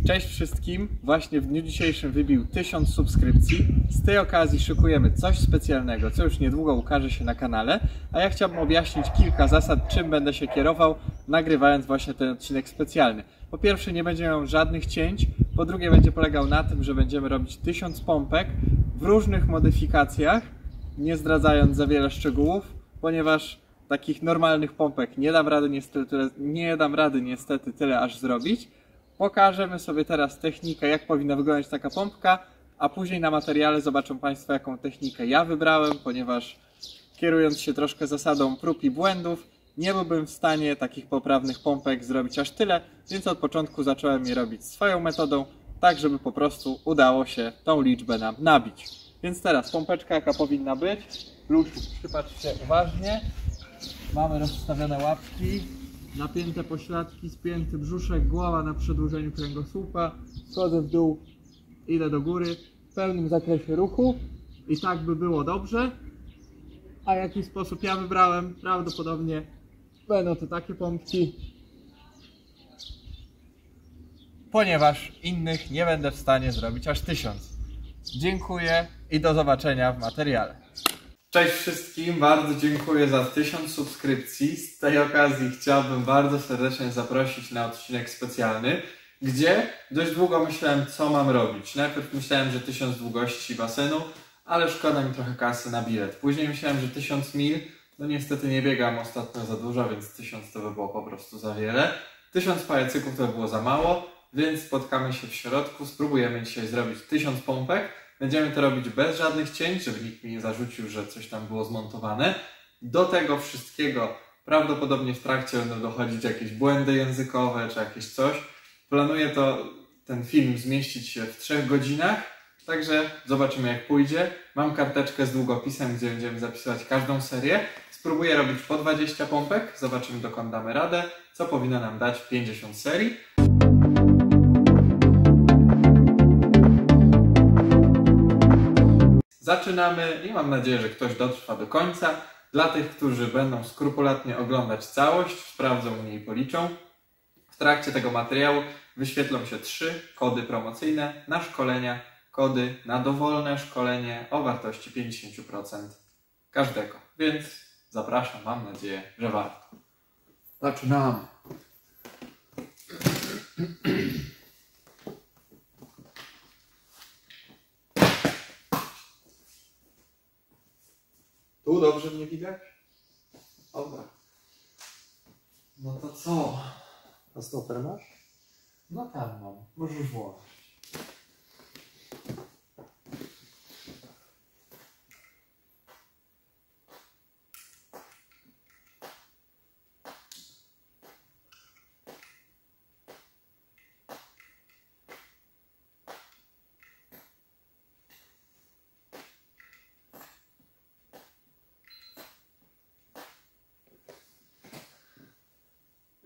Cześć wszystkim! Właśnie w dniu dzisiejszym wybił 1000 subskrypcji. Z tej okazji szykujemy coś specjalnego, co już niedługo ukaże się na kanale. A ja chciałbym objaśnić kilka zasad, czym będę się kierował, nagrywając właśnie ten odcinek specjalny. Po pierwsze, nie będzie miał żadnych cięć. Po drugie, będzie polegał na tym, że będziemy robić 1000 pompek w różnych modyfikacjach, nie zdradzając za wiele szczegółów, ponieważ takich normalnych pompek nie dam rady niestety tyle aż zrobić. Pokażemy sobie teraz technikę, jak powinna wyglądać taka pompka, a później na materiale zobaczą Państwo, jaką technikę ja wybrałem, ponieważ kierując się troszkę zasadą prób i błędów, nie byłbym w stanie takich poprawnych pompek zrobić aż tyle, więc od początku zacząłem je robić swoją metodą, tak żeby po prostu udało się tą liczbę nam nabić. Więc teraz pompeczka jaka powinna być. Luciu, przypatrz się uważnie. Mamy rozstawione łapki, napięte pośladki, spięty brzuszek, głowa na przedłużeniu kręgosłupa. Schodzę w dół, idę do góry w pełnym zakresie ruchu i tak by było dobrze. A jaki sposób ja wybrałem? Prawdopodobnie będą to takie pompki, ponieważ innych nie będę w stanie zrobić aż 1000. Dziękuję i do zobaczenia w materiale. Cześć wszystkim, bardzo dziękuję za 1000 subskrypcji. Z tej okazji chciałbym bardzo serdecznie zaprosić na odcinek specjalny, gdzie dość długo myślałem, co mam robić. Najpierw myślałem, że 1000 długości basenu, ale szkoda mi trochę kasy na bilet. Później myślałem, że 1000 mil, no niestety nie biegam ostatnio za dużo, więc 1000 to by było po prostu za wiele. 1000 pajacyków to by było za mało, więc spotkamy się w środku. Spróbujemy dzisiaj zrobić 1000 pompek. Będziemy to robić bez żadnych cięć, żeby nikt mi nie zarzucił, że coś tam było zmontowane. Do tego wszystkiego prawdopodobnie w trakcie będą dochodzić jakieś błędy językowe czy jakieś coś. Planuję ten film zmieścić się w 3 godzinach, także zobaczymy jak pójdzie. Mam karteczkę z długopisem, gdzie będziemy zapisywać każdą serię. Spróbuję robić po 20 pompek, zobaczymy dokąd damy radę, co powinno nam dać 50 serii. Zaczynamy i mam nadzieję, że ktoś dotrwa do końca. Dla tych, którzy będą skrupulatnie oglądać całość, sprawdzą mnie i policzą. W trakcie tego materiału wyświetlą się 3 kody promocyjne na szkolenia, kody na dowolne szkolenie o wartości 50% każdego. Więc zapraszam, mam nadzieję, że warto. Zaczynamy. Tu dobrze mnie widać? Dobra. No to co? A stoper masz? No tam mam. Możesz włożyć.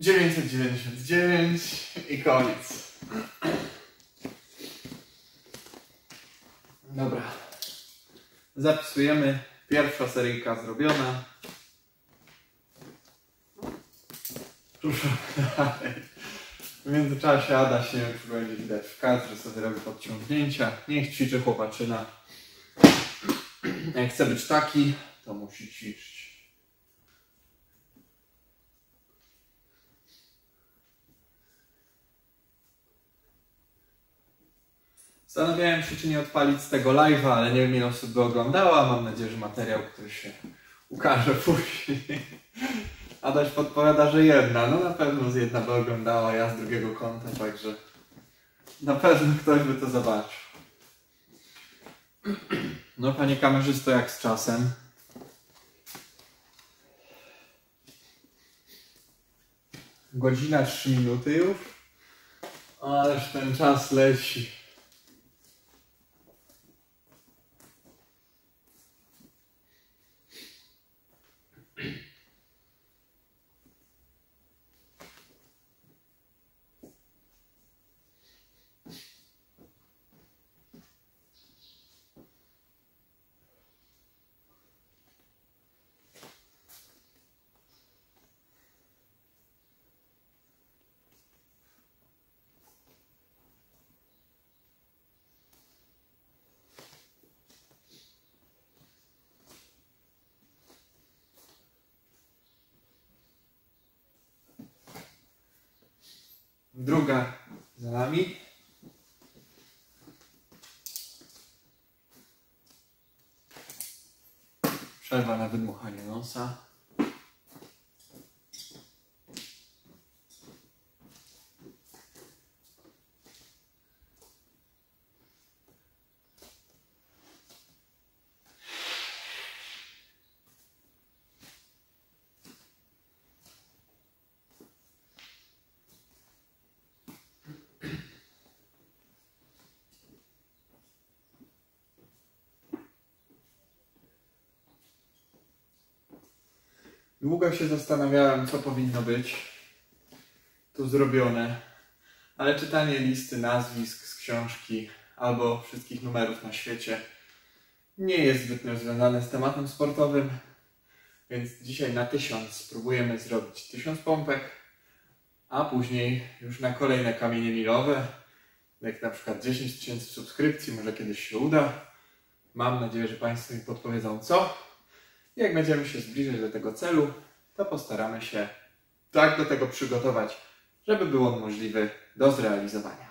$999 i koniec. Dobra. Zapisujemy. Pierwsza seryjka zrobiona. Proszę dalej. W międzyczasie Adaś, nie wiem czy będzie widać w kadrze, sobie robi podciągnięcia. Niech ćwiczy chłopaczyna. Jak chce być taki, to musi ćwiczyć. Zastanawiałem się, czy nie odpalić z tego live'a, ale nie wiem ile osób by oglądała. Mam nadzieję, że materiał, który się ukaże później. Adaś podpowiada, że jedna. No na pewno z jedna by oglądała, ja z drugiego kąta, także na pewno ktoś by to zobaczył. No panie kamerzysto, jak z czasem? Godzina 3 minuty już? Ależ ten czas leci. Druga za nami. Przerwa na wydmuchanie nosa. Długo się zastanawiałem, co powinno być tu zrobione, ale czytanie listy nazwisk z książki albo wszystkich numerów na świecie nie jest zbytnio związane z tematem sportowym, więc dzisiaj na 1000 spróbujemy zrobić 1000 pompek, a później już na kolejne kamienie milowe, jak na przykład 10 000 subskrypcji, może kiedyś się uda. Mam nadzieję, że Państwo mi podpowiedzą co. Jak będziemy się zbliżać do tego celu, to postaramy się tak do tego przygotować, żeby był on możliwy do zrealizowania.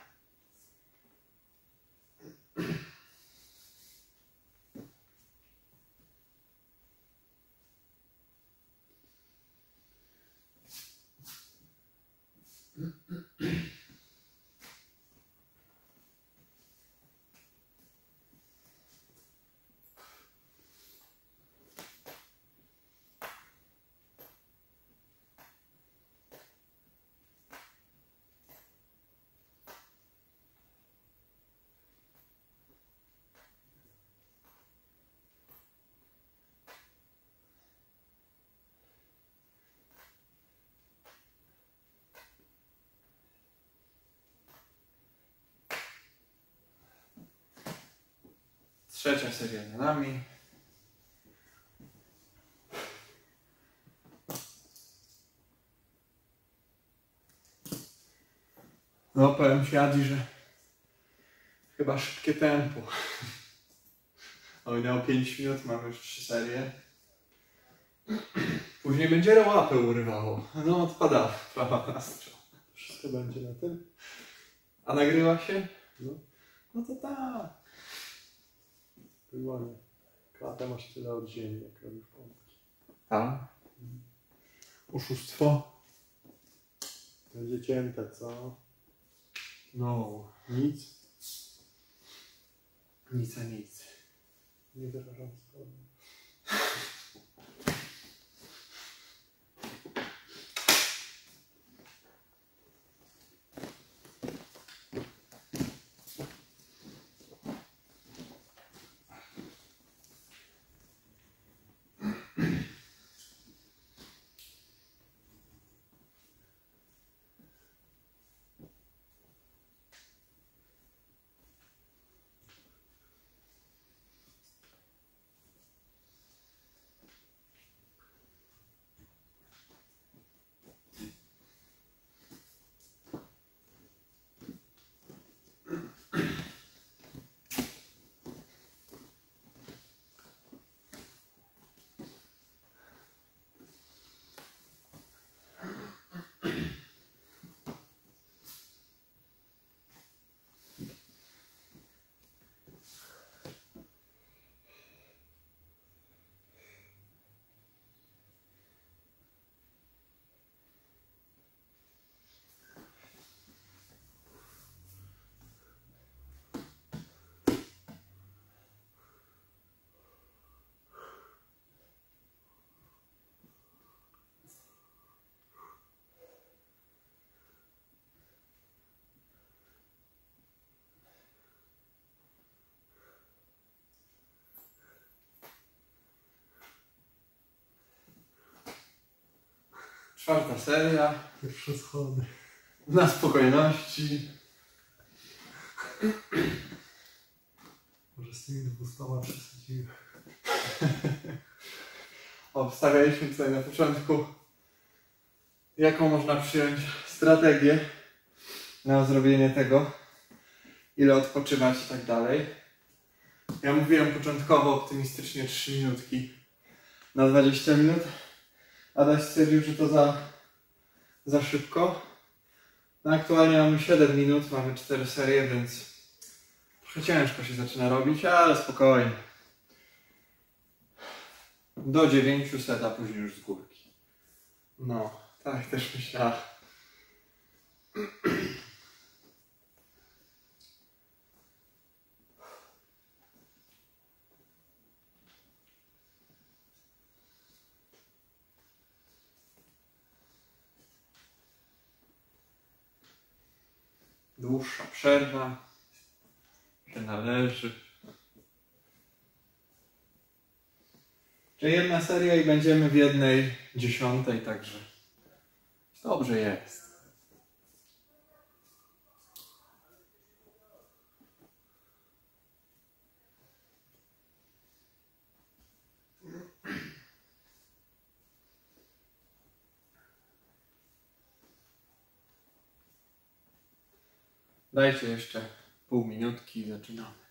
Trzecia seria za nami. No, powiem Ci, Adi, że chyba szybkie tempo. Minęło 5 minut, mamy już 3 serie. Później będzie łapę urywało. No, odpada prawa nastra. Wszystko będzie na tym? A nagrywa się? No. No to tak. Wyłanie. Klatę masz tyle od ziemi, jak robisz pompki. A? Oszustwo? Będzie cięte, co? No. Nic? Nic a nic. Nie wyrażam zgody. Czwarta seria. Pierwsze schody. Na spokojności. Może z tymi 200 przesadziłem. Obstawialiśmy tutaj na początku, jaką można przyjąć strategię na zrobienie tego, ile odpoczywać i tak dalej. Ja mówiłem początkowo optymistycznie 3 minutki na 20 minut. Adaś stwierdził, że to za szybko. No aktualnie mamy 7 minut, mamy 4 serie, więc trochę ciężko się zaczyna robić, ale spokojnie. Do 900, a później już z górki. No, tak też myślałem. Dłuższa przerwa się należy. Czyli jedna seria i będziemy w 1/10, także dobrze jest. Dajcie jeszcze pół minutki i zaczynamy.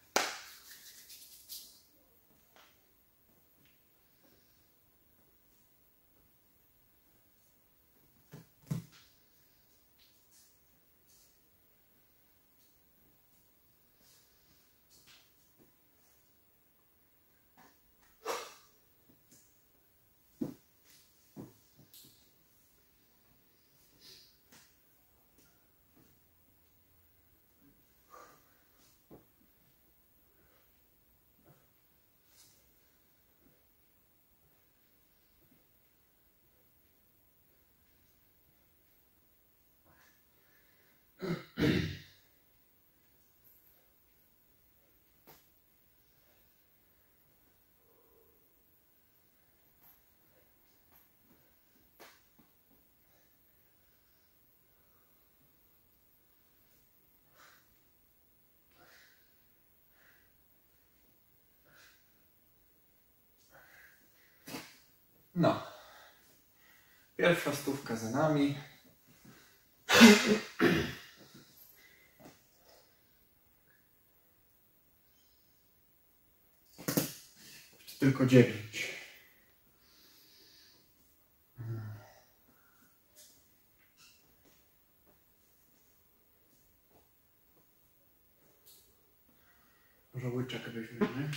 No. Pierwsza stówka za nami. Jeszcze tylko 9. Może łyczek weźmiemy.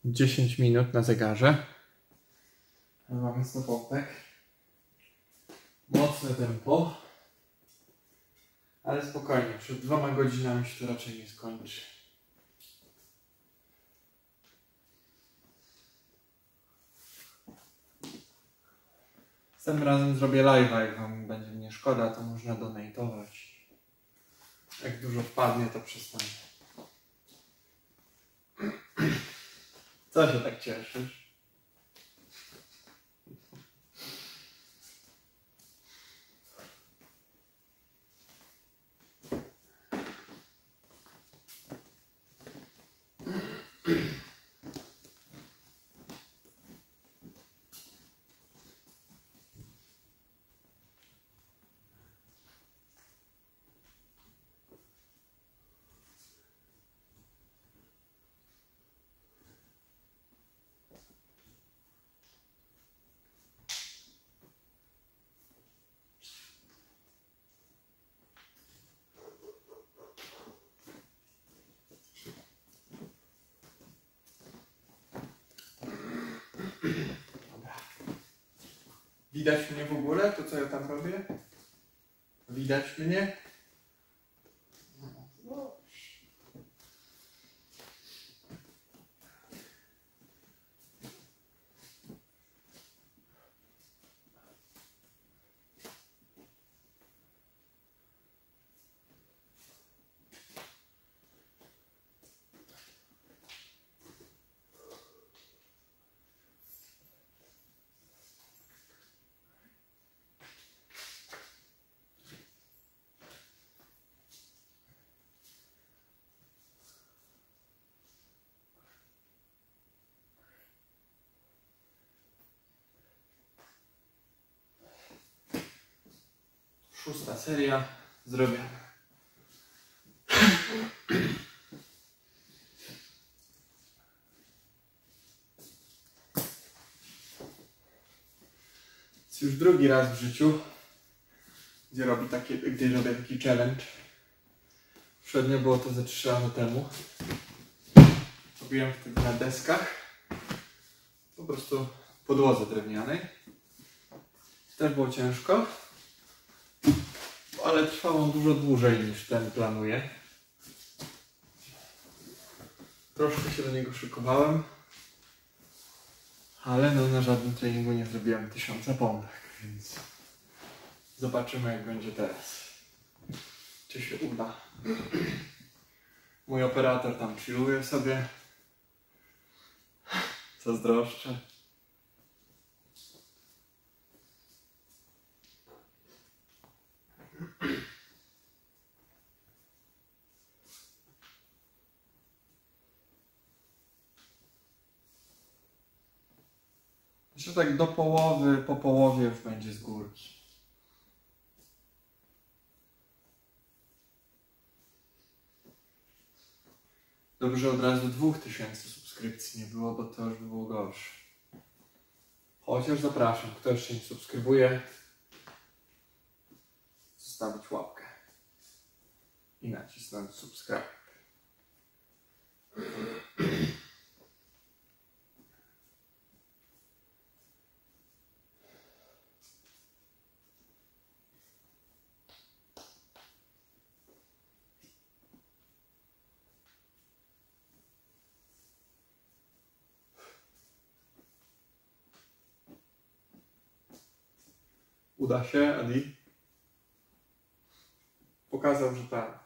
Dziesięć minut na zegarze. Mamy stopowek. Mocne tempo. Ale spokojnie, przed 2 godzinami się to raczej nie skończy. Tym razem zrobię live'a, jak wam będzie mnie szkoda, to można donate'ować. Jak dużo wpadnie, to przestanę. Co się tak cieszysz? Dobra. Widać mnie w ogóle? To co ja tam robię? Widać mnie? 6. seria zrobiona. Jest już drugi raz w życiu, gdzie robię taki challenge. Poprzednio było to ze 3 lata temu. Robiłem wtedy na deskach, po prostu podłodze drewnianej. Też było ciężko, ale trwało dużo dłużej niż ten planuję. Troszkę się do niego szykowałem, ale no na żadnym treningu nie zrobiłem 1000 pompek, więc zobaczymy, jak będzie teraz. Czy się uda. Mój operator tam chilluje sobie. Zazdroszczę. Jeszcze tak do połowy, po połowie już będzie z górki. Dobrze, od razu 2000 subskrypcji nie było, bo to już by było gorsze. Chociaż zapraszam, kto jeszcze nie subskrybuje, zostawić łapkę i nacisnąć subskryb. Uda się, Adi? Pokazał, że tak.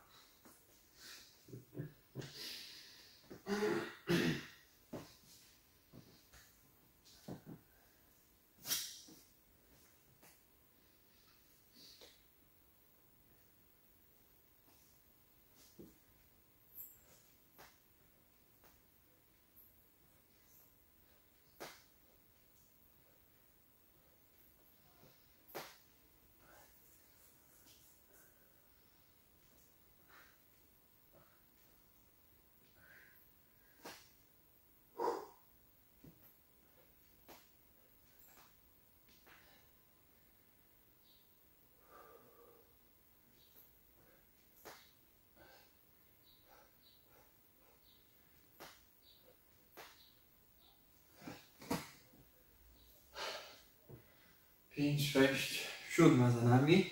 Pięć, 6, 7 za nami.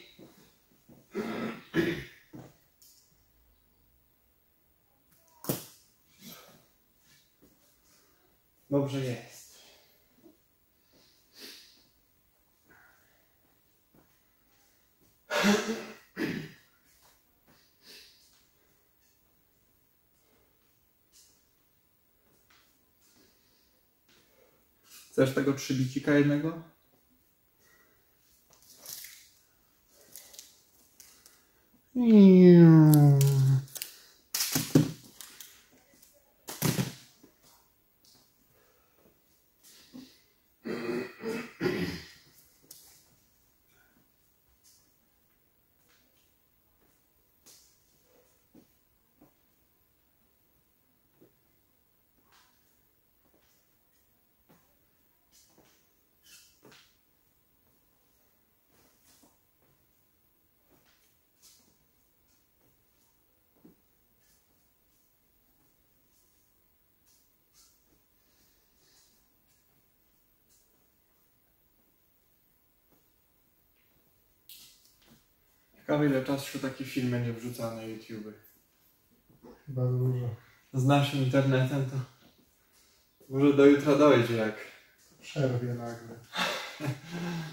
Dobrze jest. Chcesz tego 3 bicika jednego? Ciekawe, ile czasu takie filmy nie wrzuca na YouTube. Chyba dużo. Z naszym internetem to może do jutra dojdzie, jak Przerwie nagle.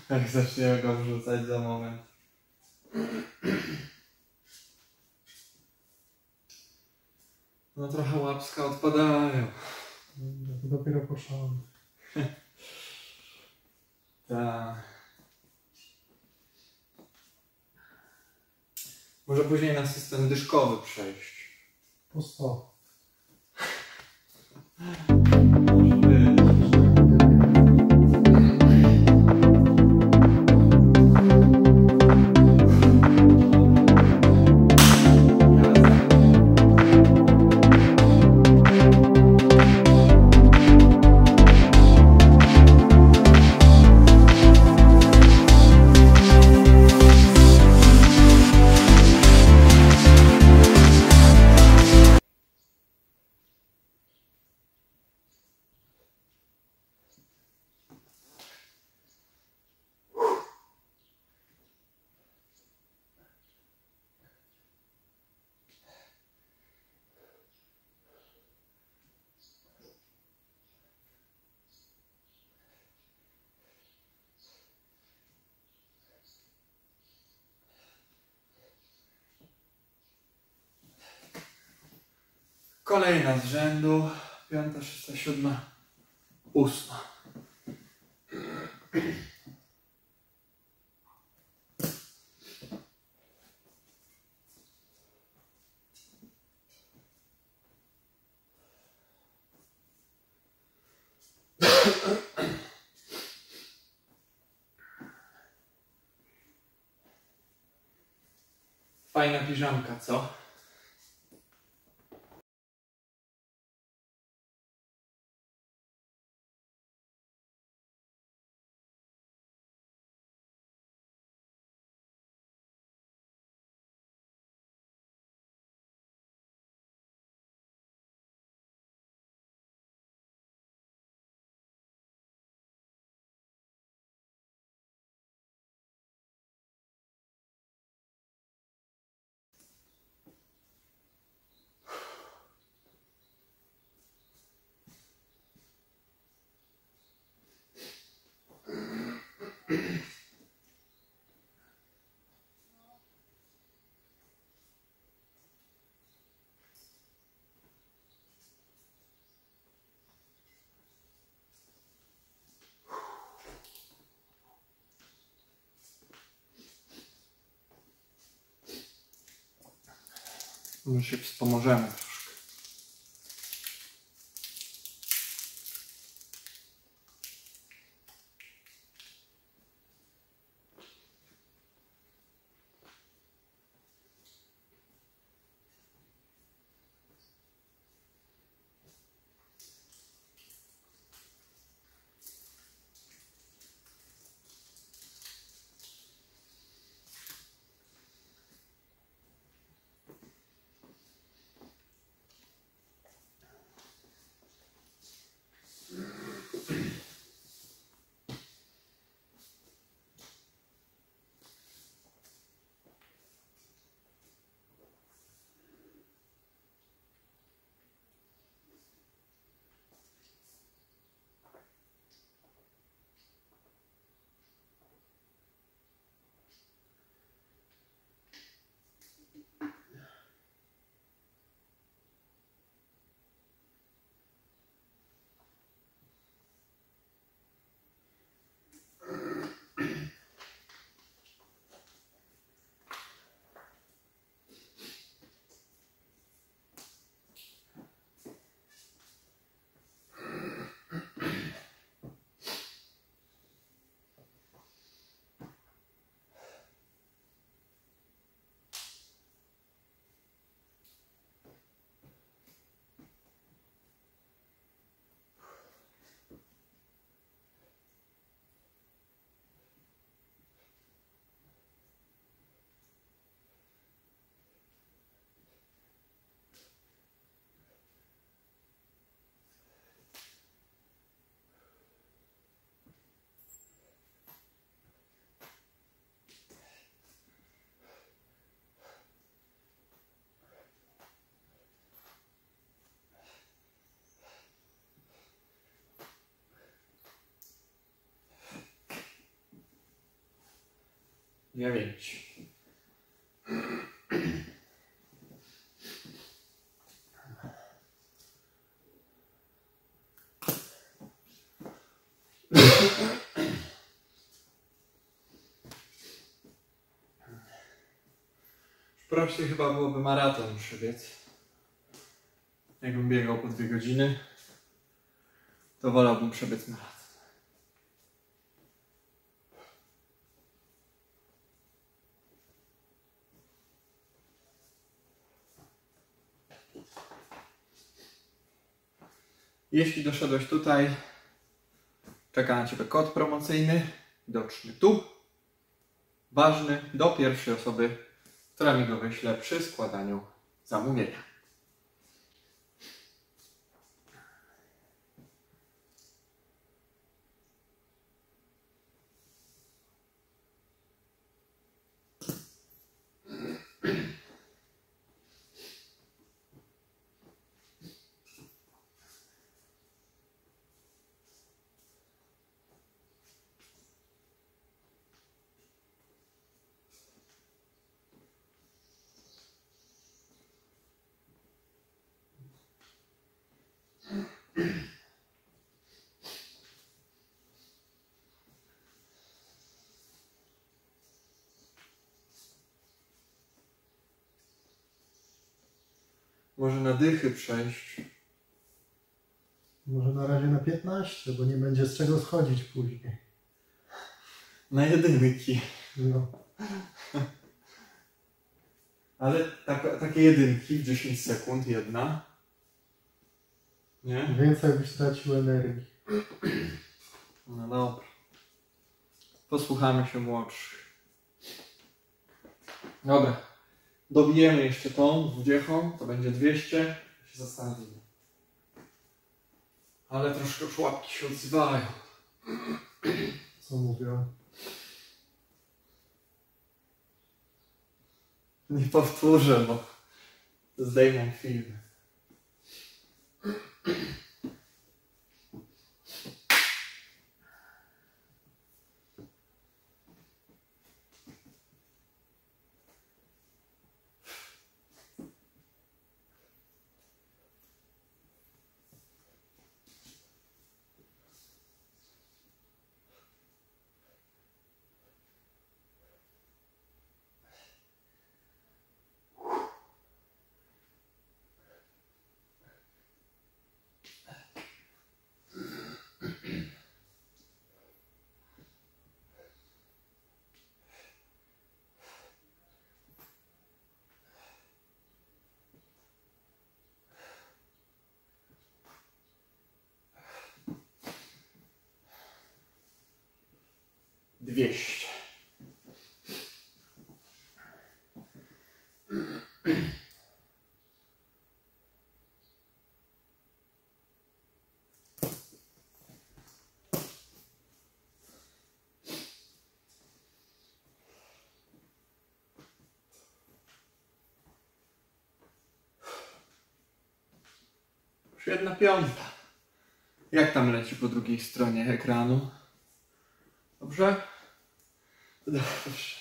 jak zaczniemy go wrzucać za moment. No trochę łapska odpadają. To dopiero początek. Tak. Może później na system dyszkowy przejść. Po 100. Może być. Kolejna z rzędu. 5, 6, 7, 8. Fajna piżamka, co? Może się wspomożemy troszkę. Dziewięć. Prościej chyba byłoby maraton przebiec. Jakbym biegał po 2 godziny, to wolałbym przebiec maraton. Jeśli doszedłeś tutaj, czeka na Ciebie kod promocyjny, widoczny tu, ważny do pierwszej osoby, która mi go wyśle przy składaniu zamówienia. Może na dychy przejść. Może na razie na 15, bo nie będzie z czego schodzić później. Na jedynki. No. Ale takie jedynki w 10 sekund, jedna. Nie? Więcej byś stracił energii. No dobra. Posłuchamy się młodszych. Dobra. Dobijemy jeszcze tą 20, to będzie 200. Się zastanowimy. Ale troszkę już łapki się odzywają. Co mówią? Nie powtórzę, bo zdejmą film. Dwieście. Już 1/5. Jak tam leci po drugiej stronie ekranu? Dobrze? Dobrze.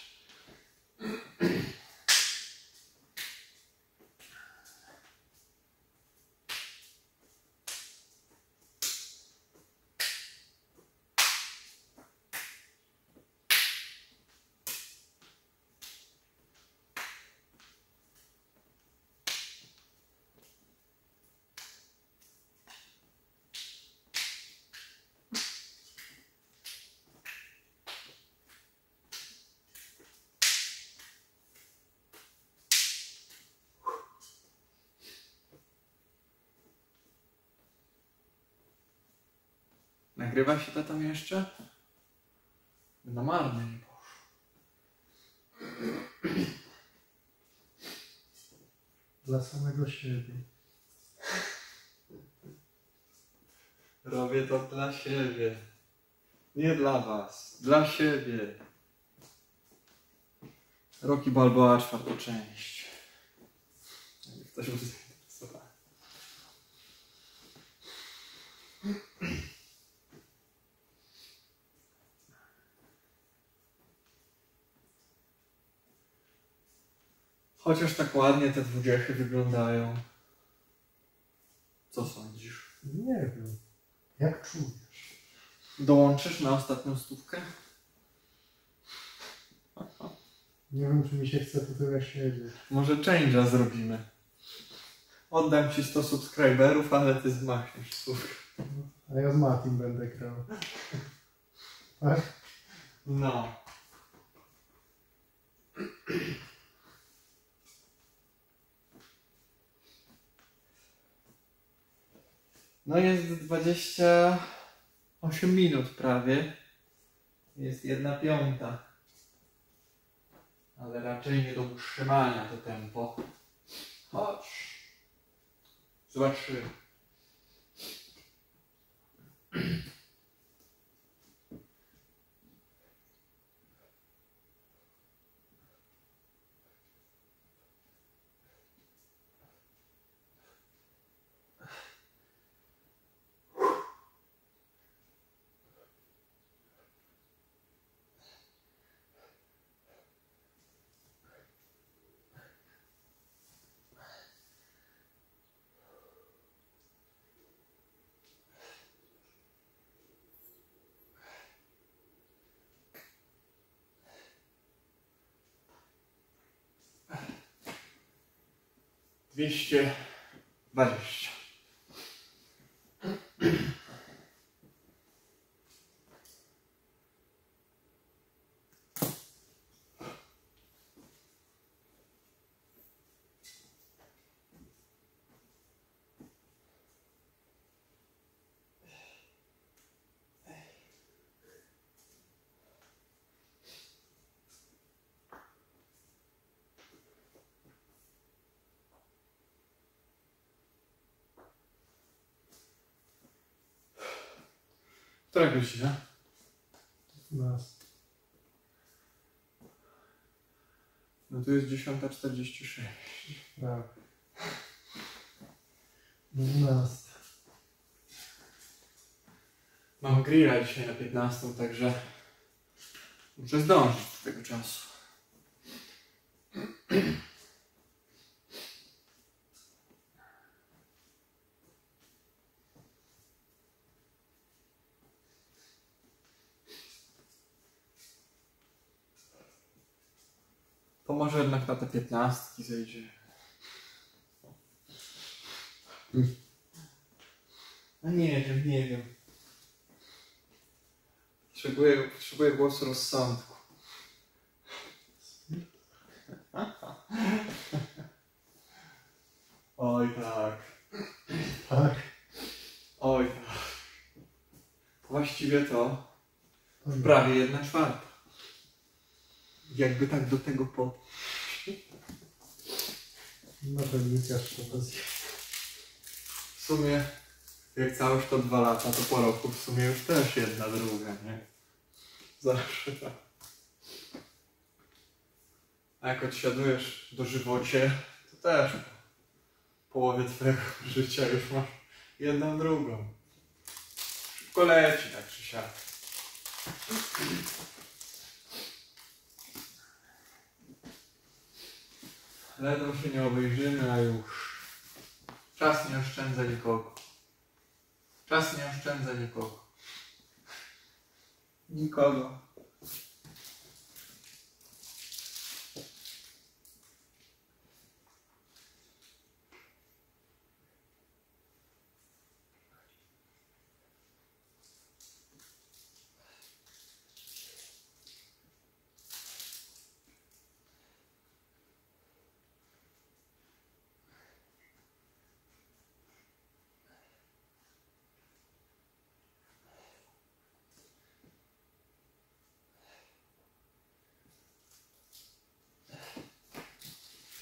Nagrywa się to tam jeszcze? Na marne nie poszło. Dla samego siebie. Robię to dla siebie. Nie dla was. Dla siebie. Rocky Balboa, 4. część. Jak ktoś by zainteresował. Chociaż tak ładnie te 20 wyglądają. Co sądzisz? Nie wiem. Jak czujesz? Dołączysz na ostatnią 100? Nie wiem, czy mi się chce tu tyle siedzieć. Może change'a zrobimy. Oddam ci 100 subskryberów, ale ty zmachniesz stówkę. A ja z Matim będę grał. Tak? No. No jest 28 minut prawie. Jest 1/5. Ale raczej nie do utrzymania to tempo. Chodź. Zobaczymy. 20. Która godzina? 15. No to jest 10:46. Tak. 12. Mam grilla dzisiaj na 15, także muszę zdążyć do tego czasu. To może jednak na te 15 zejdzie. No nie wiem. Potrzebuję głosu rozsądku. Oj tak. Tak? Oj tak. Właściwie to prawie 1/4. Jakby tak do tego No pewnie ciężko to zjeść. W sumie, jak całość to 2 lata, to po roku w sumie już też jedna druga, nie? Zawsze tak. A jak odsiadujesz dożywocie, to też po połowie twojego życia już masz jedną drugą. Szybko leci tak czy siak. Ledwo się nie obejrzymy, a już czas nie oszczędza nikogo. Czas nie oszczędza nikogo. Nikogo.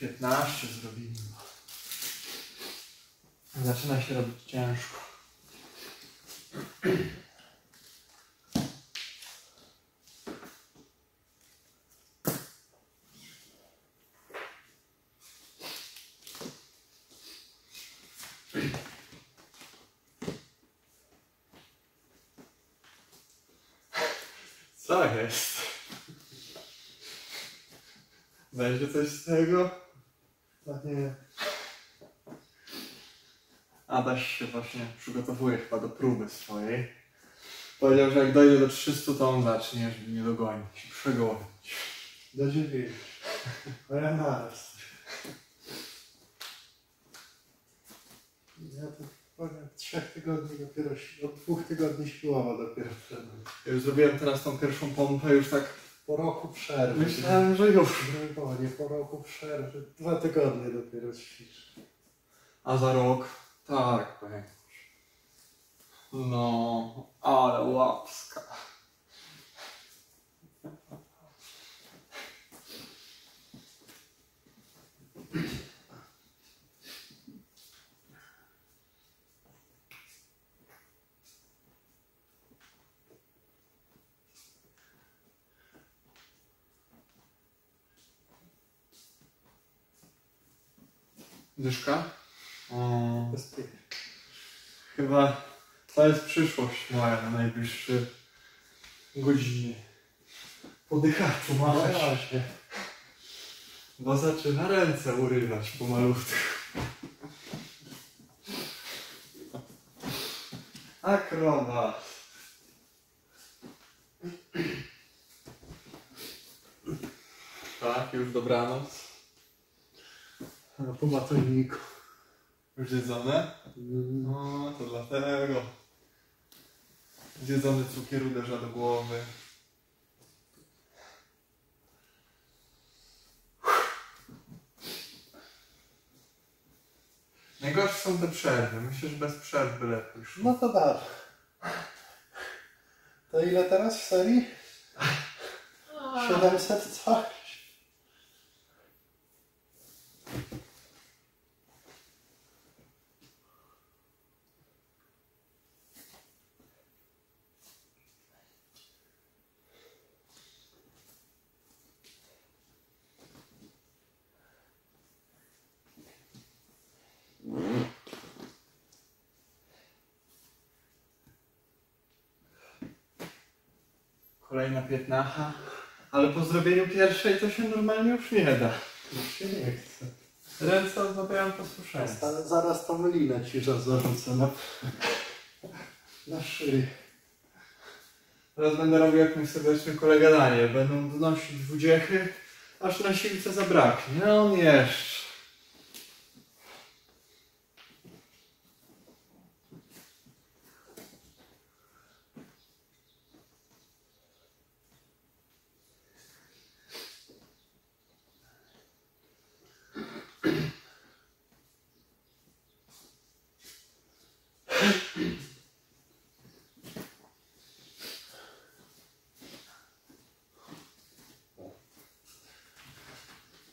Piętnaście zrobimy. Zaczyna się robić ciężko. Co jest? Będzie coś z tego? Tak nie. Adaś się właśnie przygotowuje chyba do próby swojej. Powiedział, że jak dojdzie do 300, to on zacznie, żeby nie dogonić i przegonić. Do 9. A ja naraz. Ja to powiem, 3 tygodni dopiero, od 2 tygodni siłowo dopiero wszedłem. Ja już zrobiłem teraz tą pierwszą pompę, już tak Po roku przerwy. myślałem, że już. No nie, po roku przerwy. 2 tygodnie dopiero ćwiczę. A za rok? Tak, pamiętasz. No, ale łapska. Dyszka? O, Bezpiecznie. chyba to jest przyszłość moja na najbliższe godziny. Po dychaczu No machać, właśnie. bo zaczyna ręce urywać pomalutku. A krowa. Tak, już dobranoc. A po batoniku. Już zjedzone? No, to dlatego. Zjedzony cukier uderza do głowy. Najgorsze są te przerwy. Myślę, że bez przerwy lepiej szło. No to dalej. To ile teraz w serii? 700 coś? Kolejna 15. Ale po zrobieniu pierwszej to się normalnie już nie da. Już się nie chce. Ręce odmawiają posłuszeństwa. Zaraz tą linę ci zarzucę na szyję. Teraz będę robił jak mój serdeczny kolega Daniel. Będą donosić 20, aż na siłce zabraknie. No on jeszcze.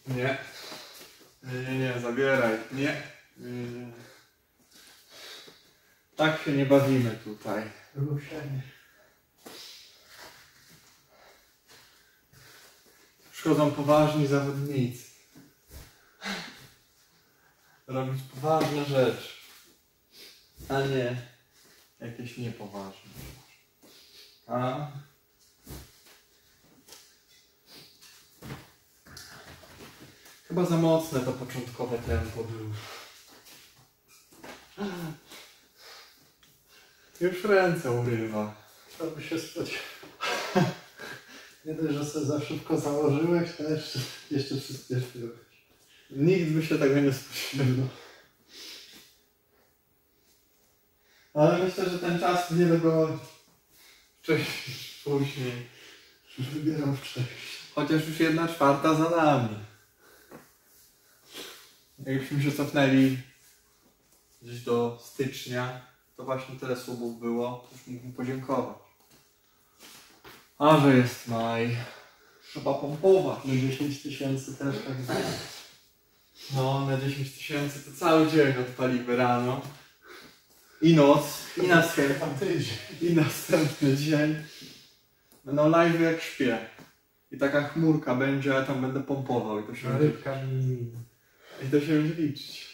Nie. Nie, zabieraj. Nie. Tak się nie bawimy tutaj. Ruszenie. Przychodzą poważni zawodnicy. Robić poważne rzeczy. A nie jakieś niepoważne. A? Chyba za mocne to początkowe tempo było. Już ręce urywa. Co by się spodziewał? Nie dość, że sobie za szybko założyłeś, to jeszcze przyspieszyłeś. Nikt by się tego nie spodziewał. No. Ale myślę, że ten czas wiele było wcześniej, później. Wybieram wcześniej. Chociaż już 1/4 za nami. Jakbyśmy się cofnęli gdzieś do stycznia, to właśnie tyle subów było, już mógłbym podziękować. A że jest maj, trzeba pompować. Na 10 000 też tak jest. No, na 10 000 to cały dzień odpalimy rano. I noc, i następny dzień. Będą live jak śpię. I taka chmurka będzie, a ja tam będę pompował i to się będzie, Rybkami. i to się będzie liczyć.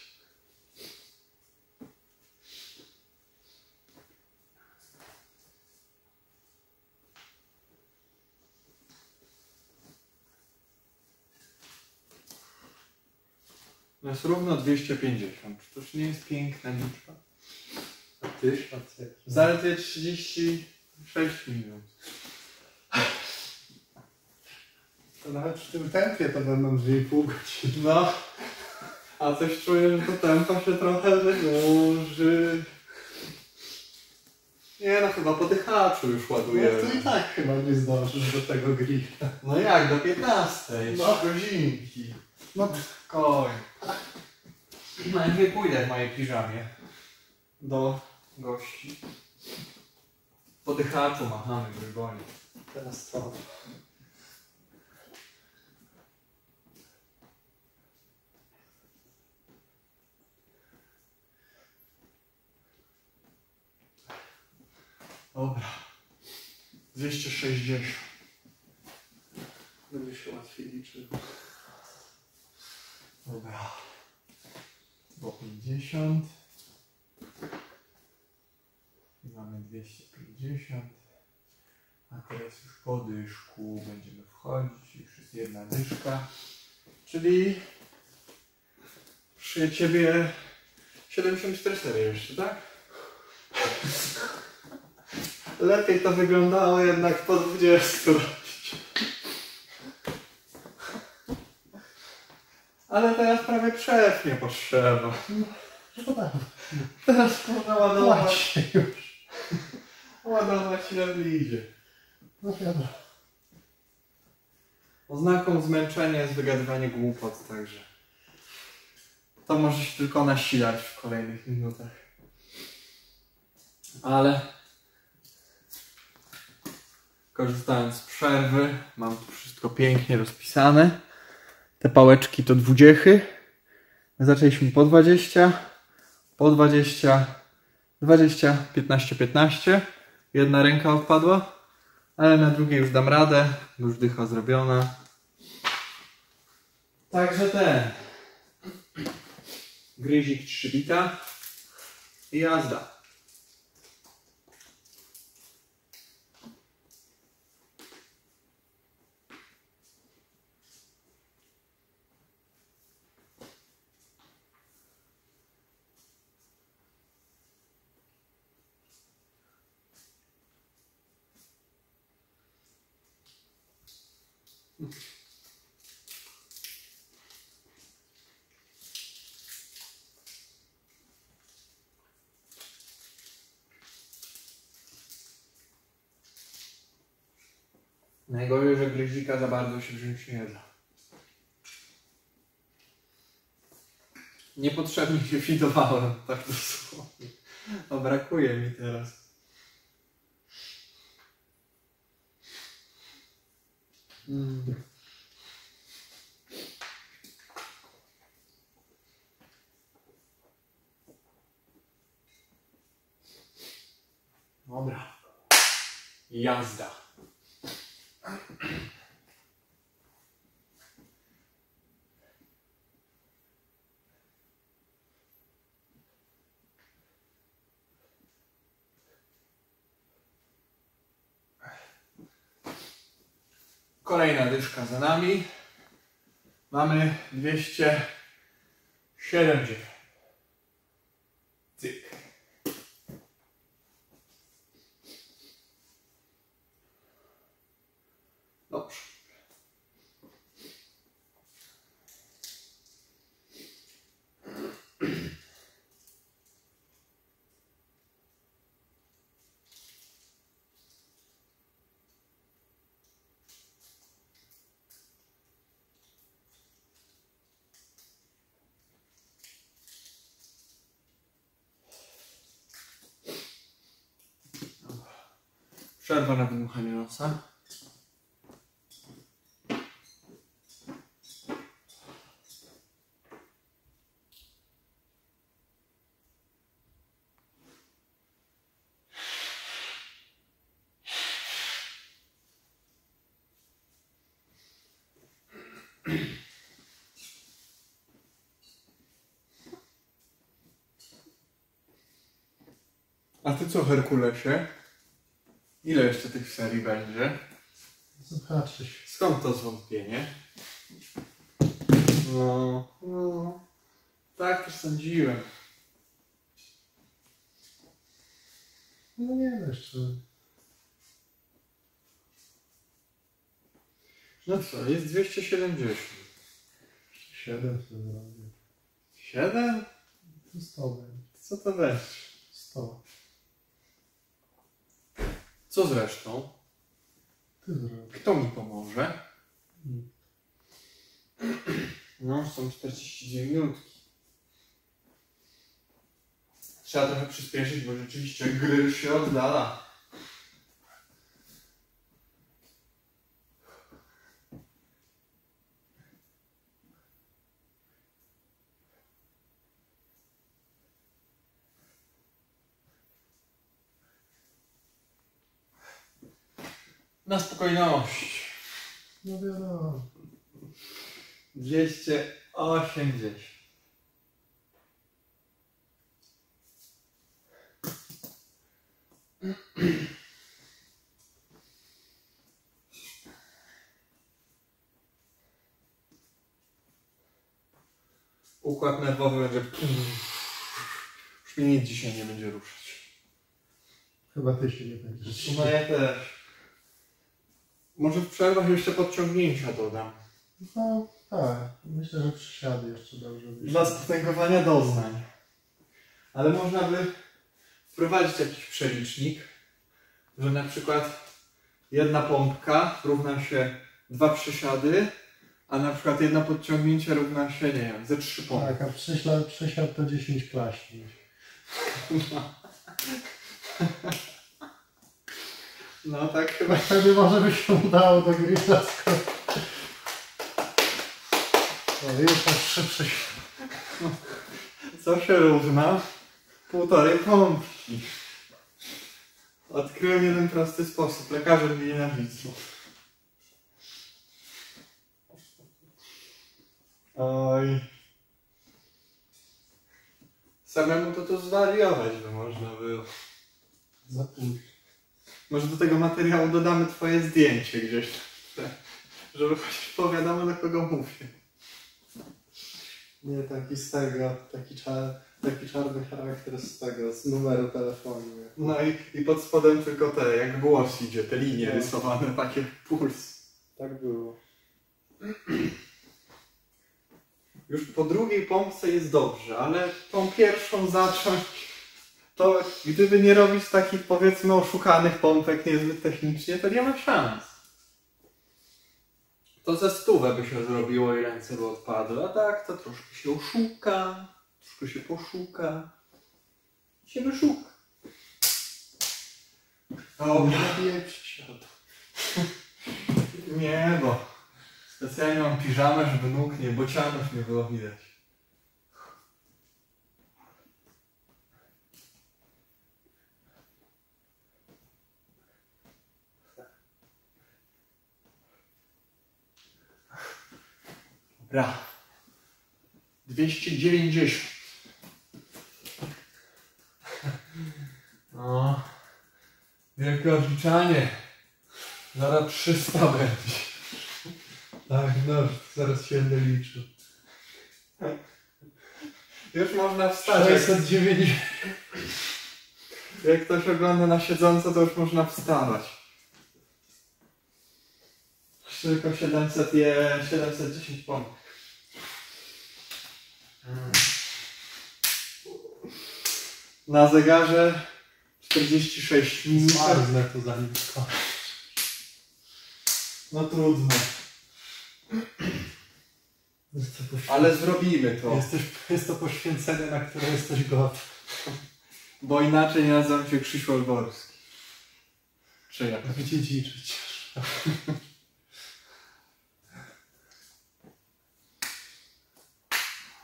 No jest równo 250. To już nie jest piękna liczba. A 1000? Zaledwie 36 minut. To nawet w tym tempie to będą 2,5 godziny. No, a coś czuję, że to tempo się trochę wydłuży. Nie no, chyba po dychaczu już ładujemy. No to i tak chyba nie zdążysz do tego grilla. No jak, do 15, No. godzinki. No Koń. Najpierw pójdę w mojej piżamie do gości. Po dychaczu machamy grybonie. teraz co? Dobra. 260. Będzie się łatwiej liczył. Dobra. Bo 50. I mamy 250. A teraz już po dyszku będziemy wchodzić. Już jest jedna dyszka. Czyli przy ciebie 74 jeszcze, tak? Lepiej to wyglądało jednak po 20. Ale teraz prawie przerw nie potrzeba. No tak. Teraz można ładować. Właśnie już. Ładować się idzie. No wiadomo. Oznaką zmęczenia jest wygadywanie głupot, także to może się tylko nasilać w kolejnych minutach. Ale korzystając z przerwy, mam tu wszystko pięknie rozpisane. Te pałeczki to 20. Zaczęliśmy po 20, po 20, 20, 15, 15. Jedna ręka odpadła, ale na drugiej już dam radę, bo już dycha zrobiona. Także ten gryzik 3 bita i jazda. Najgorzej, że gryzika za bardzo się wziąć nie da. Niepotrzebnie się fidowałem, tak dosłownie. No brakuje mi teraz. Dobra. Jazda. Kolejna dyszka za nami. Mamy 270. Cyk. Dobrze. Przerwa na wydmuchanie nosa. A ty co, Herkulesie? Ile jeszcze tych serii będzie? Zobaczysz. Skąd to zwątpienie? No. Tak też sądziłem. No nie wiem jeszcze. No co, jest 270. 7 to zrobię. 7? To 100 będzie. Co to będzie? 100. Co zresztą? Ty zrobisz. Kto mi pomoże? Mm. No, są 42 minutki. Trzeba trochę przyspieszyć, bo rzeczywiście gryl się oddala. Na spokojność. No wiadomo. 280. Układ nerwowy będzie... Już mnie nic dzisiaj nie będzie ruszać. Chyba ty się nie będziesz. No ja też. Może w przerwach jeszcze podciągnięcia dodam. No tak. Myślę, że przysiady jeszcze dobrze wyjdą. Dla spotęgowania doznań. Ale można by wprowadzić jakiś przelicznik, że na przykład jedna pompka równa się 2 przysiady, a na przykład jedno podciągnięcie równa się, nie wiem, ze 3 pompki. Tak, a przysiad to 10 klaśni. No tak chyba. Wtedy może by się udało do grilla skoczyć. No już masz 3 przysiady. Co się równa? 1,5 pompki. Odkryłem jeden prosty sposób. Lekarze mnie nienawidzą. Oj. Samemu to zwariować by można było. Za późno. Może do tego materiału dodamy twoje zdjęcie gdzieś tam, żeby chociaż powiadomo, do kogo mówię. Nie, taki z tego, taki czarny charakter z tego, z numeru telefonu. No i pod spodem tylko te, jak głos idzie, te linie rysowane, takie puls. Tak było. Już po drugiej pompce jest dobrze, ale tą pierwszą zacząć, to gdyby nie robić takich, powiedzmy, oszukanych pompek niezbyt technicznie, to nie ma szans. To ze 100 by się zrobiło i ręce by odpadły, a tak to troszkę się oszuka, troszkę się poszuka, się wyszuka. O, nie nabiję przysiadu. Nie, bo specjalnie mam piżamę, żeby nóg nie, bocianów nie było widać. Dobra. 290. No. Wielkie odliczanie. Zaraz 300 będzie. Tak, no, zaraz się będę liczył. Już można wstać. 690. Jak ktoś ogląda na siedząco, to już można wstawać. Tylko 710 pompek. Na zegarze 46 minut. Zmarznę to zanim skończę. No trudno. Ale zrobimy to. Jest to poświęcenie, na które jesteś gotów. Bo inaczej nie nazywam się Krzysiu Olborski. Czy jak? Wydziedziczyć.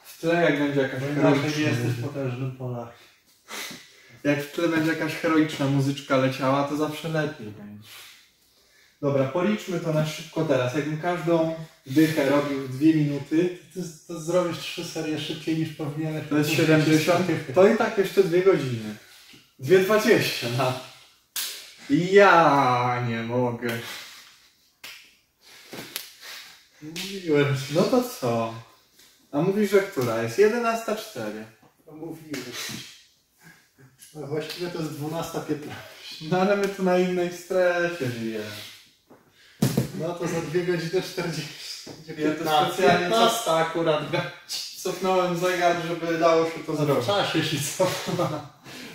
W tle jak będzie jakaś Inaczej heroiczna nie jesteś muzyka. potężnym Polakiem. Jak w tle będzie jakaś heroiczna muzyczka leciała, to zawsze lepiej będzie. Dobra, policzmy to na szybko teraz. Jakbym każdą dychę robił w 2 minuty, To zrobisz 3 serie szybciej niż powinieneś. to jest 70, to i tak jeszcze 2 godziny. 2,20 no. Ja nie mogę. Mówiłem. No to co? A mówisz, że która jest? 11:04. Mówiłem. No właściwie to jest 12:15. No ale my tu na innej strefie żyjemy. No to za 2 godziny 40. Ja to specjalnie akurat cofnąłem zegar, żeby dało się to w zrobić. czasie się cofa.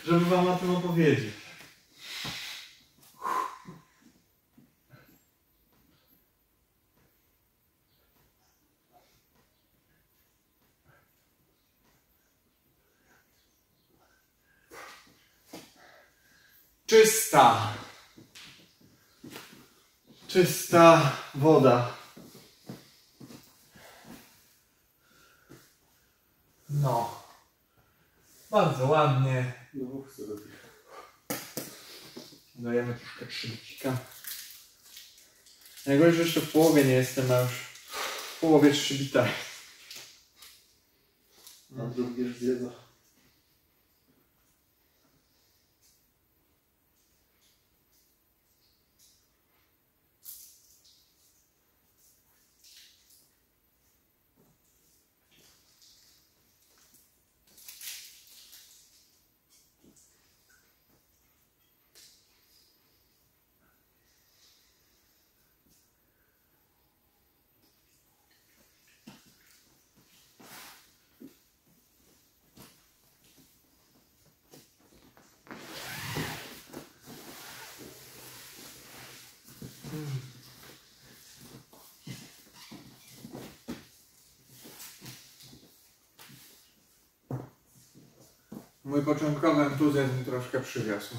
Żeby wam o tym opowiedzieć. Czysta. Czysta woda. No. Bardzo ładnie. Dajemy troszkę trzybicika. Najgorzej, że jeszcze w połowie nie jestem, a już w połowie trzybita. Na drugie zjedza. Mój początkowy entuzjazm troszkę przywiózł.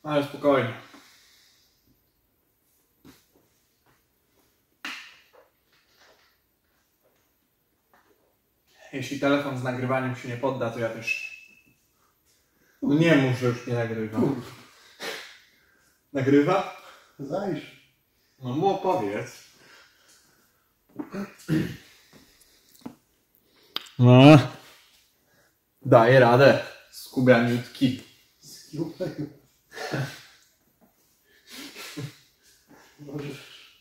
Ale spokojnie. Jeśli telefon z nagrywaniem się nie podda, to ja też... No nie mów, że już nie nagrywa. Nagrywa? Zajrzyj. No mu opowiedz. No. Daję radę. Skubianiutki. Słuchaj. Możesz.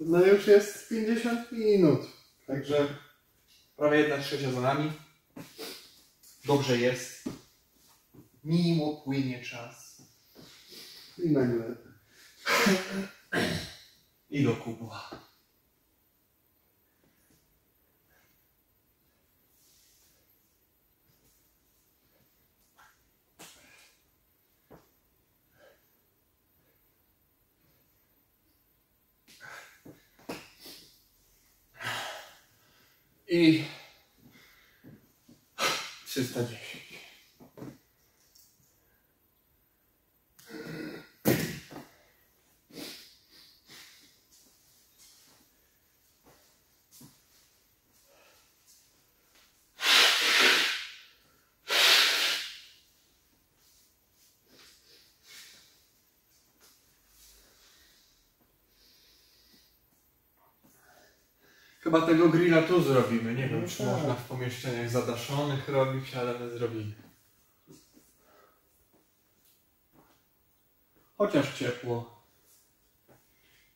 No już jest 50 minut. Także prawie 1/3 za nami. Dobrze jest. Miło płynie czas. I nagle. I do kubła. I 310. Chyba tego grilla tu zrobimy. Nie wiem, No czy tak. można w pomieszczeniach zadaszonych robić, ale my zrobimy. Chociaż ciepło.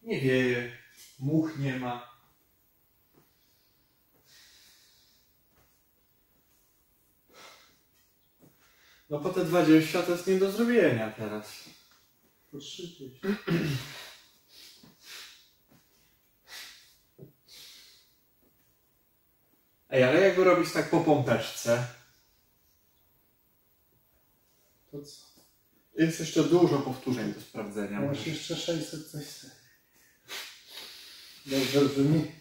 Nie wieje. Much nie ma. No po te 20 to jest nie do zrobienia teraz. Po 30. Ej, ale jakby robić tak po pompeczce? To co? Jest jeszcze dużo powtórzeń do sprawdzenia. Masz jeszcze 600 coś. Dobrze brzmi.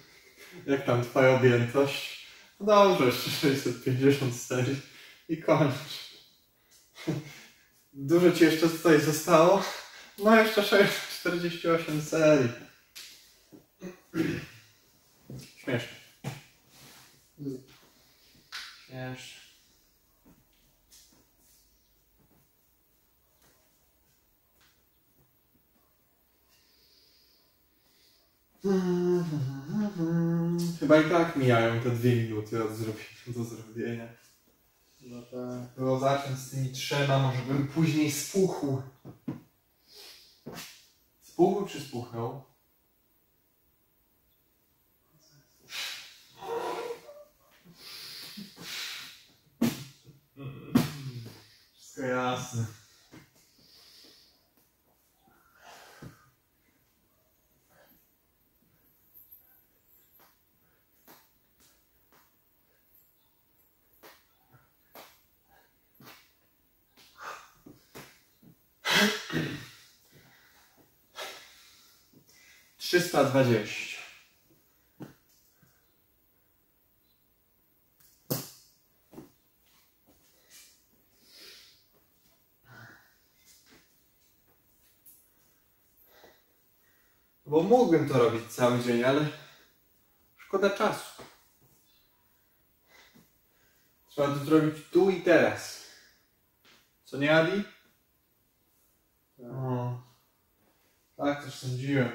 Jak tam twoja objętość? No dobrze, jeszcze 650 serii i kończ. Dużo ci jeszcze tutaj zostało? No jeszcze 648 serii. Śmiesznie. Śmiesznie. Chyba i tak mijają te 2 minuty do zrobienia. No tak. Było zacząć z tymi 3, może bym później spuchł. Spuchł czy spuchnął? Wszystko jasne. Trzysta 20. Bo mógłbym to robić cały dzień, ale szkoda czasu. Trzeba to zrobić tu i teraz. Co nie, Adi? Tak. O, tak też sądziłem.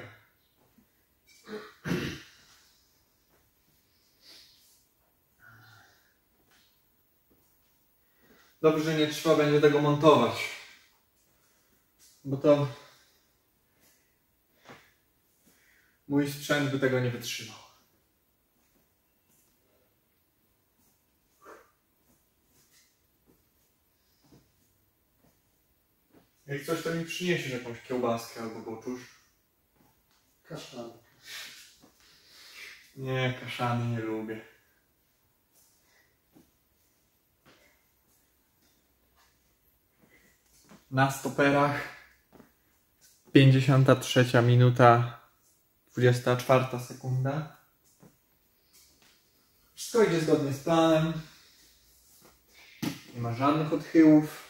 Dobrze, że nie trzeba będzie tego montować. Bo to... mój sprzęt by tego nie wytrzymał. Jak coś, to mi przyniesiesz jakąś kiełbaskę albo boczusz. Kaszan. Nie, kaszany nie lubię. Na stoperach 53 minuta 24 sekunda. Wszystko idzie zgodnie z planem. Nie ma żadnych odchyłów.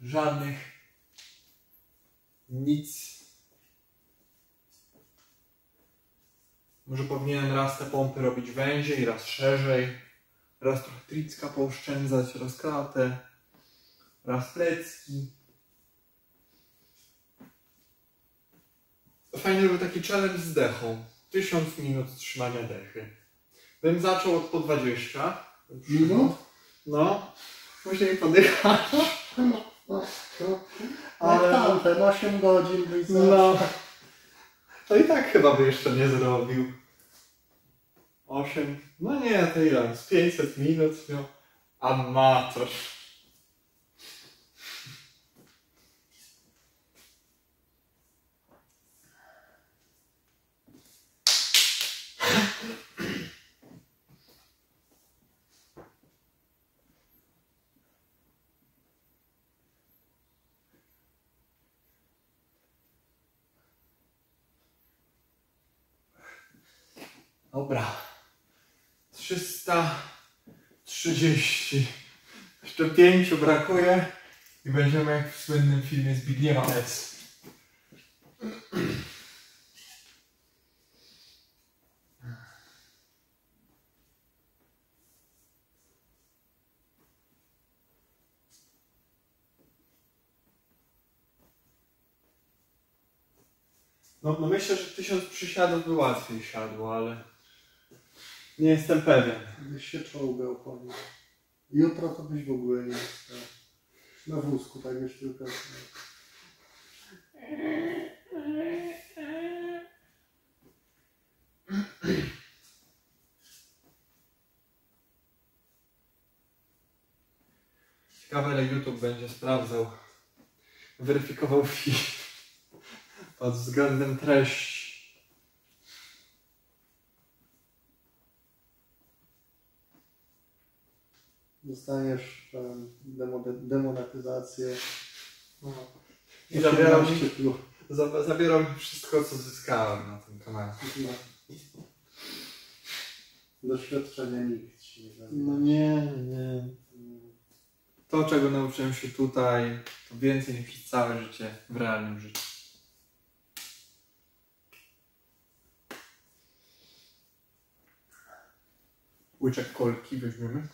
Żadnych. Nic. Może powinienem raz te pompy robić węziej, raz szerzej. Raz trochę tricka pooszczędzać, raz klatę. Raz plecki. Fajny był taki challenge z dechą. 1000 minut trzymania dechy. Bym zaczął od po 20 Minut? No. Później podychasz. Ale tamten 8 godzin byś No. To i tak chyba by jeszcze nie zrobił. 8. No nie, to ile? Z 500 minut miał. Amator. Dobra. 330. Jeszcze 5 brakuje i będziemy jak w słynnym filmie Zbigniewa S. No myślę, że 1000 przysiadów by łatwiej siadło, ale nie jestem pewien. Byś się czołgał po nim. Jutro to byś w ogóle nie stał. Na wózku tak już tylko. Ciekawe, ile YouTube będzie sprawdzał, weryfikował film pod względem treści. Dostaniesz demonetyzację. No. I zabieram mi wszystko, co zyskałem na tym kanale. Doświadczenia nikt ci nie da. No nie. To, czego nauczyłem się tutaj, to więcej niż przez całe życie w realnym życiu. Łyczek kolki weźmiemy.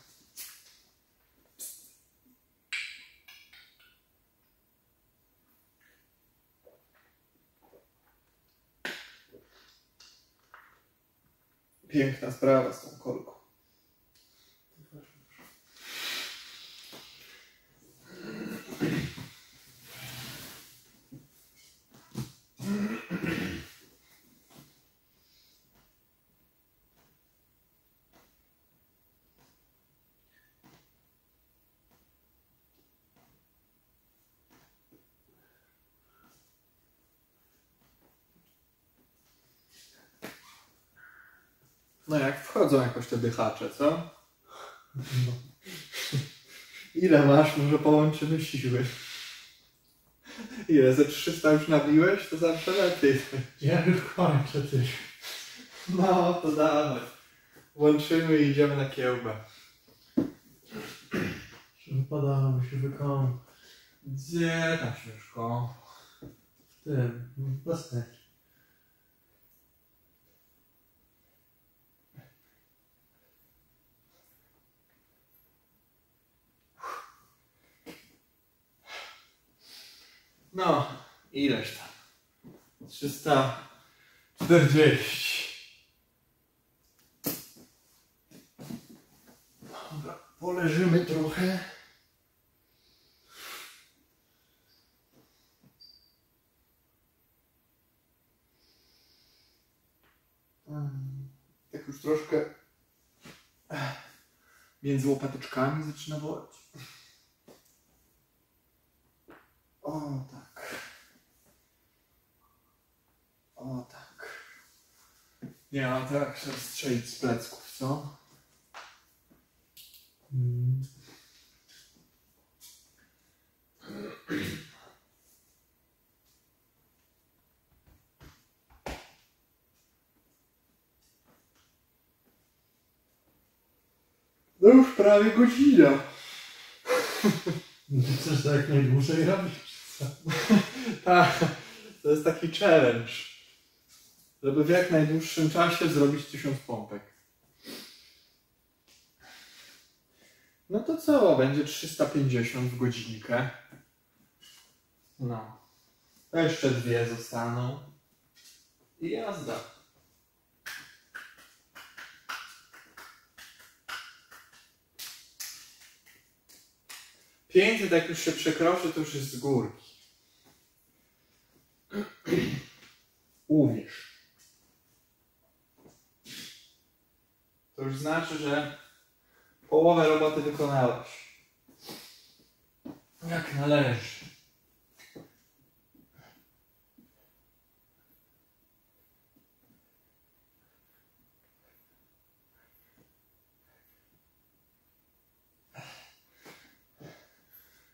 Piękna sprawa z tą kolką. No jak wchodzą jakoś te dychacze, co? No. Ile masz? Może połączymy siły. Ile? Ze 300 już nabiłeś? To zawsze lepiej. Ja już kończę coś. No to dawaj. Łączymy i idziemy na kiełbę. Wypadało się wykąpać. Gdzie tam śmieszko? W tym, w basenie. No, ileś tam? 340. Dobra, poleżymy trochę. Tak już troszkę między łopateczkami zaczyna boleć. O tak. O tak. Nie mam tak się strzelić z plecków, co? No już prawie godzina. Ty chcesz to jak najdłużej robić? Tak, to jest taki challenge. Żeby w jak najdłuższym czasie zrobić 1000 pompek. No to co? Będzie 350 w godzinkę. No. To jeszcze 2 zostaną. I jazda. 500 jak już się przekroczy, to już jest z górki. Uwierz. To już znaczy, że połowę roboty wykonałeś. Jak należy.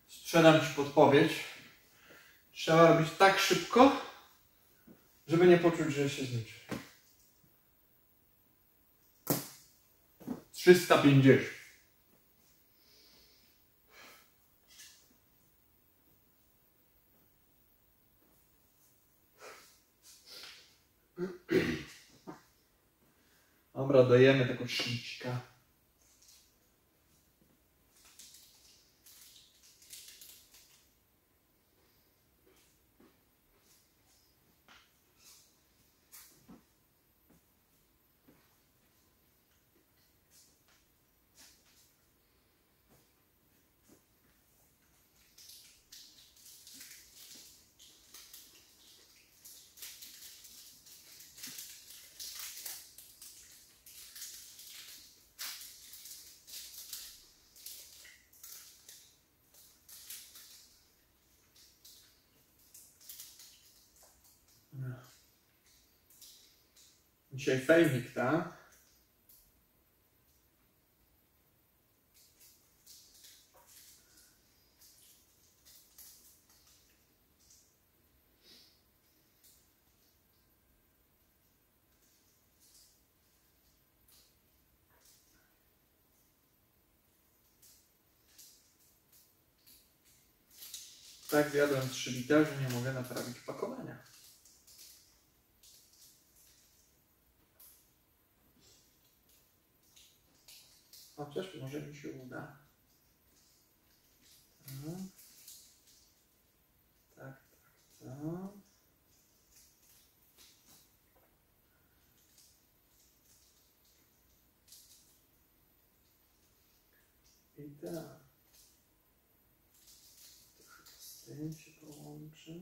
Sprzedam ci podpowiedź. Trzeba robić tak szybko, żeby nie poczuć, że się zmęczy. 350. Dobra, dajemy tego sznicika. Dzisiaj fejmik, tak? Tak zjadłem 3 litra, że nie mogę naprawić pakowania. Chociaż może mi się uda. Tak, tak, tak. I tak. To chyba z tym się połączy.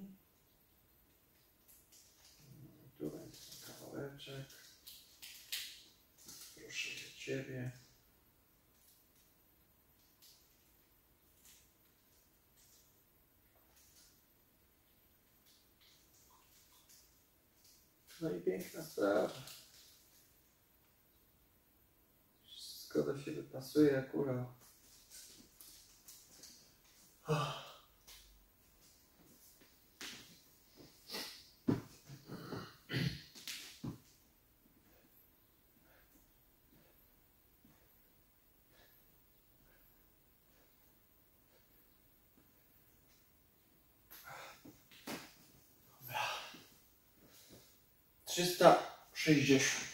Tu będzie ten kawałeczek. Proszę Ciebie. No i piękna sprawa. Wszystko do siebie pasuje akurat. Dobra. 360.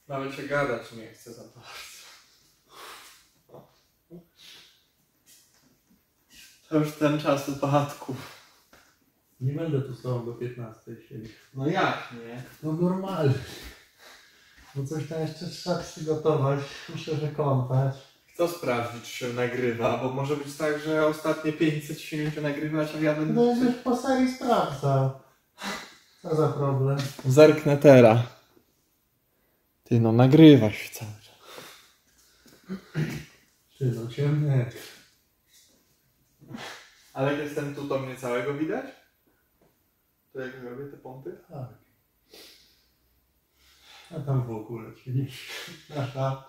Nawet się gadać nie chcę za bardzo. To już ten czas upadków. Nie będę tu z tobą do 15 siedzieć. No jak nie? No normalnie. No coś tam jeszcze trzeba przygotować. Myślę, że kąpać. Kto sprawdzi, czy się nagrywa? Bo może być tak, że ostatnie 500 się nie nagrywać, a ja będę... No już po serii sprawdzał. Co za problem? Zerknę teraz. Ty no, nagrywa się cały czas. Ty no, ciemny. Ale jak jestem tu, to mnie całego widać? To jak robię te pompy? Tak. A tam w ogóle, czyli nasza...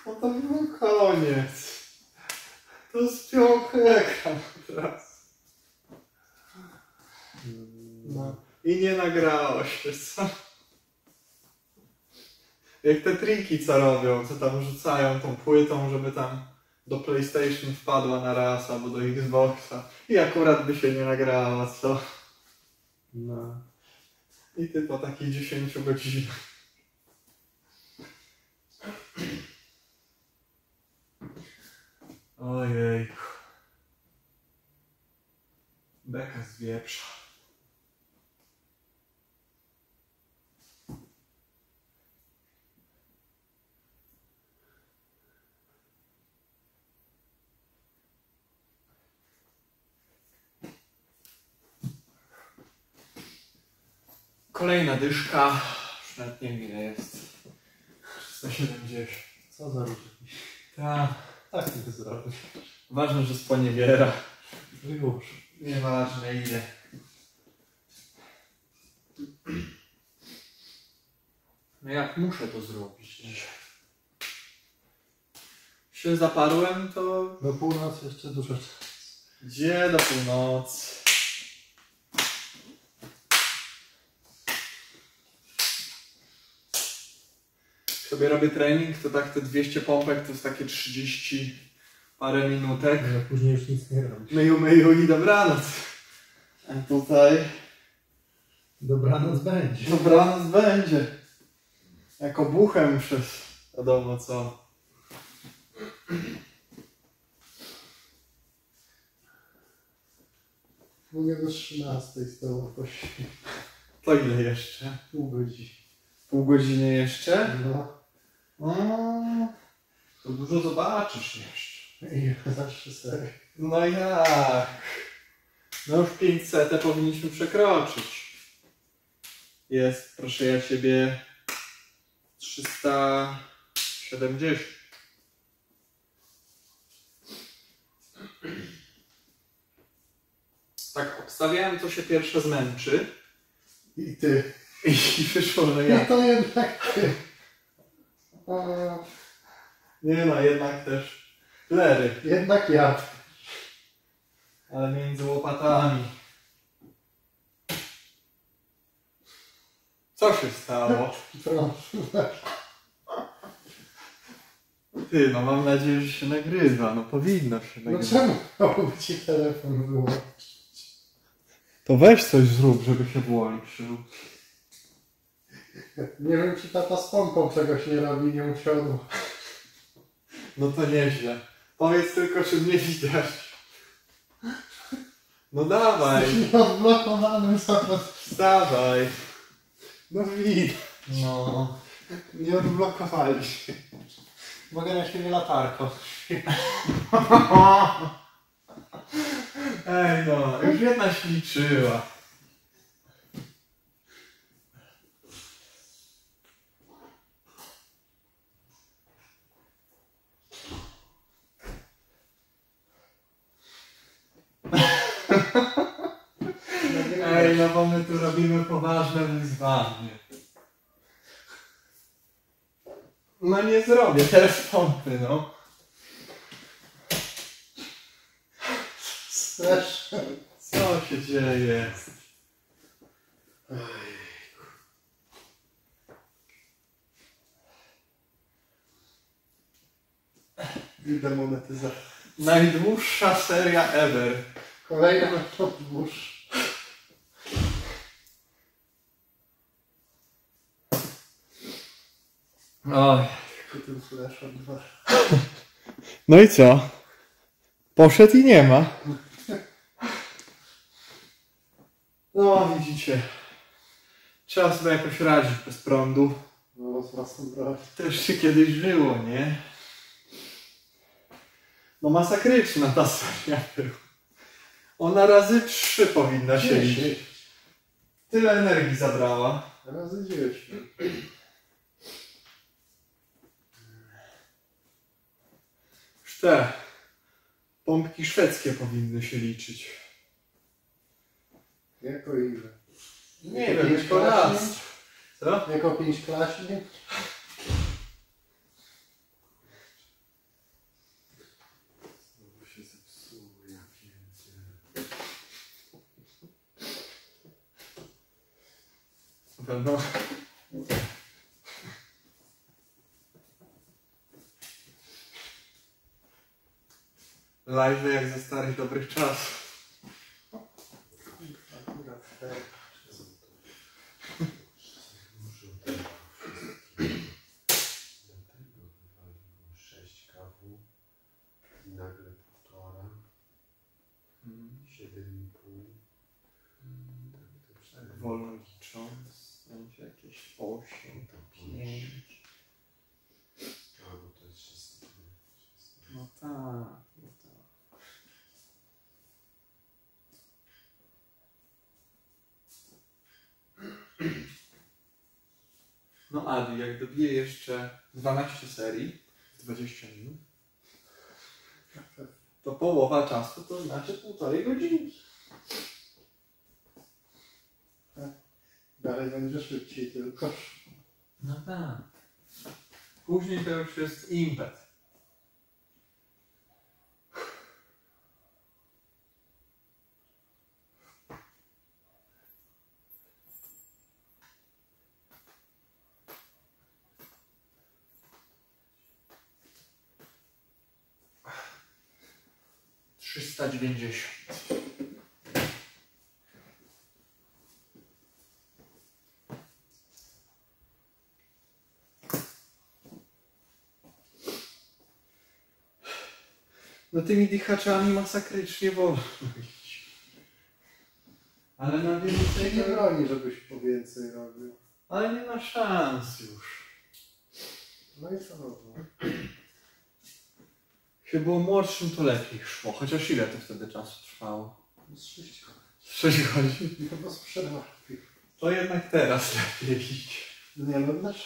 No to był koniec. To spiął ekran teraz. No. I nie nagrało się, co? Jak te triki co robią, co tam rzucają tą płytą, żeby tam do PlayStation wpadła na raz albo do Xboxa. I akurat by się nie nagrała, co? No. I ty po takich 10 godzinach. Ojej. Beka z wieprza. Kolejna dyszka. Już nawet nie wiem ile jest. 370. Co za różnica? Tak. Tak nie zrobisz. Ważne, że sponiewiera. Już. Nieważne ile. No jak muszę to zrobić dzisiaj. Się zaparłem, to... Do północy jeszcze dużo czasu. Gdzie do północy? Jak sobie robię trening, to tak te 200 pompek to jest takie 30 parę minutek. Ale później już nic nie robisz. Myju i dobranoc. A tutaj... Dobranoc będzie. Dobranoc będzie. Jako buchem przez wiadomo co. Mogę do 13 z tobą poświęcić. To ile jeszcze? Pół godziny. Pół godziny jeszcze? No. To dużo zobaczysz jeszcze. I zawsze serio. No jak? No już 500 powinniśmy przekroczyć. Jest, proszę ja ciebie, 370. Tak, obstawiałem, co się pierwsze zmęczy. I ty. I wyszło, że No ja. to jednak ty. Nie no, jednak też Lery. Jednak ja. Ale między łopatami. Co się stało? Proszę. Ty, no mam nadzieję, że się nagrywa. No powinno się No nagrywać. czemu miałby ci telefon wyłączyć? To weź coś zrób, żeby się włączył. Nie wiem, czy tata z pompą czegoś nie robi, nie musiał. No to nieźle. Powiedz tylko, czy mnie widać. No dawaj, Nieodblokowanym sobie. wstawaj. No widać. No. Nie odblokowali się. Mogę na siebie latarką. Ej no, już jedna śliczyła. Ej, no bo my tu robimy poważne wyzwanie. No nie zrobię teraz pompy, no. Strasznie. Co się dzieje? Demonetyzacja. Najdłuższa seria ever. Kolejna na podwórz. Oj. Po tym flesza 2. No i co? Poszedł i nie ma. No widzicie. Trzeba sobie jakoś radzić bez prądu. No raz brać. Też się kiedyś żyło, nie? No masakryczna ta seria była. Ona razy 3 powinna się liczyć. Tyle energii zabrała. Razy 10. Już te pompki szwedzkie powinny się liczyć. Jako ile? Nie wiem, tylko raz. Co? Jako 5 klaśni? Znowu się zepsuło, ja pierdzielę. No. Live jak ze starych dobrych czasów. Akurat tak. Dlatego wywaliło 6 kW i nagle 1,5, 7,5. Tak to przynajmniej. Wolno licząc, będzie jakieś 8, To 5. A, bo to jest 16. No tak, no tak. No Adi, jak dobiję jeszcze 12 serii, 20 minut, to połowa czasu to znaczy 1,5 godziny. Dalej będzie szybciej tylko. No tak. Później to już jest impet. Trzysta 90. No tymi dychaczami masakrycznie wolno iść. Ale na Cię więcej nie broni, żebyś po więcej robił. Ale nie ma szans już. No i co robią? Chyba było młodszym to lepiej szło. Chociaż ile to wtedy czasu trwało? Z 6 godzin. 6 godzin. Chyba z przerwami. To jednak teraz lepiej iść. Nie no, dlaczego?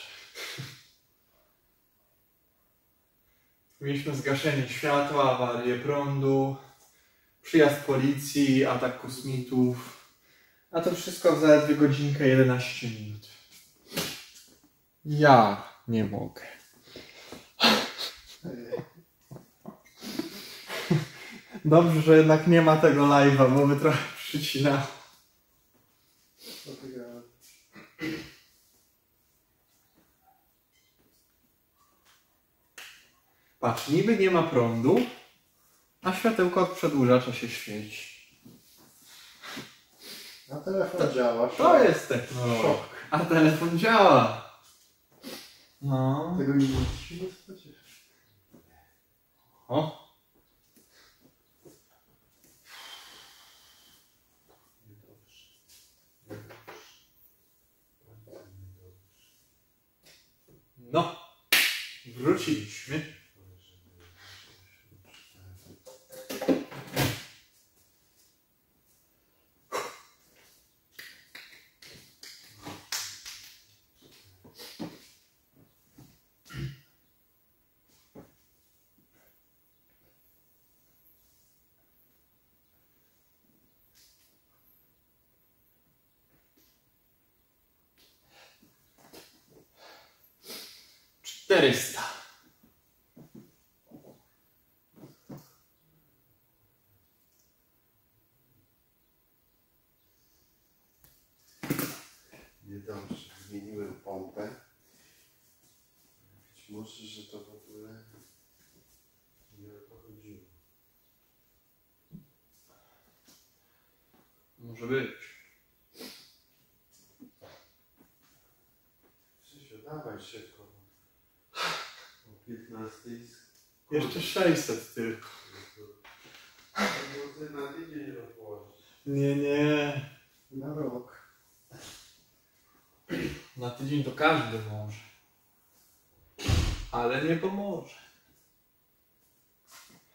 Mieliśmy zgaszenie światła, awarię prądu, przyjazd policji, atak kosmitów. A to wszystko w zaledwie godzinkę 11 minut. Ja nie mogę. Dobrze, że jednak nie ma tego live'a, bo by trochę przycinało. Co ty gadasz? Patrz, niby nie ma prądu, a światełko od przedłużacza się świeci. A telefon działa. To jest technologia. Szok. A telefon działa. No. Tego nie się nie spodziewasz. O. Niedobrze. Niedobrze. Bardzo niedobrze. No. Wróciliśmy. Czterysta. Niedobrze. Zmieniłem pompę. Być może, że to w ogóle nie o to chodziło. Może być. Krzysiu, dawaj szybko. 15 jest. Jeszcze 600 tylko. Może na tydzień rozłożyć. Nie. Na rok. Na tydzień to każdy może. Ale nie pomoże.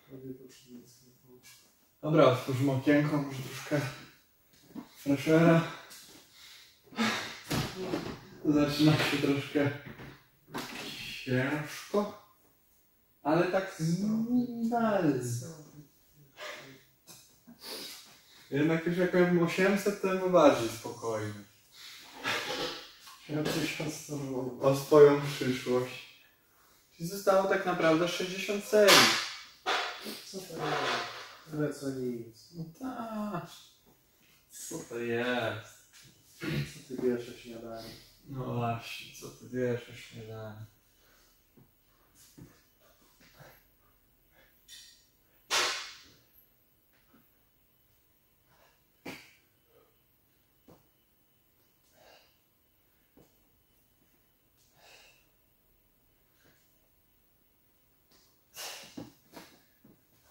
Prawie to przy nic nie było. Dobra, otworzymy okienko, może troszkę freshera. Zaczyna się troszkę ciężko, ale tak minimalnie. Jednak już jak miałem 800, to bym bardziej spokojny. Ja 1000 to O swoją przyszłość. Czyli zostało tak naprawdę 60 serii. co to jest? Tyle co nic. No tak. Co to jest? Co ty wiesz o śniadaniu? No właśnie, co ty wiesz o śniadaniu?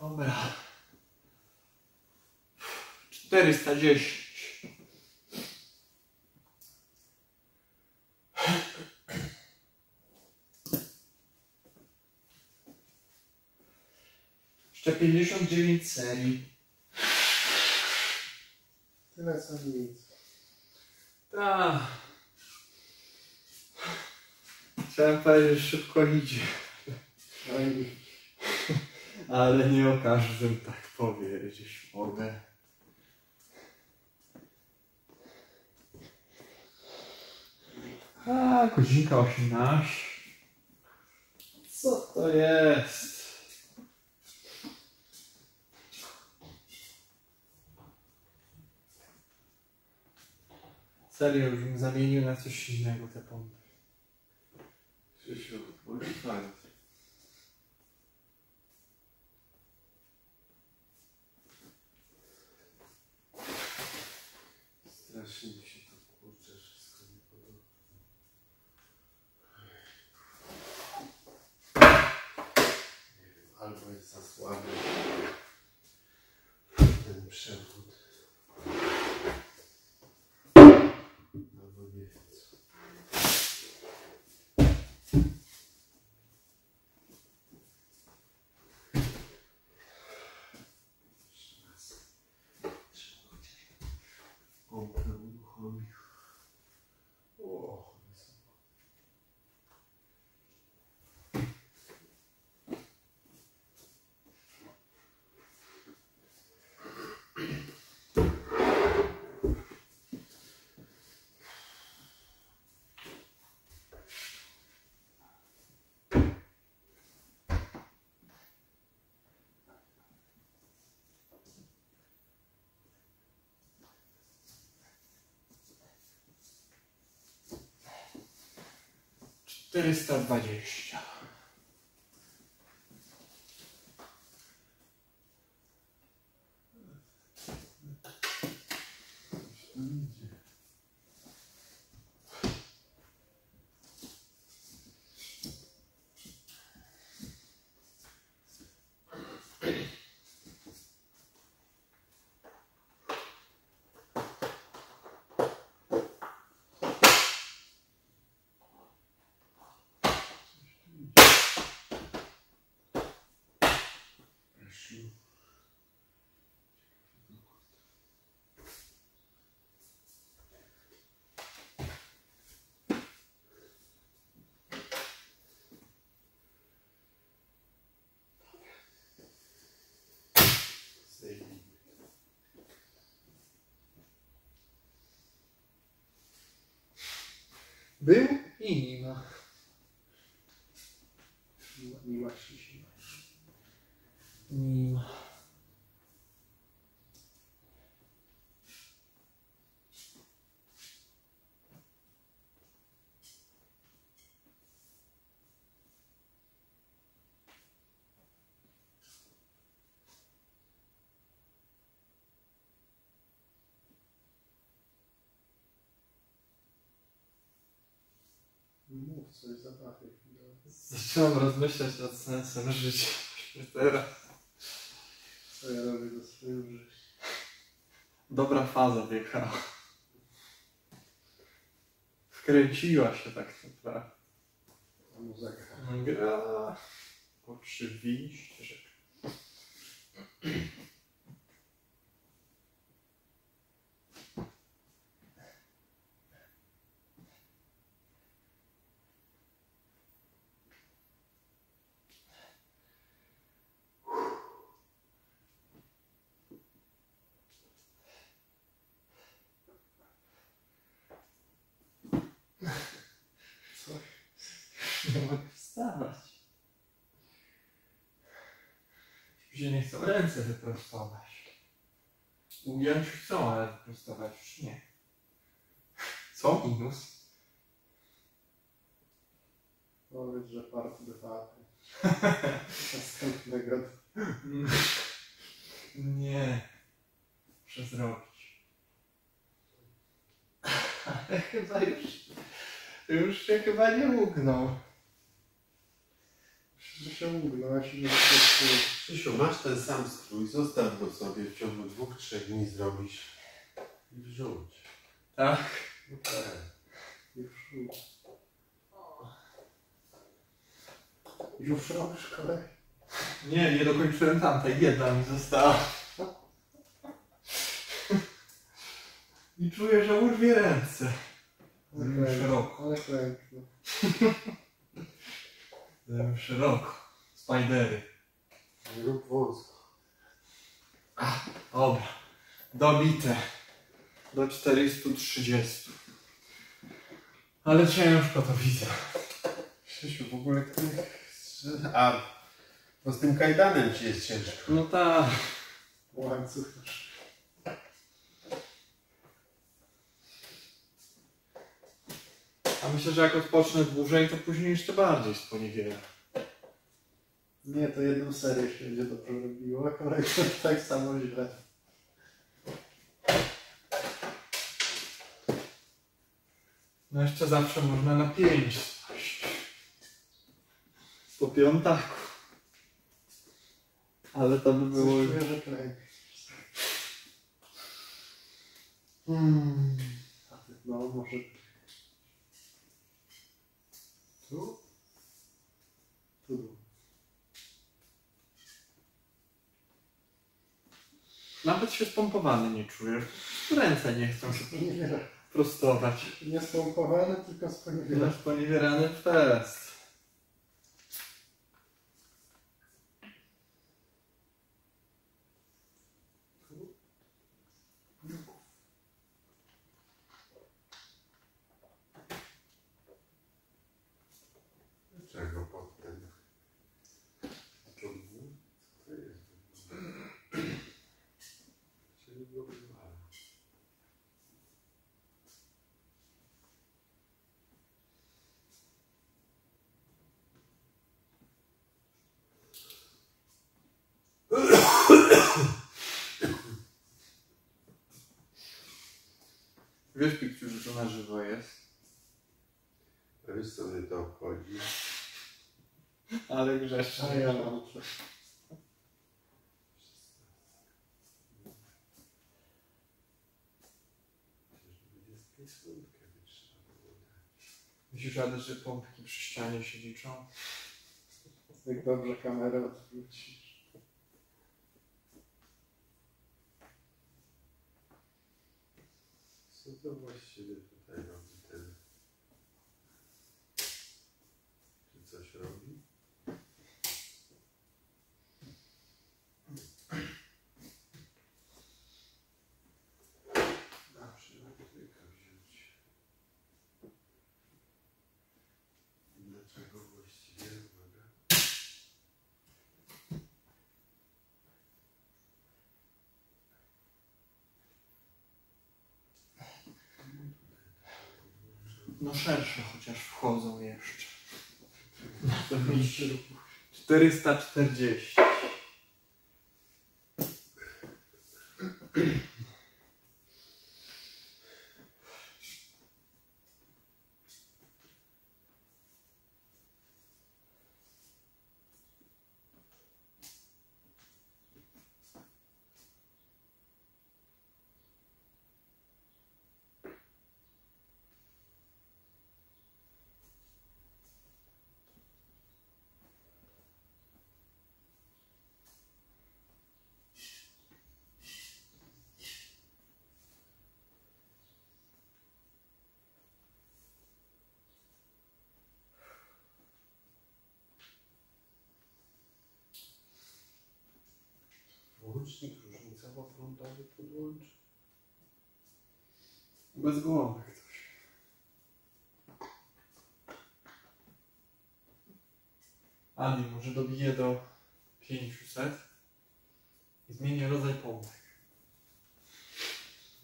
Dobra. 410. Jeszcze 59 serii. Tyle co nic. Tak. Chciałem powiedzieć, że szybko idzie. Oj, Ale nie o każdym tak powiedzieć mogę. A, godzinka 18. Co to jest? Serio, już bym zamienił na coś innego te pompy. Krzysiu, bądź fajny. Strasznie mi się to kurczę wszystko nie podoba. Nie wiem, albo jest za słaby ten przewód. Albo nie wiem co. Pompę uruchomił. O, Czterysta 420. Był i nie ma. nie ma się. Nie ma. Mów coś, zabawę chwilę. Zacząłem rozmyślać nad sensem życia. Teraz. Co ja robię do swojego życia? Dobra faza wjechała. Wkręciła się tak naprawdę. A muzyka. Gra. Oczywiście, że... Co? Nie mogę wstawać. Już się nie chcą ręce wyprostować. Ugiąć chcą, ale wyprostować już nie. Co minus? Powiedz, że part dwa. Następnego. Nie. Muszę zrobić. Ale chyba już się chyba nie ugnął. Że się ugnął, ja się nie wyprostuję. Krzysiu, masz ten sam strój, zostaw go sobie, w ciągu 2-3 dni zrobisz i wrzuć. Tak? No tak. Już robisz kolej? Nie dokończyłem tamtej. Jedna mi została. I czuję, że urwie ręce. Szeroko. Ale klęknę. Szeroko. Spidery. Nie rób wąsko. Dobra. Dobite. Do 430. Ale ciężko to widzę. Krzysiu, w ogóle a, bo z tym kajdanem ci jest ciężko. No tak. Łańcuch też. A myślę, że jak odpocznę dłużej, to później jeszcze bardziej sponiewiera. Nie, to jedną serię się będzie dobrze robiło, a kolejną tak samo źle. No jeszcze zawsze można na 5 spaść. Po piątaku. Ale to by było... Coś czuję, że klęknę. A ty, no może... Tu? Tu. Nawet się spompowany nie czujesz. Ręce nie chcą się Nie, prostować. nie spompowany, tylko sponiewierany. Masz poniewierany fest. Czego pod ten? To było? Co to jest? Czyli go wywala. Wiesz, Pikciu, że to na żywo jest? A wiesz, co mnie to obchodzi? Ale grzesznie. A ja mam coś. Przecież 20 by trzeba było dać. Myślisz, Ade, że pompki przy ścianie się liczą? Jak dobrze kamerę odwrócisz. Co to właściwie tutaj robi ten? Czy coś robi? Dobrze, elektryka wziąć. Dlaczego właściwie uwaga? No szersze chociaż wchodzą jeszcze. To mi 440. Włącznik różnicowo-prądowy podłącz. Bez głowy ktoś. Adi, może dobiję do 500 i zmienię rodzaj pompek.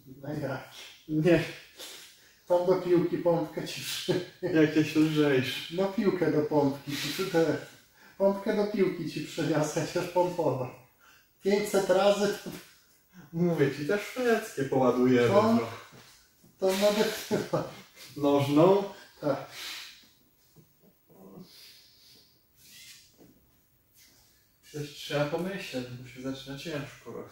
No jak? Nie. Tam do piłki pompkę ci Jak ja się lżejszy. No piłkę do pompki ci pompkę do piłki ci przyniosę, chociaż pompowa. 500 razy Mówię ci, też szwedzkie poładujemy. To? trochę. to nawet chyba. Nożną. Tak. Coś trzeba pomyśleć, bo się zaczyna ciężko.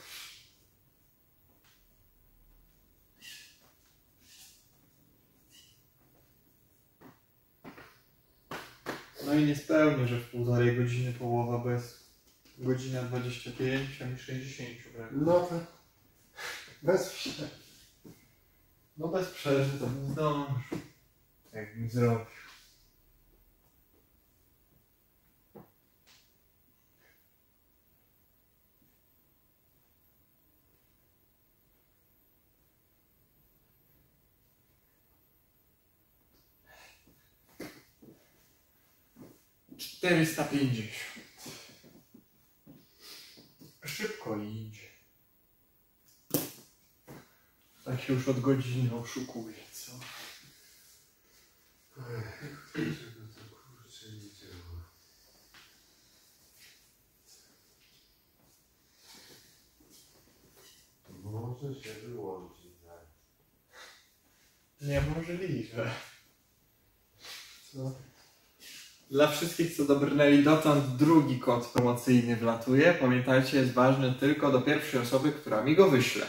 No i nie spełnię, że w 1,5 godziny połowa, bo jest godzina 25, a mi 60 brakuje. No to bez przerwy. No bez przerwy to bym zdążył. Jakbym zrobił. $450. Szybko idzie. Tak się już od godziny oszukuje, co? Czego to kurczę nie działa? Może się wyłączyć zaraz. Niemożliwe. Co? Dla wszystkich, co dobrnęli dotąd, drugi kod promocyjny wlatuje. Pamiętajcie, jest ważny tylko do pierwszej osoby, która mi go wyśle.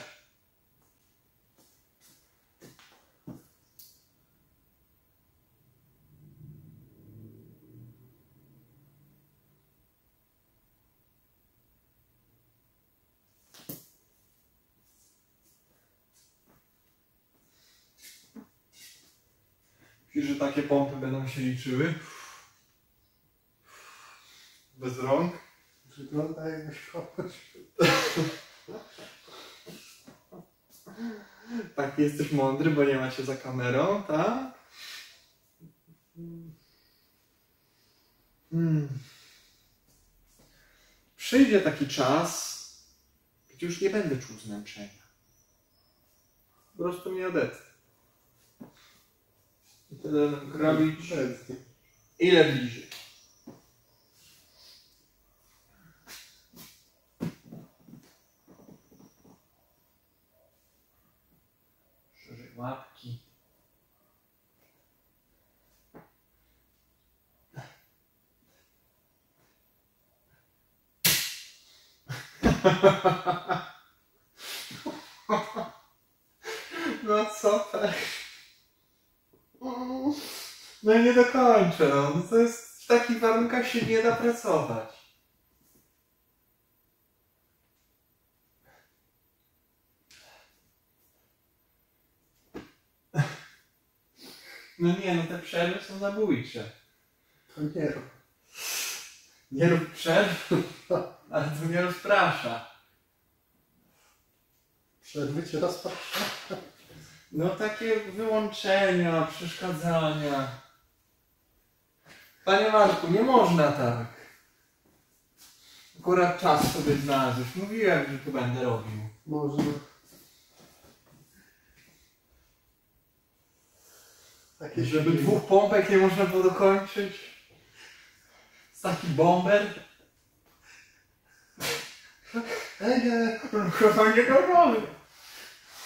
Myślisz, że takie pompy będą się liczyły? Bez rąk? Wygląda jakbyś kogoś. Tak, jesteś mądry, bo nie ma cię za kamerą, tak? Przyjdzie taki czas, gdzie już nie będę czuł zmęczenia. Po prostu mnie odetnę. I wtedy będę robić Chętnie. ile bliżej. Szerzej łapki. No co tak? No i nie dokończę, no. To jest, w takich warunkach się nie da pracować. No nie, no te przerwy są zabójcze. To nie rób. Nie rób przerw, ale to nie rozprasza. Przerwy cię rozprasza. No takie wyłączenia, przeszkadzania. Panie Marku, nie można tak. Akurat czas sobie znalazłeś. Mówiłem, że to będę robił. Można. Takie Żeby siły. 2 pompek nie można było dokończyć. Z taki bomber. Nie. Chyba nie gotowy.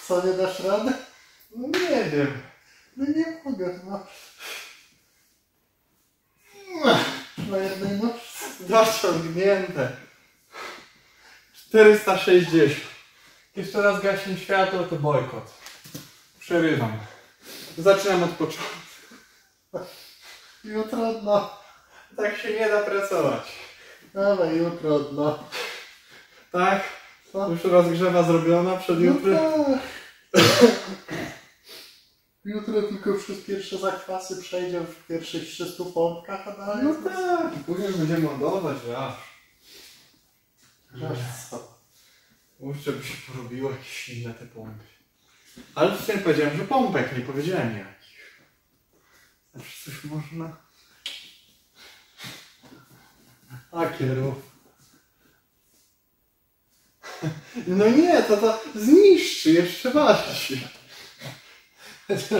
Co, nie dasz rady? No nie wiem. No nie mogę, no. Na jednej nóżce. Dociągnięte. 460. Jeszcze raz gaśnie światło, to bojkot. Przerywam. Zaczynam od początku. Jutro dno. Tak się nie da pracować. Dawaj, jutro dno. Tak? Co? Już rozgrzewa zrobiona przed jutrem? No tak. Jutro tylko przez pierwsze zakwasy przejdzie w pierwszych 300 pompkach, a dalej... No tak. I później będziemy ładować, aż. Aż co? Kurczę, by się porobiło jakieś inne te pompy. Ale wtedy powiedziałem, że pompek, nie powiedziałem jakich. Zawsze coś można... A kierów. No nie, to zniszczy jeszcze bardziej.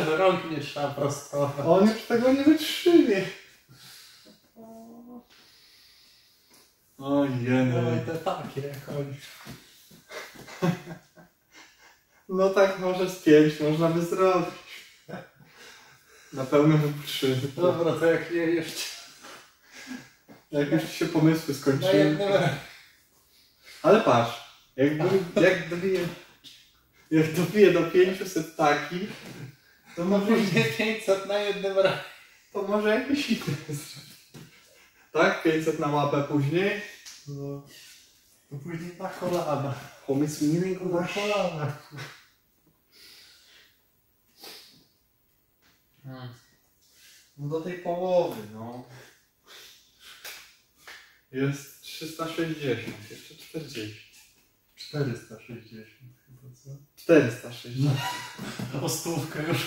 Rąk nie trzeba prostować. On już tego nie wytrzymie. Ojej. No i te takie jak oni. No tak może z 5 można by zrobić. Na pełnym wypoczynku. Dobra, to jak nie jeszcze. Jak już się pomysły Na skończyły. jednym Ale patrz, jak dobiję do 500 taki, to może, później 500 na jednym razie. to może jakieś inne zrobić. Tak? 500 na łapę później. No. To później na kolana. Pomysł miłego Na kolana. No do tej połowy, no. Jest 360, jeszcze 40. 460 chyba, co? 460. O stówkę już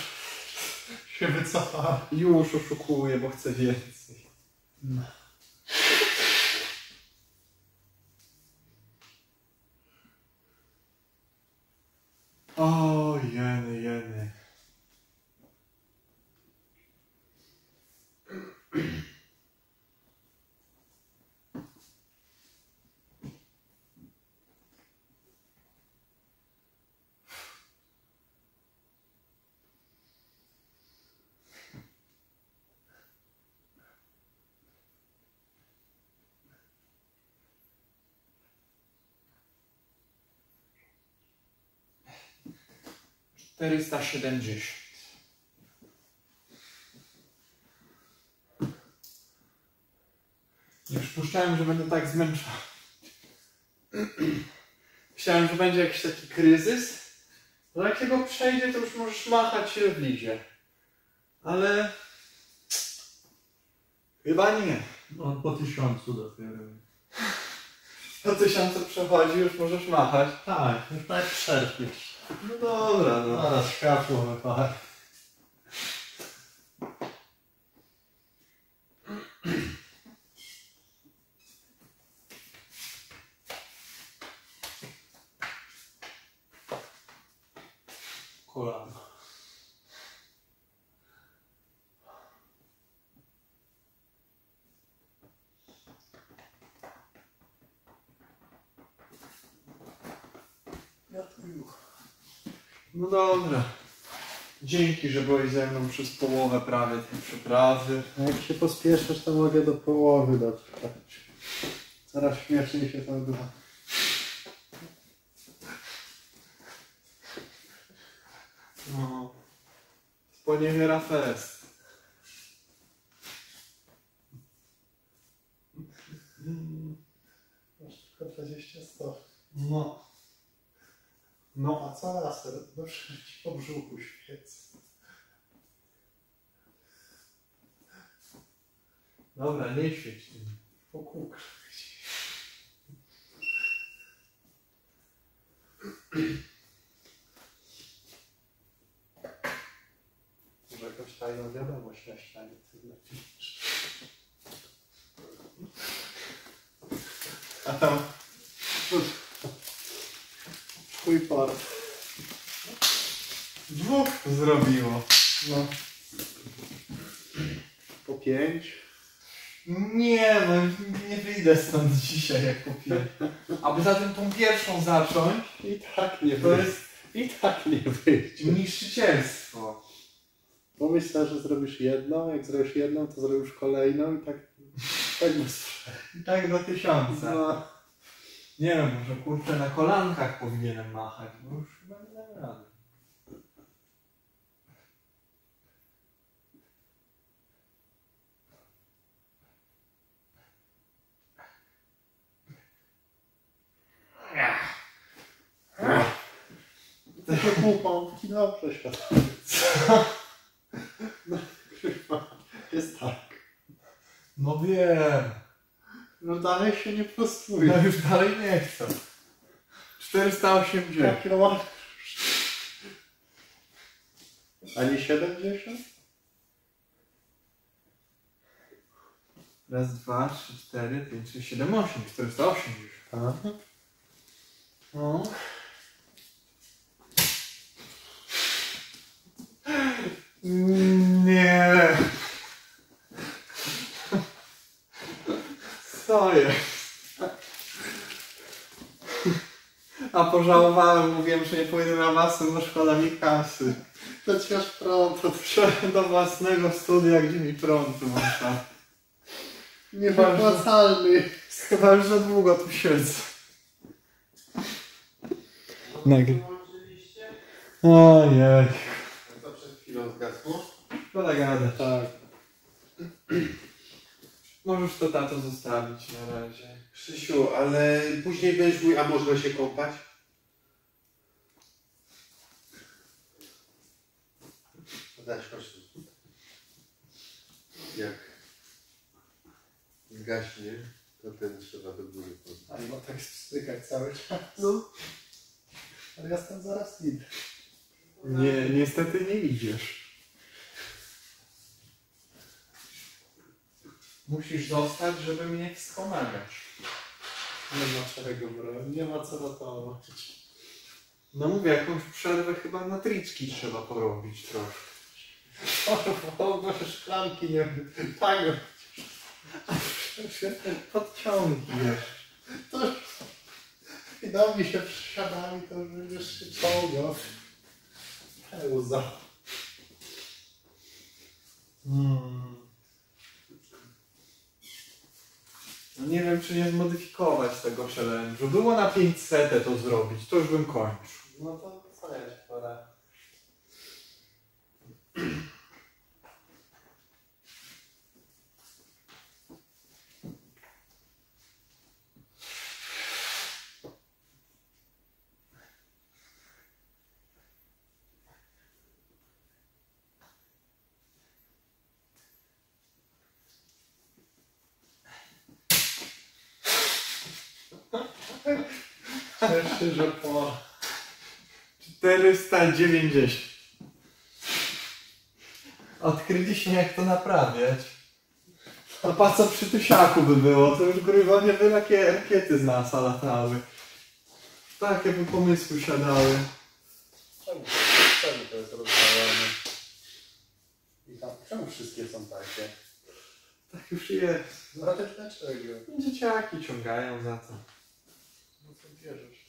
się wycofała. Już oszukuję, bo chcę więcej. No. O, jeny. $470. Nie przypuszczałem, że będę tak zmęczony. Myślałem, że będzie jakiś taki kryzys. No jak tego przejdzie, to już możesz machać się w lizie. Ale... chyba nie. No po 1000 dopiero. Po 1000 przechodzi, już możesz machać. Tak, już tak przerpiesz. No dobra, no. Zaraz światło wypali. Kolano. Ja tu już. No dobra. Dzięki, że byłeś ze mną przez połowę prawie tej przeprawy. A jak się pospieszysz, to mogę do połowy dotrwać. Coraz śmieszniej się to gra. No. Sponiewiera fest. Masz tylko 20 stopni. No. No a co laser? No przecież ci po brzuchu świec. Dobra, nie świeć tym. Po kółkach. Może jakąś tajną wiadomość na ścianie ty napiszesz. A tam... Twój port. 2 zrobiło. No. Po 5. Nie, no nie wyjdę stąd dzisiaj jak kupię. A poza tym tą pierwszą zacząć, I tak nie to wyjdzie. jest I tak nie wyjdzie. niszczycielstwo. Pomyśl sobie, że zrobisz jedną, jak zrobisz jedną, to zrobisz kolejną i tak bez... I tak do 1000. No. Nie wiem, może kurczę na kolankach powinienem machać, bo już chyba nie dam rady. Takie półpompki dobrze światło. No, chyba jest tak. No wiem. No dalej się nie prostuje. Ja już dalej nie chcę. 480. km. A nie 70? Raz, dwa, trzy, cztery, pięć, sześć, siedem, osiem. 480. Aha. No. Nie. Co jest? A pożałowałem, mówiłem, że nie pójdę na basen, bo szkoda mi kasy. To chociaż prąd, to Przyszedłem do własnego studia, gdzie mi prąd wyłącza. niewypłacalny. Chyba już za długo tu siedzę. Nagry. Ojej. To przed chwilą zgasło? Szkoda gadać. Tak. Możesz to tato zostawić na razie. Krzysiu, ale później będziesz mój, a można się kąpać? Dać, chodź tu. Jak zgaśnie, to ten trzeba do góry podnieść. A ma tak stykać cały czas. No. Ale ja tam zaraz idę. Nie, niestety nie idziesz. Musisz zostać, żeby mnie wspomagać. Nie ma czego, bro. Nie ma co ratować. No mówię, jakąś przerwę chyba na triczki trzeba porobić troszkę. O, może szklanki nie tak. Podciągnij jeszcze. To i do mnie się przysiadami, to już będziesz się ciągnął. Pełza. No nie wiem, czy nie zmodyfikować tego challenge'u. Było na 500 to zrobić, to już bym kończył. No to co ja ci poradzę? Cieszę się, że po 490. Odkryliśmy, jak to naprawiać. No pa co przy tysiaku by było, to już grywa nie wiem, jakie rakiety z NASA latały. Takie by pomysły siadały. Czemu to jest rozwalone? I tam, czemu wszystkie są takie? Tak już jest. No ale dlaczego? Dzieciaki ciągają za to. No to bierzesz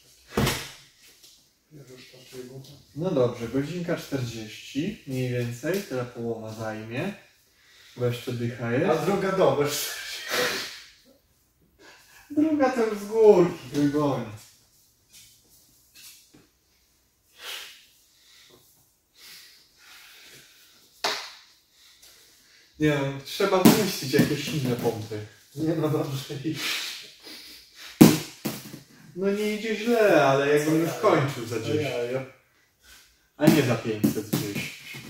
takiego. No dobrze, godzinka 40 mniej więcej, tyle połowa zajmie. Bo jeszcze dycha A jest. druga doba. Druga to już z górki, Grygonie. Nie wiem, trzeba wymyślić jakieś inne pompy. Nie no dobrze. No nie idzie źle, ale jakbym już kończył za 10. A nie za 510.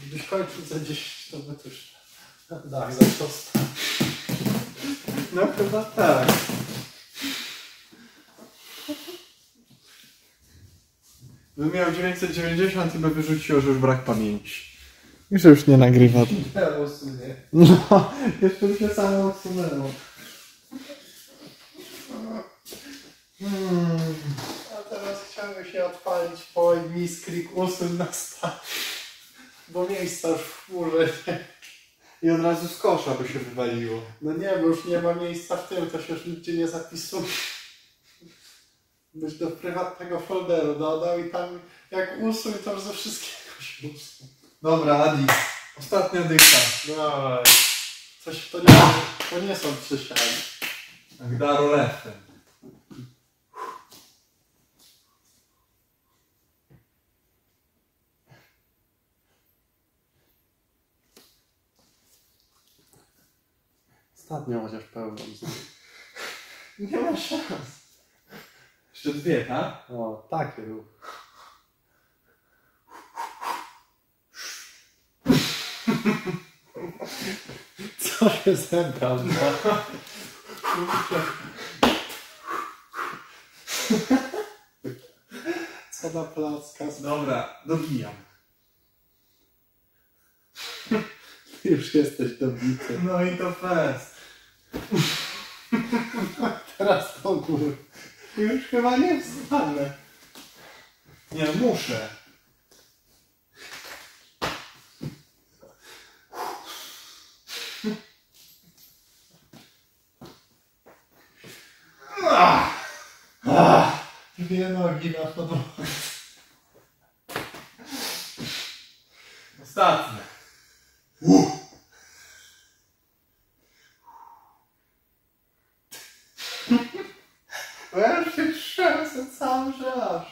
Gdybyś kończył za 10, to by też dach zaczął stać. No chyba tak. Bym miał 990 i by wyrzuciło, że już brak pamięci. I że już nie nagrywa. Ja usunie. No, jeszcze by się samo odsunęło. A teraz chciałbym się odpalić po misklik usuń na start. Bo miejsca już w chmurze nie. I od razu z kosza by się wywaliło. No nie, bo już nie ma miejsca w tym, to się już nigdzie nie zapisuje. Byś do prywatnego folderu dodał i tam jak usuń, to już ze wszystkiego się usuń. Dobra, Adi. Ostatnia dycha. Dawaj. Coś to nie są przysiady. Agdaro lefem. Ostatnio chociaż pełną. Nie ma szans. Jeszcze dwie, tak? O, takie był. Co się zebrał? Soda placka. Dobra, dobijam. Już jesteś dobity. No i to fest. Teraz do góry. Już chyba nie wstanę. Nie, muszę. Dwie nogi na podłodze. Ostatnie. Bo ja już się trzęsę cały czas.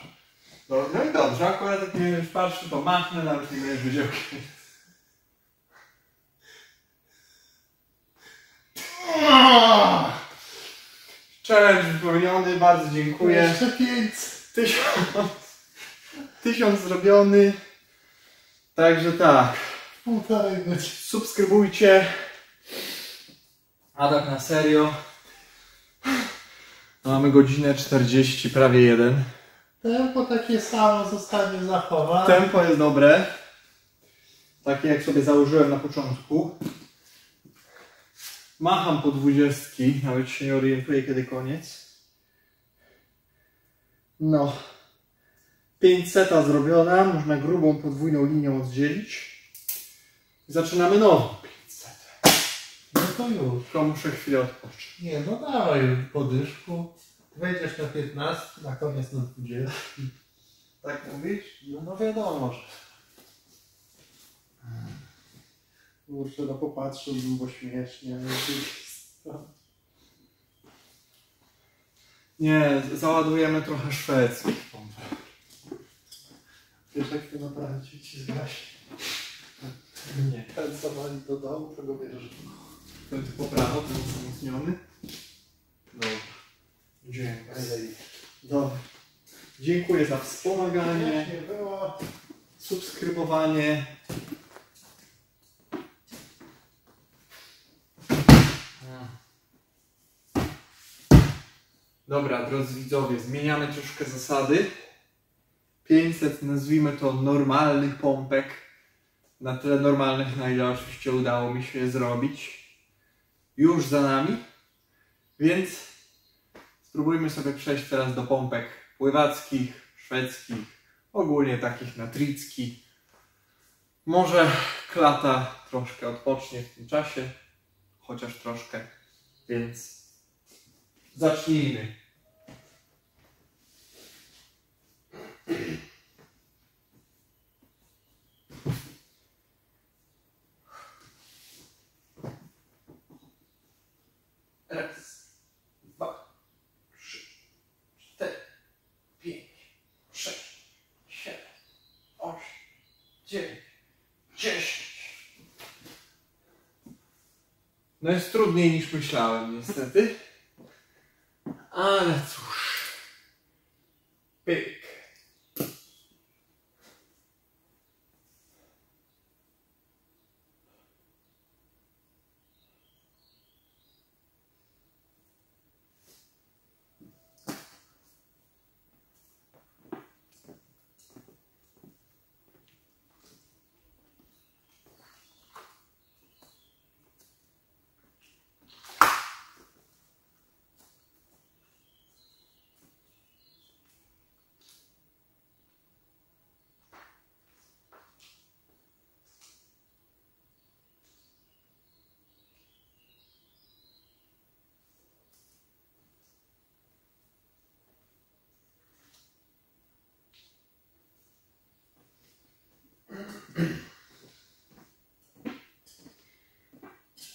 No i dobrze, akurat jak nie będziesz patrzył, to machnę, nawet nie będziesz wiedział kiedy. Challenge wypełniony, bardzo dziękuję. Jeszcze 500. 1000 zrobiony. Także tak. Półtorej godziny. Subskrybujcie. A tak na serio. Mamy godzinę 40, prawie 1. Tempo takie samo zostanie zachowane. Tempo jest dobre. Takie jak sobie założyłem na początku. Macham po 20, nawet się nie orientuję kiedy koniec. No. 500 zrobiona, można grubą podwójną linią oddzielić. Zaczynamy nową 500. No to już. Tylko muszę chwilę odpocząć. Nie, no dawaj już po dyszku. Wejdziesz na 15, na koniec na 20. Tak mówisz? No wiadomo, że. Kurczę, no popatrzyłbym, bo śmiesznie. Nie, załadujemy trochę szwedzki. Wiesz, jak to naprawić ci zgaś. Nie. Pensowali do domu, czego bierzesz? Ten po prawo, ten wzmocniony. Dobra. Dziękuję. Dobra. Dziękuję za wspomaganie, Nie było. subskrybowanie. Dobra, drodzy widzowie, zmieniamy troszkę zasady. 500, nazwijmy to normalnych pompek. Na tyle normalnych, na ile oczywiście udało mi się je zrobić. Już za nami. Więc spróbujmy sobie przejść teraz do pompek pływackich, szwedzkich, ogólnie takich na tricki. Może klata troszkę odpocznie w tym czasie, chociaż troszkę, więc zacznijmy. Raz, 2, 3, 4, 5, 6, 7, 8, 9, 10. No jest trudniej niż myślałem, niestety. Ale cóż. Pyk.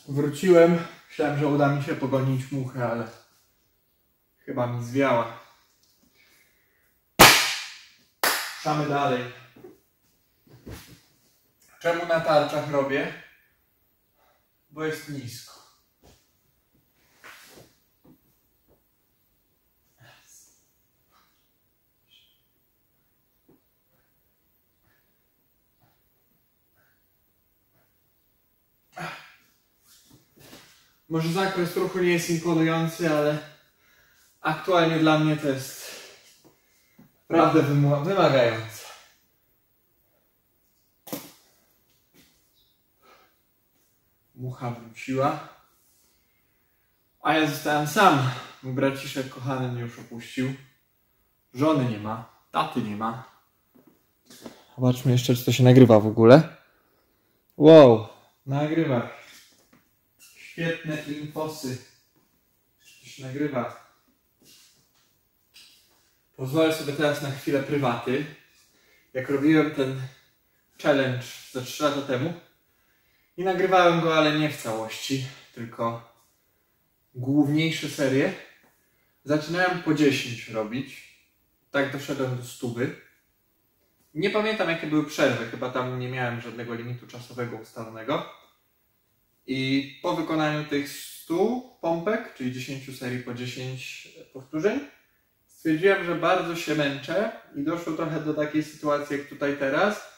Wróciłem. Myślałem, że uda mi się pogonić muchę, ale chyba mi zwiała. Ruszamy dalej. Czemu na tarczach robię? Bo jest nisko. Może zakres ruchu nie jest imponujący, ale aktualnie dla mnie to jest Naprawdę wymagające. Mucha wróciła. A ja zostałem sam. Mój braciszek kochany mnie już opuścił. Żony nie ma. Taty nie ma. Zobaczmy jeszcze, czy to się nagrywa w ogóle. Wow, nagrywa. Świetne infosy. To się nagrywa. Pozwolę sobie teraz na chwilę prywaty. Jak robiłem ten challenge za 3 lata temu i nagrywałem go, ale nie w całości, tylko główniejsze serie. Zaczynałem po 10 robić. Tak doszedłem do 100. Nie pamiętam, jakie były przerwy. Chyba tam nie miałem żadnego limitu czasowego ustalonego. I po wykonaniu tych 100 pompek, czyli 10 serii po 10 powtórzeń, stwierdziłem, że bardzo się męczę i doszło trochę do takiej sytuacji jak tutaj teraz,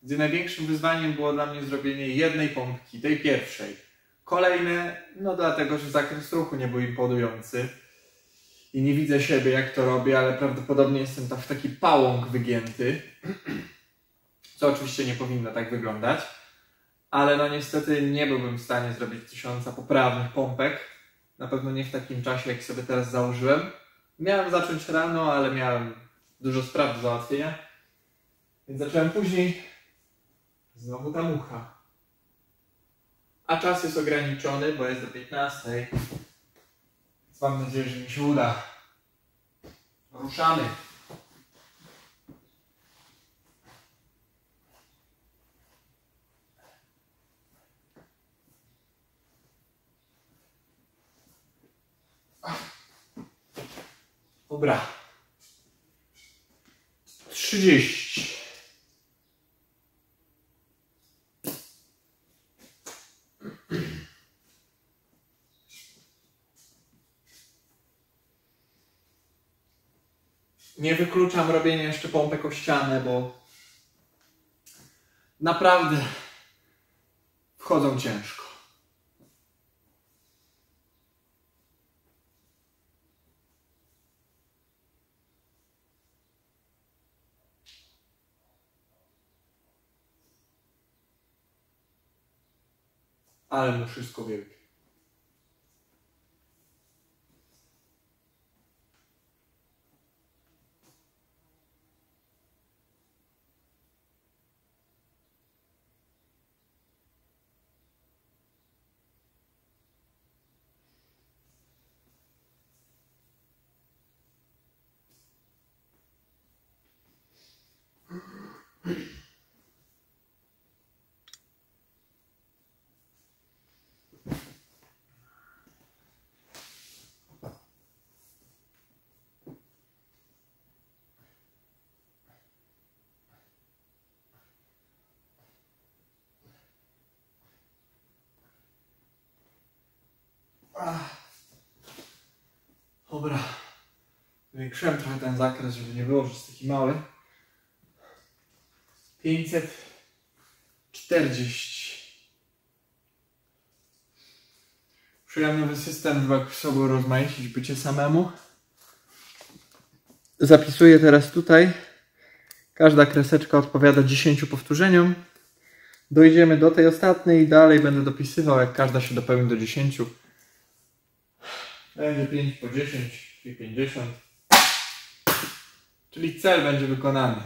gdzie największym wyzwaniem było dla mnie zrobienie jednej pompki, tej pierwszej. Kolejne, no dlatego, że zakres ruchu nie był imponujący i nie widzę siebie, jak to robię, ale prawdopodobnie jestem w taki pałąk wygięty, co oczywiście nie powinno tak wyglądać, ale no niestety nie byłbym w stanie zrobić 1000 poprawnych pompek, na pewno nie w takim czasie, jak sobie teraz założyłem. Miałem zacząć rano, ale miałem dużo spraw do załatwienia, więc zacząłem później. Znowu ta mucha. A czas jest ograniczony, bo jest do 15. Więc mam nadzieję, że mi się uda. Ruszamy. Dobra. 30. Nie wykluczam robienia jeszcze pompek o ścianę, bo naprawdę wchodzą ciężko. Ale mu wszystko wielkie. Dobra. Zwiększyłem trochę ten zakres, żeby nie było, że jest taki mały. 540. Przyjąłem nowy system, żeby sobie rozmaicić bycie samemu. Zapisuję teraz tutaj. Każda kreseczka odpowiada 10 powtórzeniom. Dojdziemy do tej ostatniej i dalej będę dopisywał, jak każda się dopełni do 10. Będzie 5 po 10, czyli 50. Czyli cel będzie wykonany.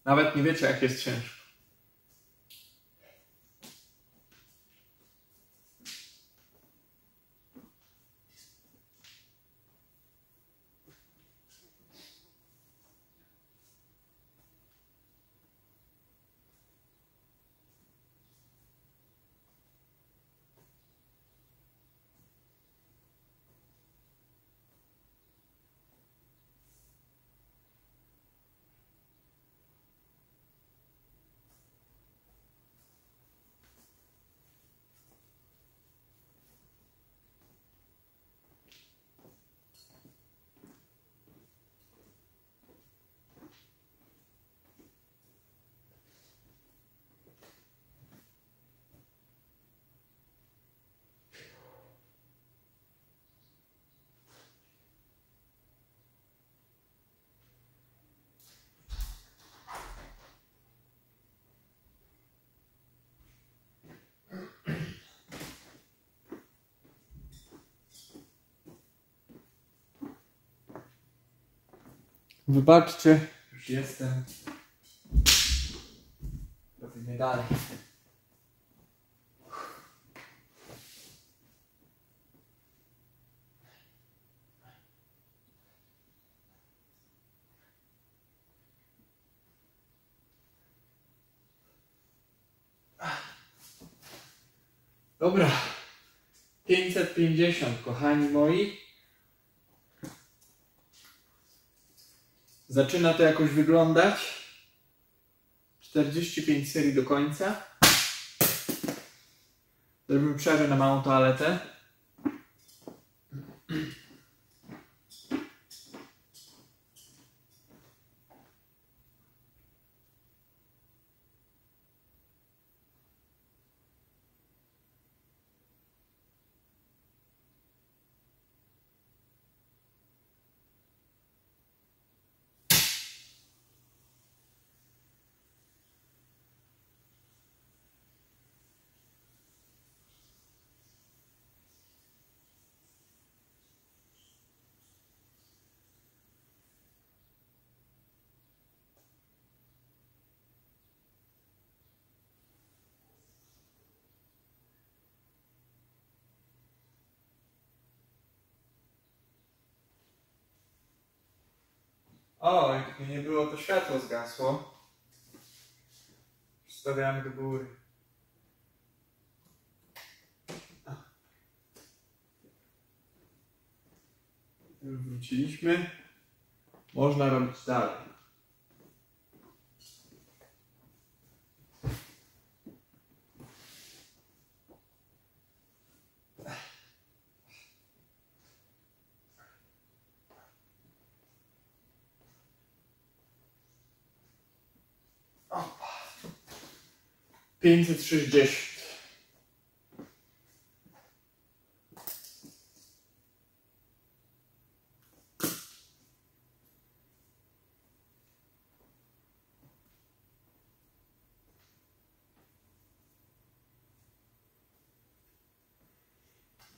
Nawet nie wiecie, jak jest ciężko. Wybaczcie, już jestem. Robimy dalej. Dobra. 550, kochani moi. Zaczyna to jakoś wyglądać. 45 serii do końca. Zrobimy przerwę na małą toaletę. O, jakby nie było, to światło zgasło. Wstawiamy do góry. Już wróciliśmy. Można robić dalej. Opa. 560.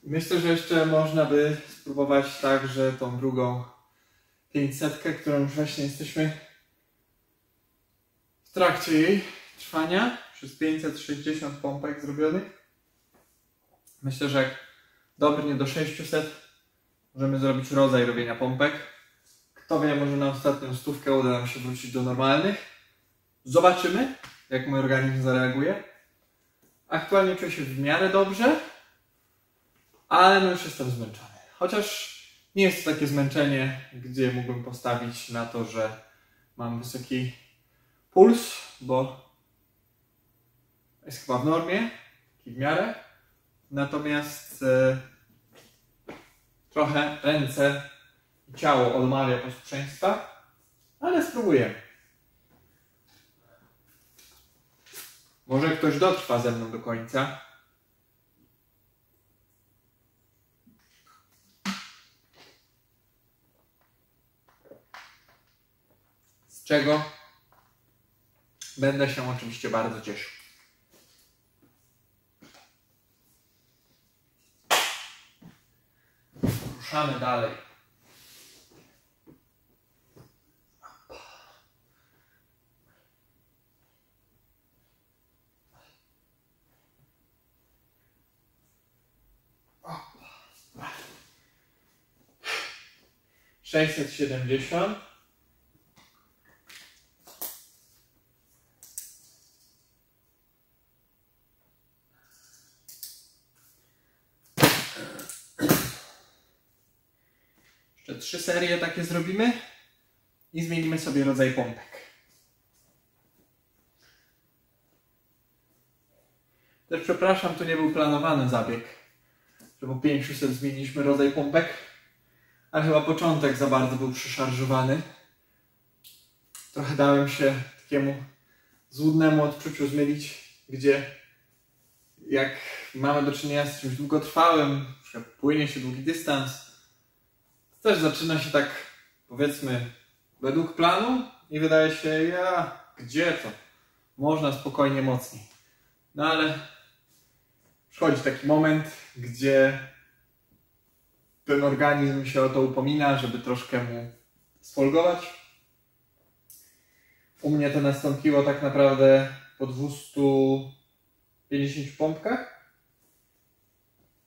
Myślę, że jeszcze można by spróbować tak, że tą drugą 500, którą już właśnie jesteśmy w trakcie jej trwania, przez 560 pompek zrobionych. Myślę, że jak dobrnie do 600 możemy zrobić rodzaj robienia pompek. Kto wie, może na ostatnią 100 uda nam się wrócić do normalnych. Zobaczymy, jak mój organizm zareaguje. Aktualnie czuję się w miarę dobrze, ale no już jestem zmęczony. Chociaż nie jest to takie zmęczenie, gdzie mógłbym postawić na to, że mam wysoki puls, bo jest chyba w normie, taki w miarę. Natomiast trochę ręce i ciało odmawia posłuszeństwa, ale spróbujemy. Może ktoś dotrwa ze mną do końca. Z czego będę się oczywiście bardzo cieszył. Ruszamy dalej. Opa. 670. Jeszcze 3 serie takie zrobimy i zmienimy sobie rodzaj pompek. Też przepraszam, to nie był planowany zabieg, że po 500 zmieniliśmy rodzaj pompek, ale chyba początek za bardzo był przeszarżowany. Trochę dałem się takiemu złudnemu odczuciu zmylić, gdzie jak mamy do czynienia z czymś długotrwałym, że płynie się długi dystans, to też zaczyna się tak, powiedzmy, według planu i wydaje się, gdzie to? Można spokojnie mocniej. No ale przychodzi taki moment, gdzie ten organizm się o to upomina, żeby troszkę mu sfolgować. U mnie to nastąpiło tak naprawdę po 250 pompkach.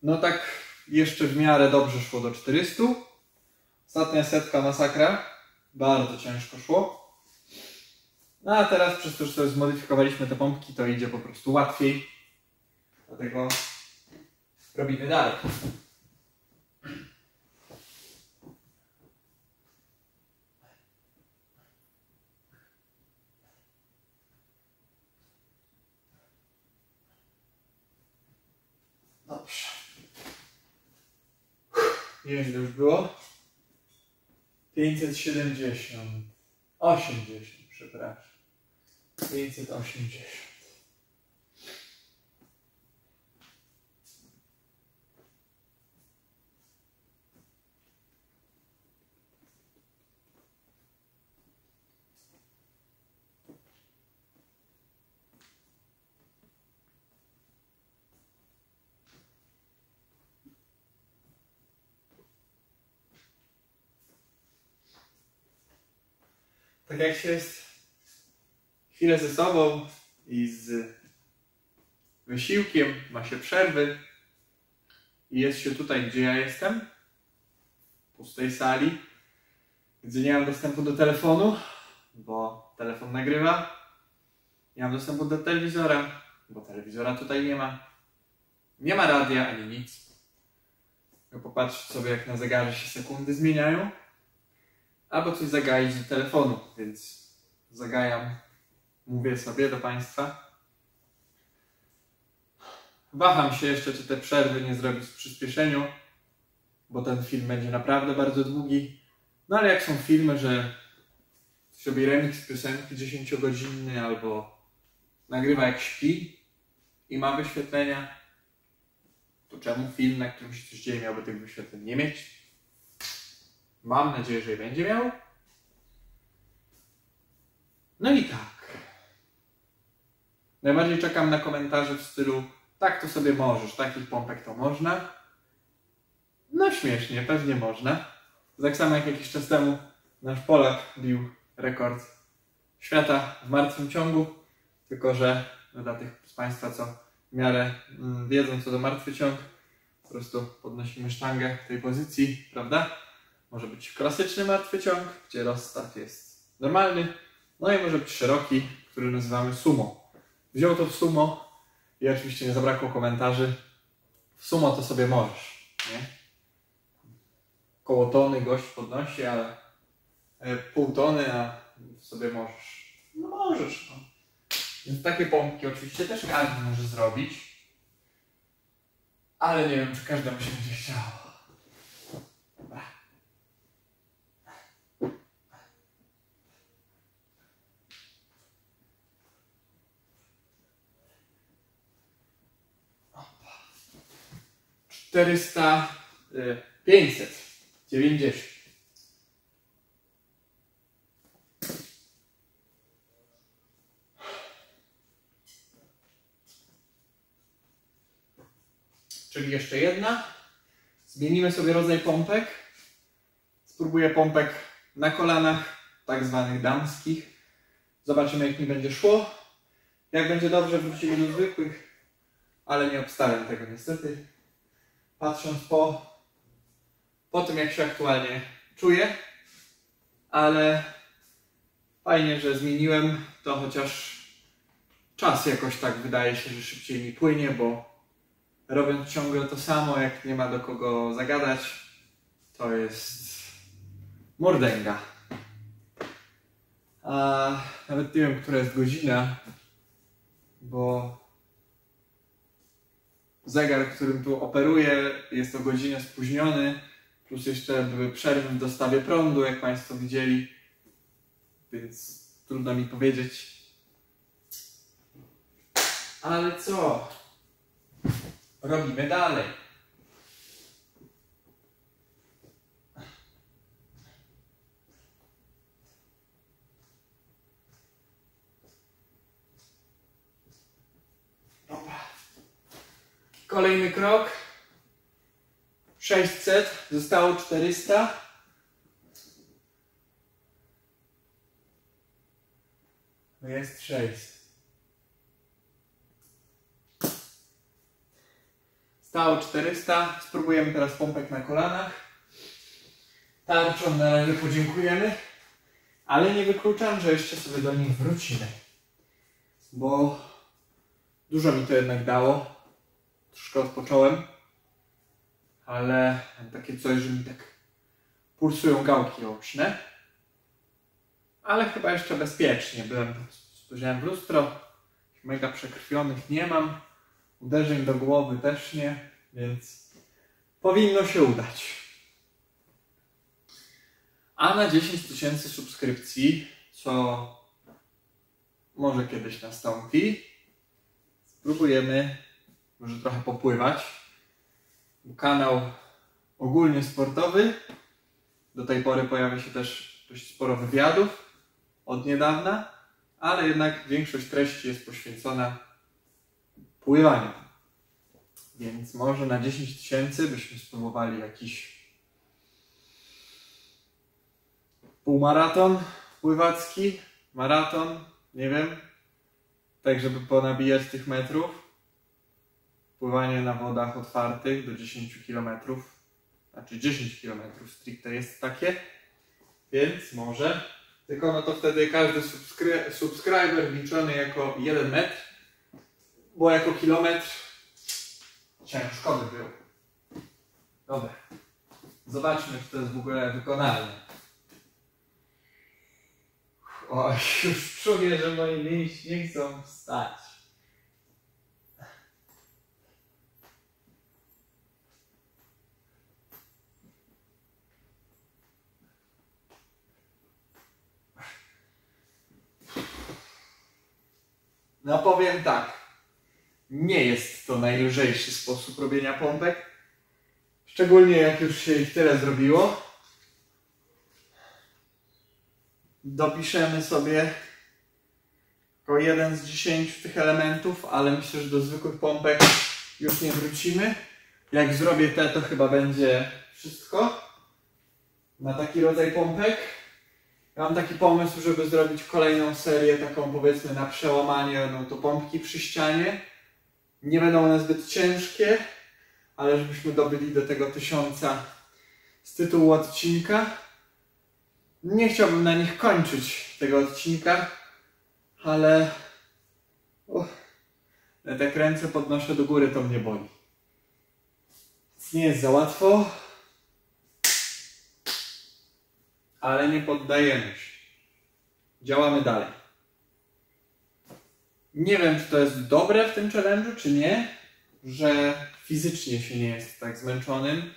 No tak jeszcze w miarę dobrze szło do 400. Ostatnia setka masakra. Bardzo ciężko szło. No a teraz przez to, że sobie zmodyfikowaliśmy te pompki, to idzie po prostu łatwiej. Dlatego robimy dalej. Dobrze. Nie wiem, ile już było. 570. 80, przepraszam. 580. Tak jak się jest chwilę ze sobą i z wysiłkiem, ma się przerwy i jest się tutaj, gdzie ja jestem, w pustej sali, gdzie nie mam dostępu do telefonu, bo telefon nagrywa, nie mam dostępu do telewizora, bo telewizora tutaj nie ma, nie ma radia ani nic. Popatrzcie sobie, jak na zegarze się sekundy zmieniają, albo coś zagaić do telefonu, więc zagajam, mówię sobie do Państwa. Waham się jeszcze, czy te przerwy nie zrobić w przyspieszeniu, bo ten film będzie naprawdę bardzo długi. No ale jak są filmy, że ktoś robi remix piosenki 10-godzinny albo nagrywa jak śpi i ma wyświetlenia, to czemu film, na którym się coś dzieje, miałby tych wyświetleń nie mieć? Mam nadzieję, że je będzie miał. No i tak. Najbardziej czekam na komentarze w stylu tak to sobie możesz, takich pompek to można. No śmiesznie, pewnie można. Tak samo jak jakiś czas temu nasz Polak bił rekord świata w martwym ciągu. Tylko że dla tych z Państwa, co w miarę wiedzą co do martwy ciąg, po prostu podnosimy sztangę w tej pozycji, prawda? Może być klasyczny martwy ciąg, gdzie rozstaw jest normalny. No i może być szeroki, który nazywamy sumo. Wziął to w sumo i oczywiście nie zabrakło komentarzy. W sumo to sobie możesz, nie? Koło tony gość podnosi, ale pół tony, a sobie możesz. No możesz, no. Więc takie pompki oczywiście też każdy może zrobić. Ale nie wiem, czy każdemu się będzie chciało. Czterysta, 590. Czyli jeszcze jedna. Zmienimy sobie rodzaj pompek. Spróbuję pompek na kolanach, tak zwanych damskich. Zobaczymy, jak mi będzie szło. Jak będzie dobrze, wrócimy do zwykłych. Ale nie obstawiam tego niestety. Patrząc po tym, jak się aktualnie czuję. Ale fajnie, że zmieniłem to, chociaż czas jakoś tak wydaje się, że szybciej mi płynie, bo robiąc ciągle to samo, jak nie ma do kogo zagadać, to jest mordęga. A nawet nie wiem, która jest godzina, bo zegar, którym tu operuję, jest o godzinę spóźniony, plus jeszcze były przerwy w dostawie prądu, jak Państwo widzieli, więc trudno mi powiedzieć. Ale co? Robimy dalej. Dobra. Kolejny krok. 600, zostało 400. To jest 600. Stało 400. Spróbujemy teraz pompek na kolanach. Tarczą na razie podziękujemy. Ale nie wykluczam, że jeszcze sobie do nich wrócimy. Bo dużo mi to jednak dało. Troszkę odpocząłem. Ale mam takie coś, że mi tak pulsują gałki oczne. Ale chyba jeszcze bezpiecznie. Spojrzałem w lustro. Mega przekrwionych nie mam. Uderzeń do głowy też nie. Więc powinno się udać. A na 10 000 subskrypcji, co może kiedyś nastąpi, spróbujemy może trochę popływać. Kanał ogólnie sportowy. Do tej pory pojawia się też dość sporo wywiadów od niedawna, ale jednak większość treści jest poświęcona pływaniu. Więc może na 10 000 byśmy spróbowali jakiś półmaraton pływacki, maraton, nie wiem, tak żeby ponabijać tych metrów. Pływanie na wodach otwartych do 10 km, znaczy 10 km stricte jest takie, więc może. Tylko no to wtedy każdy subskryber liczony jako 1 metr, bo jako kilometr ciężko by był. Dobra, zobaczmy, czy to jest w ogóle wykonalne. O, już czuję, że moje mięśnie nie chcą wstać. No powiem tak, nie jest to najlżejszy sposób robienia pompek. Szczególnie jak już się ich tyle zrobiło. Dopiszemy sobie tylko 1 z 10 tych elementów, ale myślę, że do zwykłych pompek już nie wrócimy. Jak zrobię te, to chyba będzie wszystko na taki rodzaj pompek. Ja mam taki pomysł, żeby zrobić kolejną serię, taką powiedzmy na przełamanie, no to pompki przy ścianie. Nie będą one zbyt ciężkie, ale żebyśmy dobyli do tego 1000 z tytułu odcinka. Nie chciałbym na nich kończyć tego odcinka, ale jak ręce podnoszę do góry, to mnie boli. Więc nie jest za łatwo, ale nie poddajemy się. Działamy dalej. Nie wiem, czy to jest dobre w tym challenge'u, czy nie, że fizycznie się nie jest tak zmęczonym.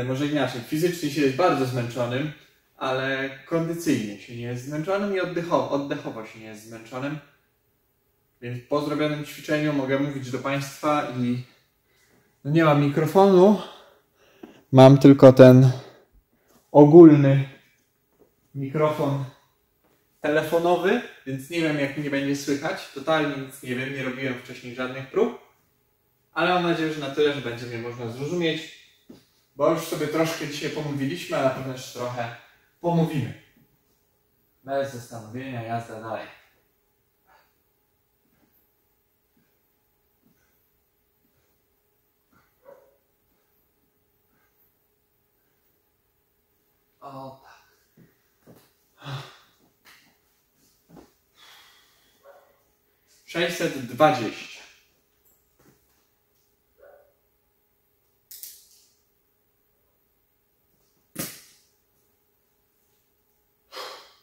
Może inaczej, fizycznie się jest bardzo zmęczonym, ale kondycyjnie się nie jest zmęczonym i oddechowo się nie jest zmęczonym. Więc po zrobionym ćwiczeniu mogę mówić do Państwa i no nie mam mikrofonu. Mam tylko ten ogólny mikrofon telefonowy, więc nie wiem, jak mnie będzie słychać. Totalnie nic nie wiem, nie robiłem wcześniej żadnych prób. Ale mam nadzieję, że na tyle, że będzie mnie można zrozumieć. Bo już sobie troszkę dzisiaj pomówiliśmy, ale na pewno jeszcze trochę pomówimy. Bez zastanowienia, jazda dalej. O tak. 620.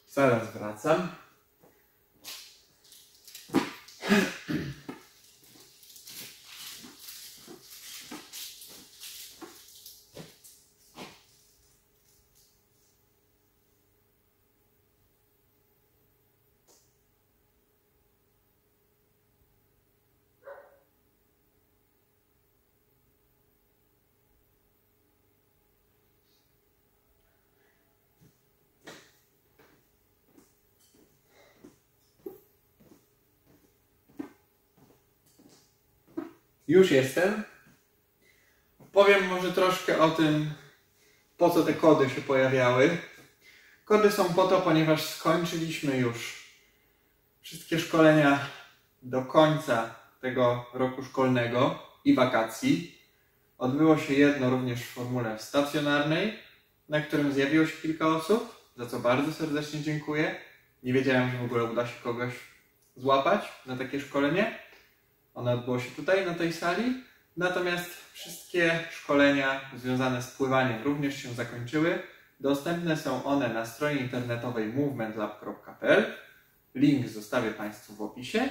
Zaraz wracam. Już jestem. Powiem może troszkę o tym, po co te kody się pojawiały. Kody są po to, ponieważ skończyliśmy już wszystkie szkolenia do końca tego roku szkolnego i wakacji. Odbyło się jedno również w formule stacjonarnej, na którym zjawiło się kilka osób, za co bardzo serdecznie dziękuję. Nie wiedziałem, że w ogóle uda się kogoś złapać na takie szkolenie. Ono odbyło się tutaj, na tej sali. Natomiast wszystkie szkolenia związane z pływaniem również się zakończyły. Dostępne są one na stronie internetowej movementlab.pl. Link zostawię Państwu w opisie.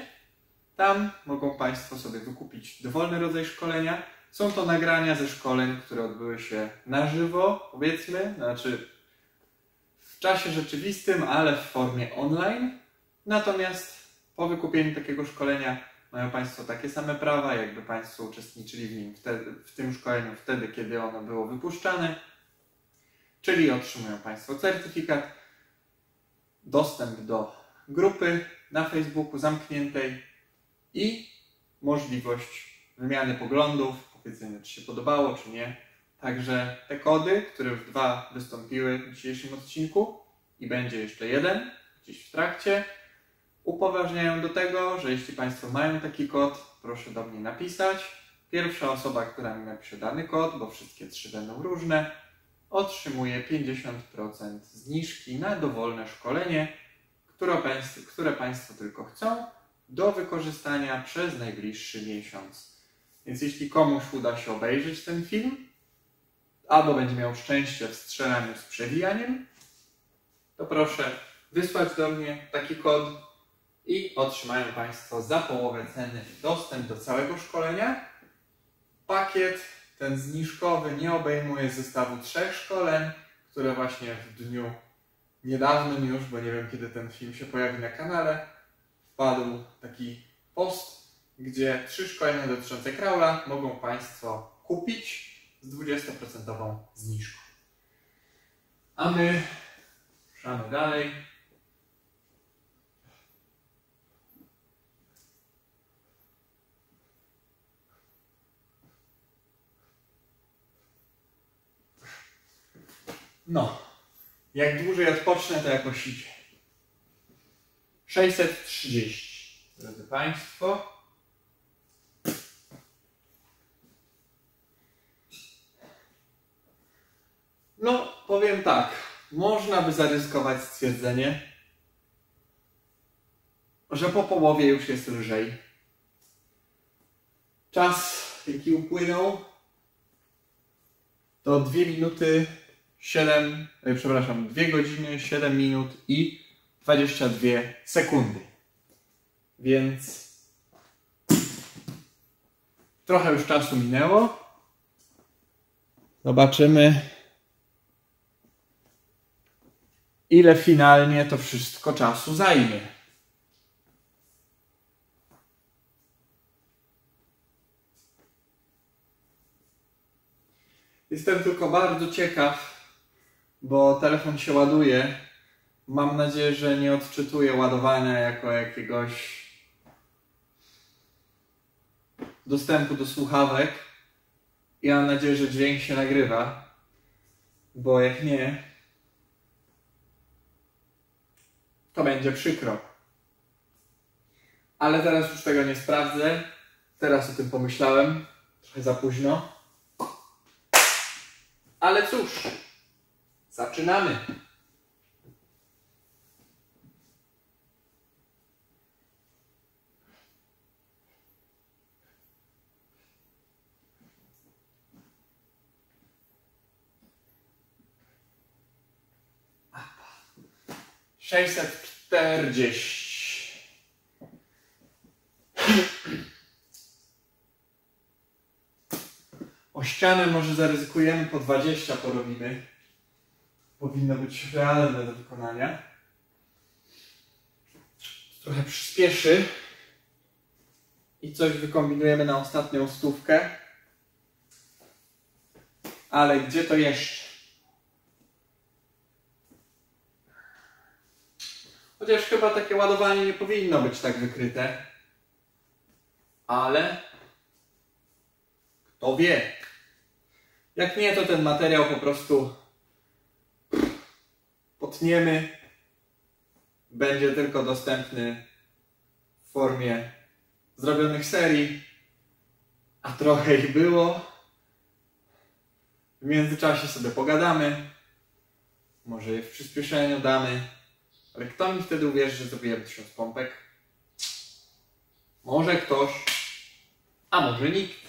Tam mogą Państwo sobie wykupić dowolny rodzaj szkolenia. Są to nagrania ze szkoleń, które odbyły się na żywo, powiedzmy, znaczy w czasie rzeczywistym, ale w formie online. Natomiast po wykupieniu takiego szkolenia mają Państwo takie same prawa, jakby Państwo uczestniczyli w nim w tym szkoleniu wtedy, kiedy ono było wypuszczane. Czyli otrzymują Państwo certyfikat, dostęp do grupy na Facebooku zamkniętej i możliwość wymiany poglądów, powiedzenia, czy się podobało, czy nie. Także te kody, które już 2 wystąpiły w dzisiejszym odcinku i będzie jeszcze jeden gdzieś w trakcie, upoważniają do tego, że jeśli Państwo mają taki kod, proszę do mnie napisać. Pierwsza osoba, która mi napisze dany kod, bo wszystkie 3 będą różne, otrzymuje 50% zniżki na dowolne szkolenie, które Państwo tylko chcą, do wykorzystania przez najbliższy miesiąc. Więc jeśli komuś uda się obejrzeć ten film, albo będzie miał szczęście w strzelaniu z przewijaniem, to proszę wysłać do mnie taki kod i otrzymają Państwo za połowę ceny dostęp do całego szkolenia. Pakiet ten zniżkowy nie obejmuje zestawu 3 szkoleń, które właśnie w dniu niedawnym już, bo nie wiem kiedy ten film się pojawi na kanale, wpadł taki post, gdzie 3 szkolenia dotyczące kraula mogą Państwo kupić z 20% zniżką. A my ruszamy dalej. No, jak dłużej odpocznę, to jakoś idzie. 630, drodzy Państwo. No, powiem tak, można by zaryzykować stwierdzenie, że po połowie już jest lżej. Czas, jaki upłynął, to 2 godziny, 7 minut i 22 sekundy. Więc trochę już czasu minęło. Zobaczymy, ile finalnie to wszystko czasu zajmie. Jestem tylko bardzo ciekaw, bo telefon się ładuje. Mam nadzieję, że nie odczytuje ładowania jako jakiegoś dostępu do słuchawek. I mam nadzieję, że dźwięk się nagrywa, bo jak nie, to będzie przykro. Ale teraz już tego nie sprawdzę. Teraz o tym pomyślałem. Trochę za późno. Ale cóż, zaczynamy. Sześćset 40. O ścianę może zaryzykujemy, po 20 porobimy. Powinno być realne do wykonania. Trochę przyspieszy. I coś wykombinujemy na ostatnią 100. Ale gdzie to jeszcze? Chociaż chyba takie ładowanie nie powinno być tak wykryte. Ale kto wie? Jak nie, to ten materiał po prostu potniemy. Będzie tylko dostępny w formie zrobionych serii, a trochę ich było. W międzyczasie sobie pogadamy, może je w przyspieszeniu damy, ale kto mi wtedy uwierzy, że zrobiłem 1000 pompek? Może ktoś, a może nikt.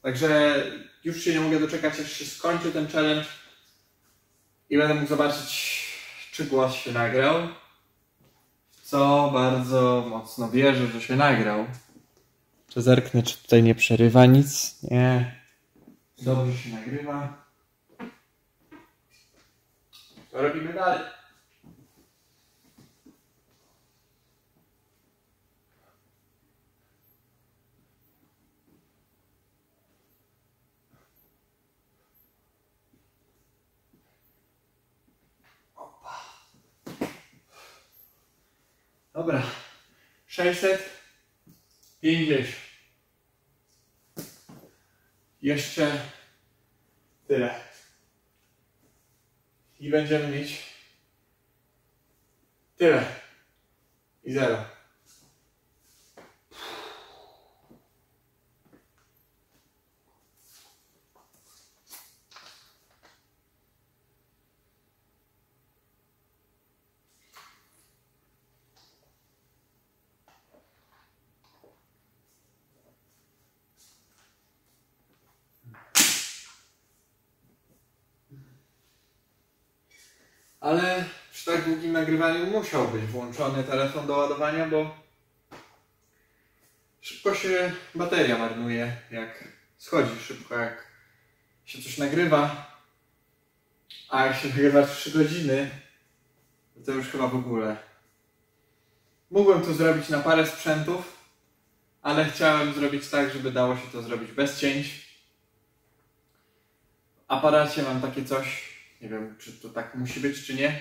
Także już się nie mogę doczekać, aż się skończy ten challenge i będę mógł zobaczyć, czy głos się nagrał. Co bardzo mocno wierzę, że się nagrał. Czy zerknę, czy tutaj nie przerywa nic? Nie. Dobrze się nagrywa. Co robimy dalej? Dobra, 650. Jeszcze tyle. I będziemy mieć tyle. I 0. Ale przy tak długim nagrywaniu musiał być włączony telefon do ładowania, bo szybko się bateria marnuje, jak schodzi szybko, jak się coś nagrywa. A jak się nagrywa 3 godziny, to już chyba w ogóle. Mógłbym to zrobić na parę sprzętów, ale chciałem zrobić tak, żeby dało się to zrobić bez cięć. W aparacie mam takie coś, nie wiem, czy to tak musi być, czy nie,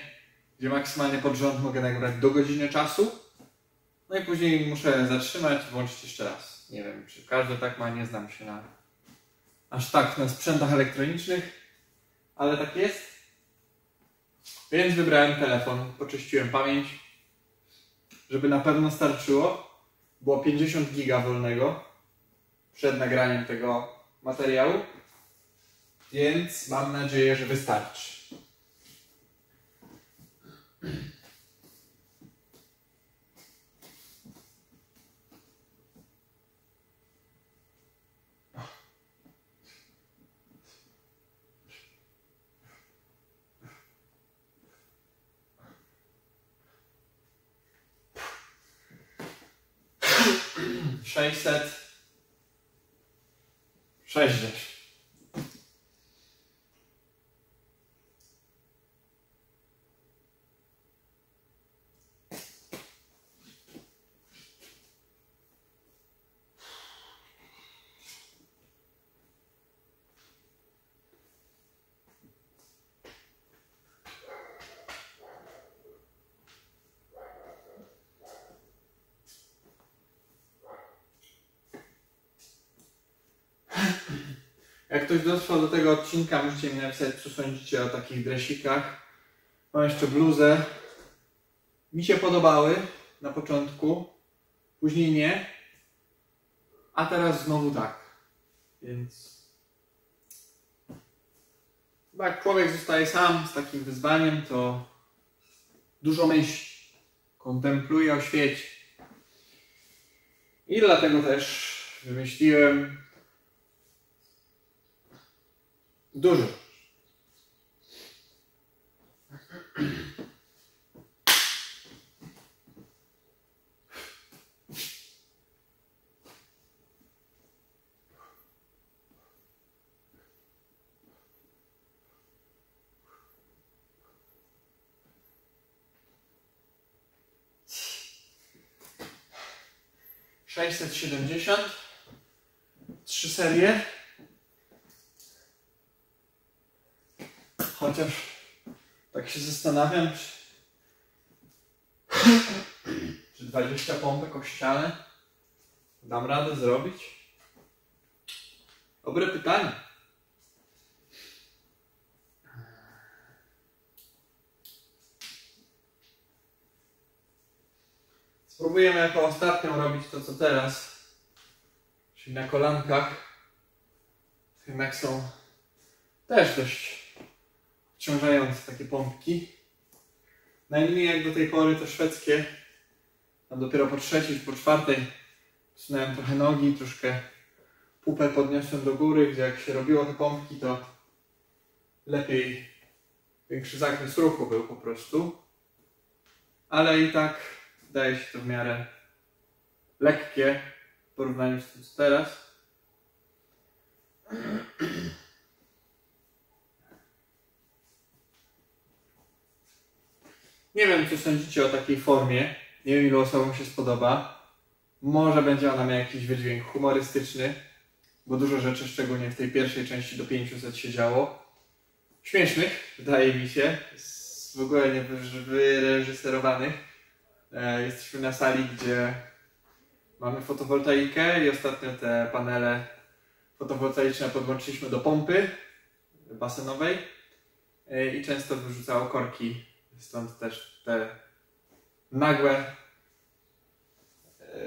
gdzie maksymalnie pod rząd mogę nagrywać do godziny czasu. No i później muszę zatrzymać, włączyć jeszcze raz. Nie wiem, czy każdy tak ma, nie znam się aż tak na sprzętach elektronicznych, ale tak jest. Więc wybrałem telefon, poczyściłem pamięć, żeby na pewno starczyło. Było 50 giga wolnego przed nagraniem tego materiału, więc mam nadzieję, że wystarczy. Sześćset 60. Jak ktoś dotrwał do tego odcinka, musicie mi napisać, co sądzicie o takich dresikach. Mam jeszcze bluzę. Mi się podobały na początku, później nie, a teraz znowu tak. Więc chyba jak człowiek zostaje sam z takim wyzwaniem, to dużo myśli, kontempluje o świecie. I dlatego też wymyśliłem dużo. Sześćset 70. 3 serie. Chociaż tak się zastanawiam, czy 20 pompek o ścianę dam radę zrobić? Dobre pytanie. Spróbujemy jako ostatnią robić to, co teraz, czyli na kolankach. Jednak są też dość obciążające takie pompki. Najmniej jak do tej pory to szwedzkie. A dopiero po trzeciej, po czwartej wsunąłem trochę nogi, troszkę pupę podniosłem do góry, gdzie jak się robiło te pompki, to lepiej, większy zakres ruchu był po prostu. Ale i tak wydaje się to w miarę lekkie w porównaniu z tym, co teraz. Nie wiem, co sądzicie o takiej formie. Nie wiem, ilu osobom się spodoba. Może będzie ona miała jakiś wydźwięk humorystyczny, bo dużo rzeczy, szczególnie w tej pierwszej części do 500 się działo. Śmiesznych, wydaje mi się, w ogóle nie wyreżyserowanych. Jesteśmy na sali, gdzie mamy fotowoltaikę i ostatnio te panele fotowoltaiczne podłączyliśmy do pompy basenowej i często wyrzucało korki. Stąd też te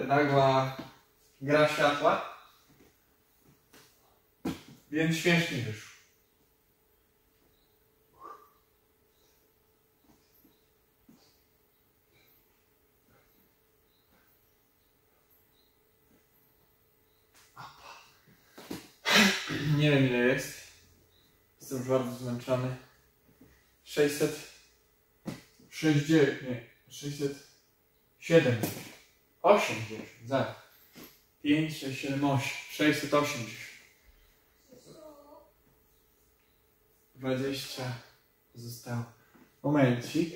nagła gra światła. Więc śmiesznie wyszło. Nie wiem, ile jest. Jestem już bardzo zmęczony. 609, nie, 670, 80, za 5, 6, 7, 8, 680. 20 zostało. Momencik.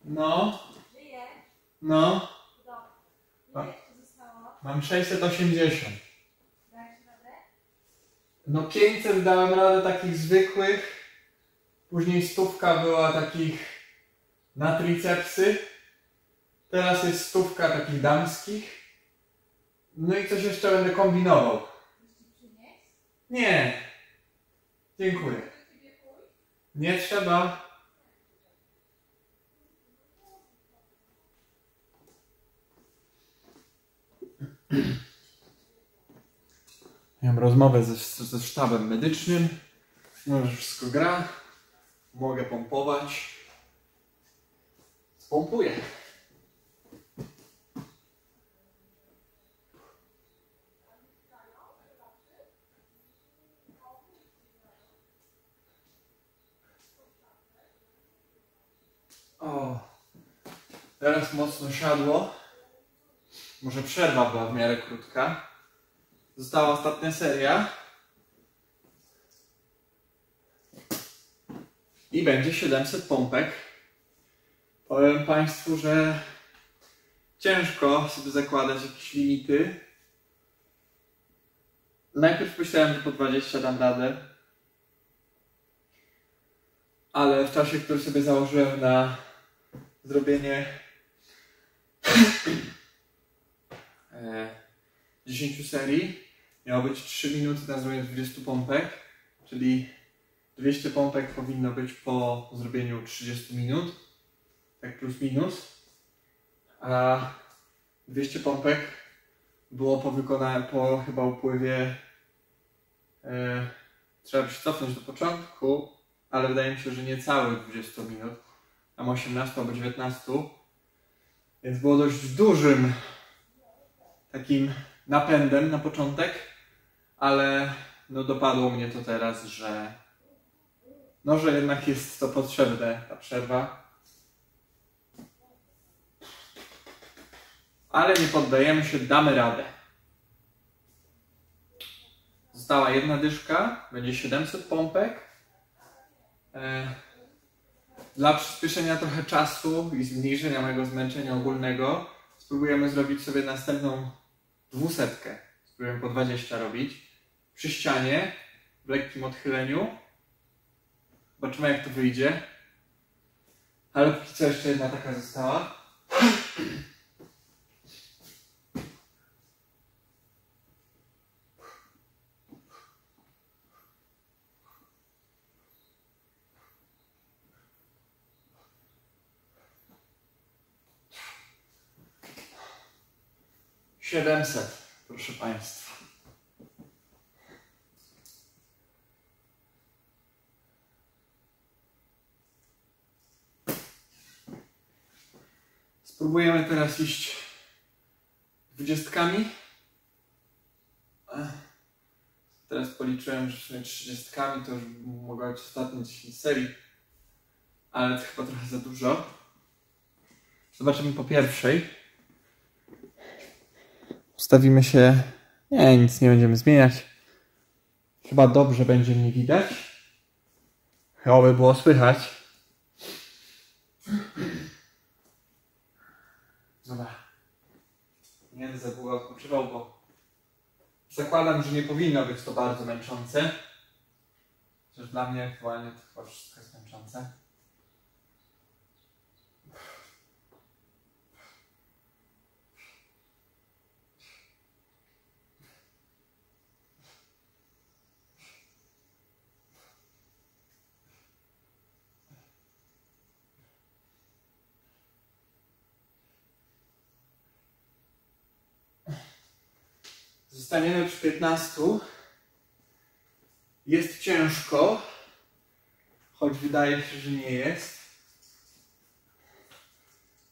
No. No. Mam 680. No 500 dałem radę takich zwykłych. Później 100 była takich na tricepsy. Teraz jest 100 takich damskich. No i coś jeszcze będę kombinował. Nie. Dziękuję. Nie trzeba. Miałem rozmowę ze sztabem medycznym. No, że wszystko gra. Mogę pompować. Spompuję. O, teraz mocno siadło. Może przerwa była w miarę krótka. Została ostatnia seria. I będzie 700 pompek. Powiem Państwu, że ciężko sobie zakładać jakieś limity. Najpierw myślałem, że po 20 dam radę. Ale w czasie, który sobie założyłem na zrobienie 10 serii, miało być 3 minuty na zrobienie 20 pompek, czyli 200 pompek powinno być po zrobieniu 30 minut, tak plus minus, a 200 pompek było po chyba upływie, trzeba by się cofnąć do początku, ale wydaje mi się, że nie całych 20 minut, tam 18 albo 19, więc było dość dużym takim napędem na początek, ale no dopadło mnie to teraz, że że jednak jest to potrzebne, ta przerwa. Ale nie poddajemy się, damy radę. Została jedna dyszka, będzie 700 pompek. Dla przyspieszenia trochę czasu i zmniejszenia mojego zmęczenia ogólnego spróbujemy zrobić sobie następną 200. Spróbujemy po 20 robić. Przy ścianie, w lekkim odchyleniu. Zobaczymy, jak to wyjdzie. Ale póki co jeszcze jedna taka została. 700, proszę Państwa. Spróbujemy teraz iść 20. Teraz policzyłem, że w sumie 30 to już mogło być ostatnie 10 serii, ale to chyba trochę za dużo. Zobaczymy po pierwszej. Ustawimy się. Nie, nic nie będziemy zmieniać. Chyba dobrze będzie mnie widać. Chyba by było słychać. Dobra. Nie będę za długo odpoczywał, bo zakładam, że nie powinno być to bardzo męczące. Chociaż dla mnie aktualnie to chyba wszystko jest męczące. Zostaniemy przy 15. Jest ciężko, choć wydaje się, że nie jest.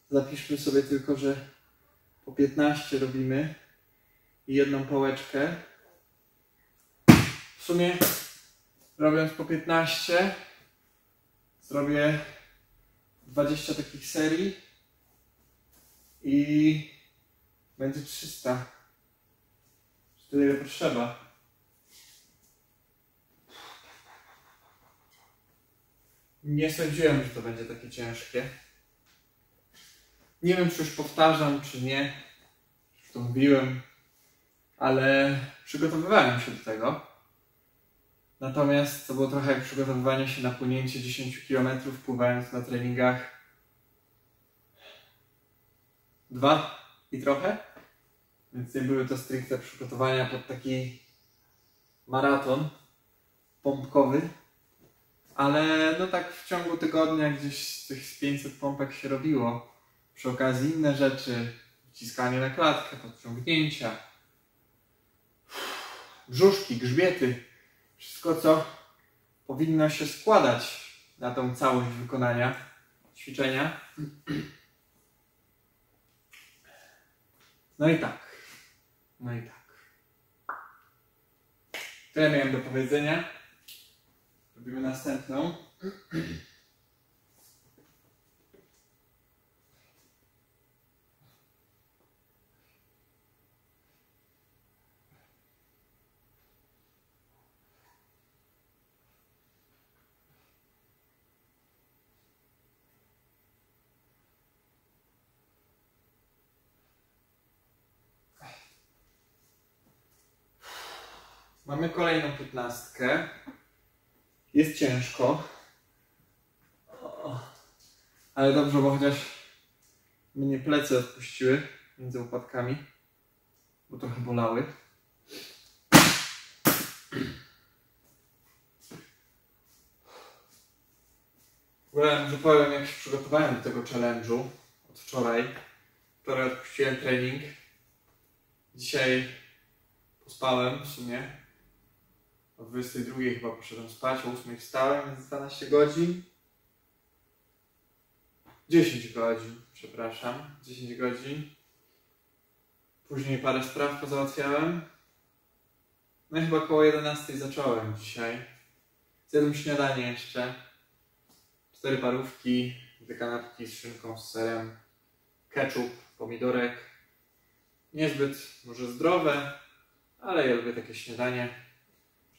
Zapiszmy sobie tylko, że po 15 robimy jedną pałeczkę. W sumie robiąc po 15 zrobię 20 takich serii i będzie 300. Tyle, ile potrzeba. Nie sądziłem, że to będzie takie ciężkie. Nie wiem, czy już powtarzam, czy nie. Już to mówiłem. Ale przygotowywałem się do tego. Natomiast to było trochę jak przygotowywanie się na płynięcie 10 km, pływając na treningach 2 i trochę. Więc nie były to stricte przygotowania pod taki maraton pompkowy. Ale no tak w ciągu tygodnia gdzieś tych 500 pompek się robiło. Przy okazji inne rzeczy. Wciskanie na klatkę, podciągnięcia. Brzuszki, grzbiety. Wszystko, co powinno się składać na tą całość wykonania ćwiczenia. No i tak. Tyle miałem do powiedzenia. Robimy następną. Mamy kolejną 15. Jest ciężko. Ale dobrze, bo chociaż mnie plecy odpuściły między łopatkami, bo trochę bolały. W ogóle może powiem, jak się przygotowałem do tego challenge'u od wczoraj. Wczoraj odpuściłem trening. Dzisiaj pospałem w sumie. O 22 chyba poszedłem spać, o 8 wstałem, więc 12 godzin. 10 godzin, przepraszam. 10 godzin. Później parę spraw pozałatwiałem. No i chyba koło 11 zacząłem dzisiaj. Zjadłem śniadanie jeszcze. 4 parówki, 2 kanapki z szynką, z serem, ketchup, pomidorek. Niezbyt może zdrowe, ale ja lubię takie śniadanie.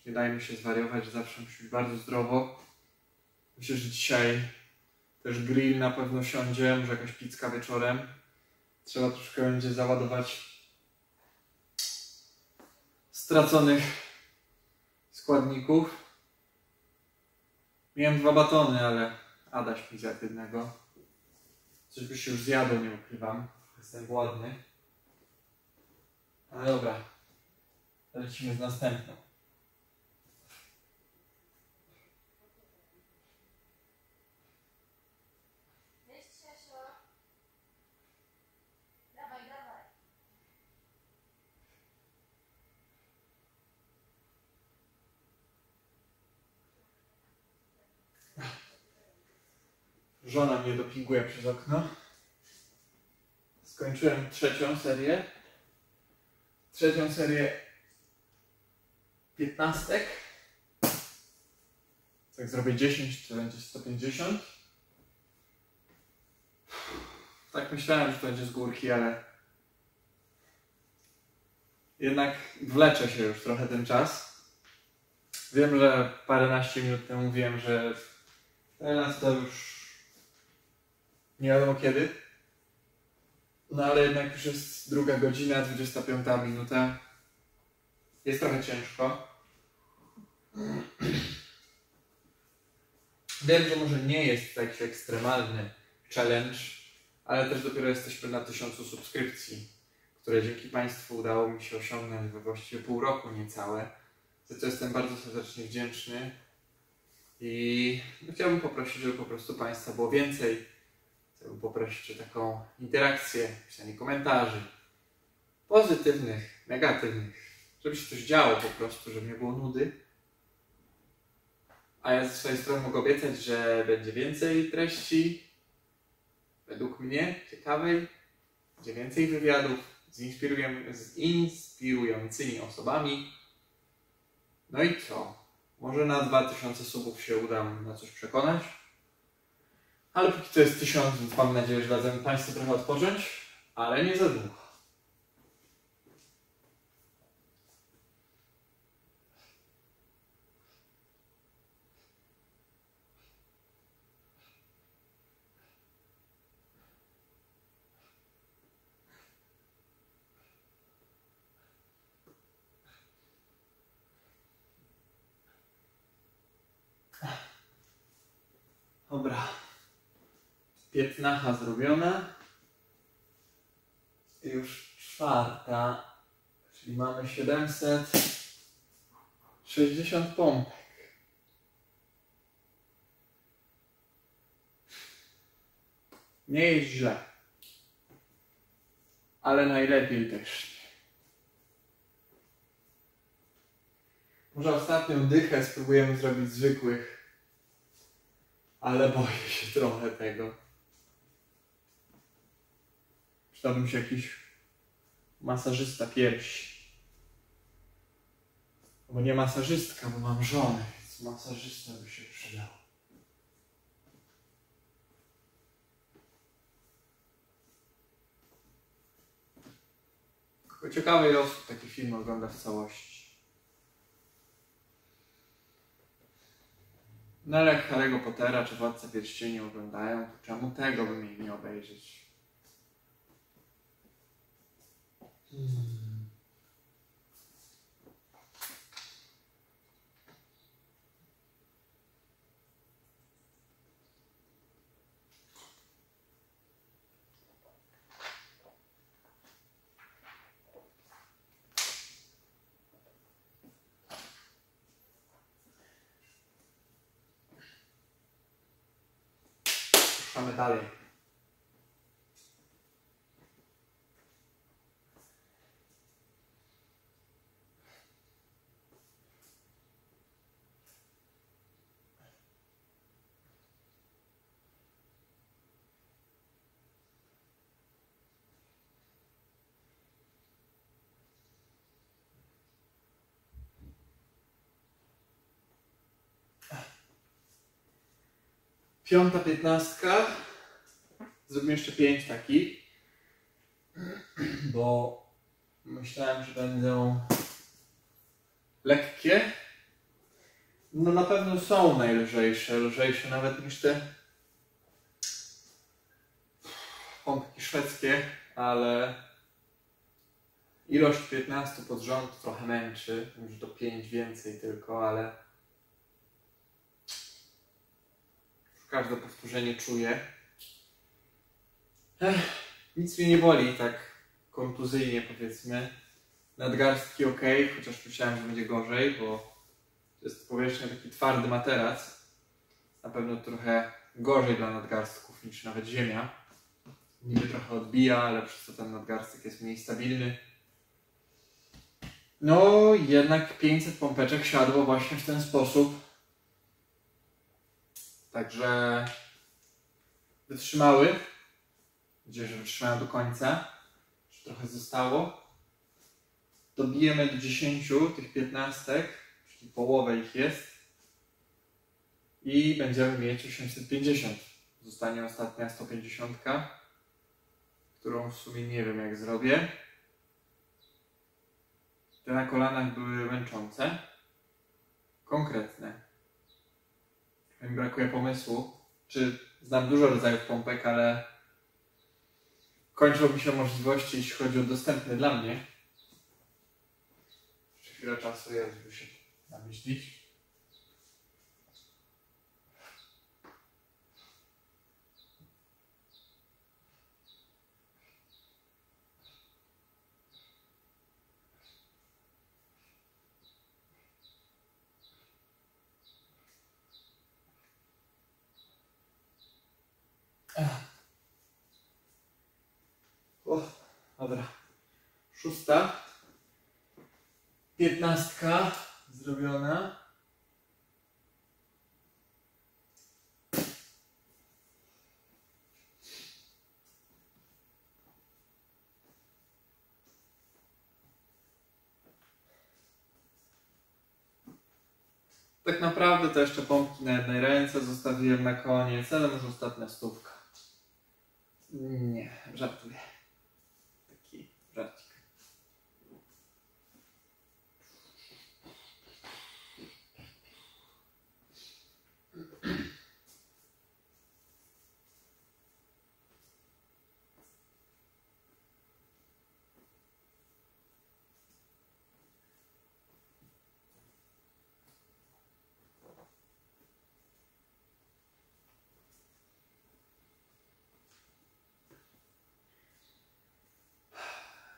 Nie dajmy się zwariować, że zawsze musi być bardzo zdrowo. Myślę, że dzisiaj też grill na pewno siądzie, może jakaś pizza wieczorem. Trzeba troszkę będzie załadować straconych składników. Miałem 2 batony, ale Adaś mi zjadł jednego. Coś by się już zjadło, nie ukrywam. Jestem głodny. Ale dobra, lecimy z następną. Żona mnie dopinguje przez okno. Skończyłem trzecią serię 15. Jak zrobię 10, to będzie 150. Tak myślałem, że to będzie z górki, ale jednak wlecze się już trochę ten czas. Wiem, że paręnaście minut temu mówiłem, że teraz to już nie wiadomo kiedy. No ale jednak już jest 2 godzina, 25 minuta. Jest trochę ciężko. Wiem, że może nie jest to jakiś ekstremalny challenge, ale też dopiero jesteśmy na 1000 subskrypcji, które dzięki Państwu udało mi się osiągnąć we właściwie pół roku niecałe. Za co jestem bardzo serdecznie wdzięczny i chciałbym poprosić, żeby po prostu Państwa było więcej. Chciałbym poprosić o taką interakcję, pisanie komentarzy pozytywnych, negatywnych, żeby się coś działo po prostu, żeby nie było nudy. A ja ze swojej strony mogę obiecać, że będzie więcej treści, według mnie, ciekawej, będzie więcej wywiadów z inspirującymi osobami. No i co? Może na 2000 subów się uda na coś przekonać. Ale póki to jest 1000, więc mam nadzieję, że dadzą Państwu trochę odpocząć, ale nie za długo. Dobra. 15 zrobiona. I już 4. Czyli mamy 760 pompek. Nie jest źle. Ale najlepiej też nie. Może ostatnią dychę spróbujemy zrobić zwykłych. Ale boję się trochę tego. Przydałby mi się jakiś masażysta piersi. Bo nie masażystka, bo mam żonę, więc masażysta by się przydał. Tylko ciekawe, ile osób taki film ogląda w całości. No ale jak Harry'ego Pottera czy Władcę Pierścieni oglądają, to czemu tego by mieli nie obejrzeć? Ruszamy dalej. Piąta 15. Zrobimy jeszcze 5 takich, bo myślałem, że będą lekkie. No na pewno są najlżejsze, lżejsze nawet niż te pompki szwedzkie, ale ilość 15 pod rząd trochę męczy. Może to 5 więcej tylko, ale każde powtórzenie czuję. Nic mnie nie boli, tak kontuzyjnie powiedzmy. Nadgarstki ok, chociaż myślałem, że będzie gorzej, bo to jest powierzchnia taki twardy materac. Na pewno trochę gorzej dla nadgarstków niż nawet ziemia. Niby trochę odbija, ale przez to ten nadgarstek jest mniej stabilny. No jednak 500 pompeczek siadło właśnie w ten sposób. Także wytrzymały. Mam nadzieję, że wytrzymają do końca. Już trochę zostało. Dobijemy do 10 tych 15, czyli połowę ich jest. I będziemy mieć 850. Zostanie ostatnia 150, którą w sumie nie wiem jak zrobię. Te na kolanach były męczące. Konkretne. Mi brakuje pomysłu. Znam dużo rodzajów pompek, ale kończą mi się możliwości, jeśli chodzi o dostępne dla mnie. Jeszcze chwilę czasu jest, żeby się namyślić. O, dobra. 6. 15 zrobiona. Tak naprawdę to jeszcze pompki na jednej ręce zostawiłem na koniec, ale może ostatnia 100. Nie, żartuję. Taki żarcik.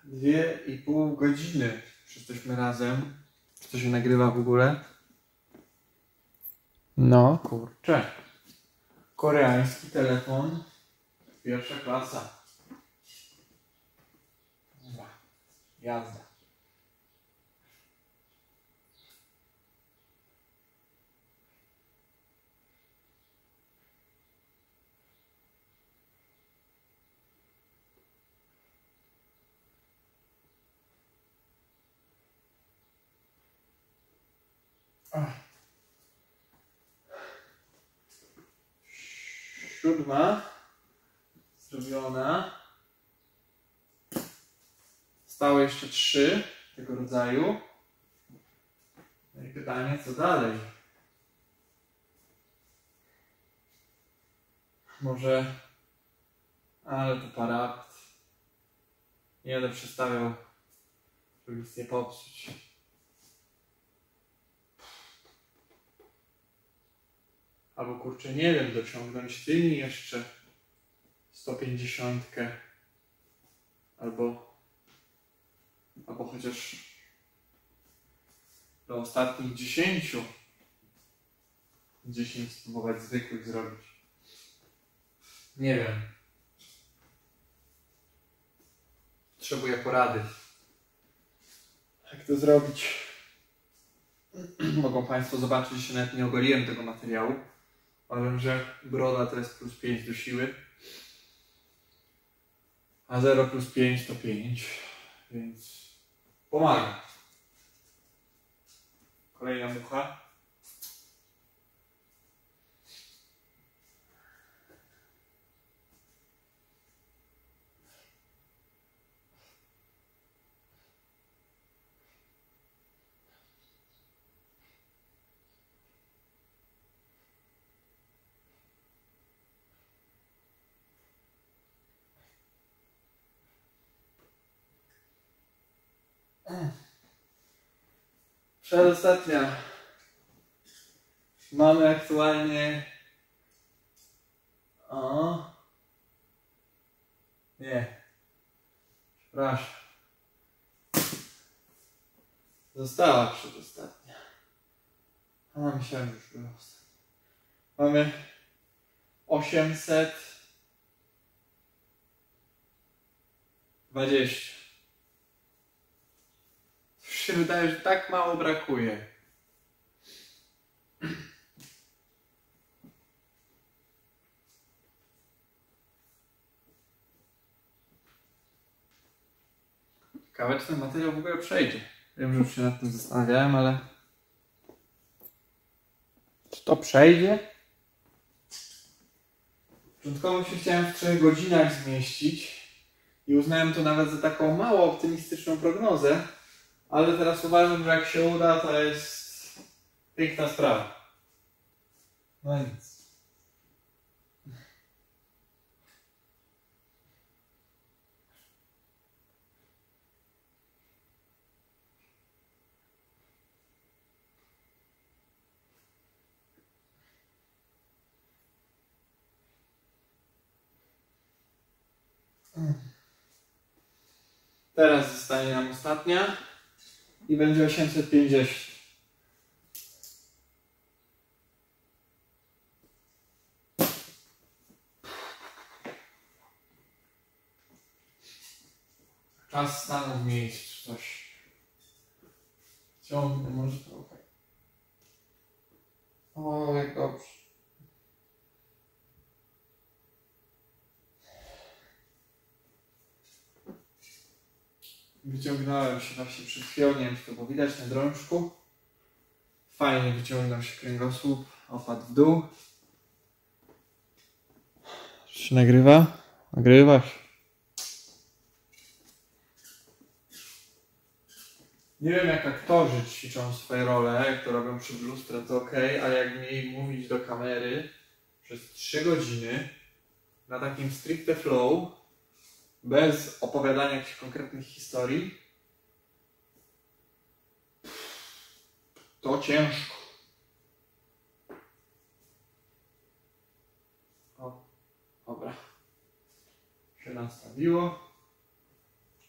Dwie i pół godziny jesteśmy razem. Czy to się nagrywa w ogóle? No, kurczę. Koreański telefon. Pierwsza klasa. Dobra. Jazda. Siódma zrobiona. Stały jeszcze 3 tego rodzaju. No i pytanie, co dalej? Może... Ale to parapt. Nie będę przestawiał, żeby nic nie popsuć. Albo kurczę, nie wiem, dociągnąć tymi jeszcze 150. Albo chociaż do ostatnich 10. 10 spróbować zwykłych zrobić. Nie wiem. Potrzebuję porady. Jak to zrobić? Mogą Państwo zobaczyć, że się nawet nie ogoliłem tego materiału. Powiem, że broda to jest +5 do siły. A 0 + 5 to 5. Więc pomaga. Kolejna mucha. Przedostatnia. Mamy aktualnie... Nie. Przepraszam. Została przedostatnia. Myślałem, że już była ostatnia. Mamy 820. Już się wydaje, że tak mało brakuje. Ciekawe, czy ten materiał w ogóle przejdzie. Wiem, że już się nad tym zastanawiałem, ale... Czy to przejdzie? Początkowo się chciałem w 3 godzinach zmieścić i uznałem to nawet za taką mało optymistyczną prognozę, ale teraz uważam, że jak się uda, to jest piękna sprawa. No nic. Teraz zostanie nam ostatnia i będzie 850. Czas stanąć w miejscu, coś. Ciągnę może trochę. O, jak dobrze. Wyciągnąłem się właśnie przed chwilą, nie wiem czy to było widać na drążku. Fajnie wyciągnął się kręgosłup, opadł w dół. Czy się nagrywa? Nagrywasz. Nie wiem jak aktorzy ćwiczą swoje role, jak to robią przed lustrem to ok, ale jak mieli mówić do kamery przez 3 godziny na takim stricte flow, bez opowiadania jakichś konkretnych historii, to ciężko. O, dobra. Się nastawiło.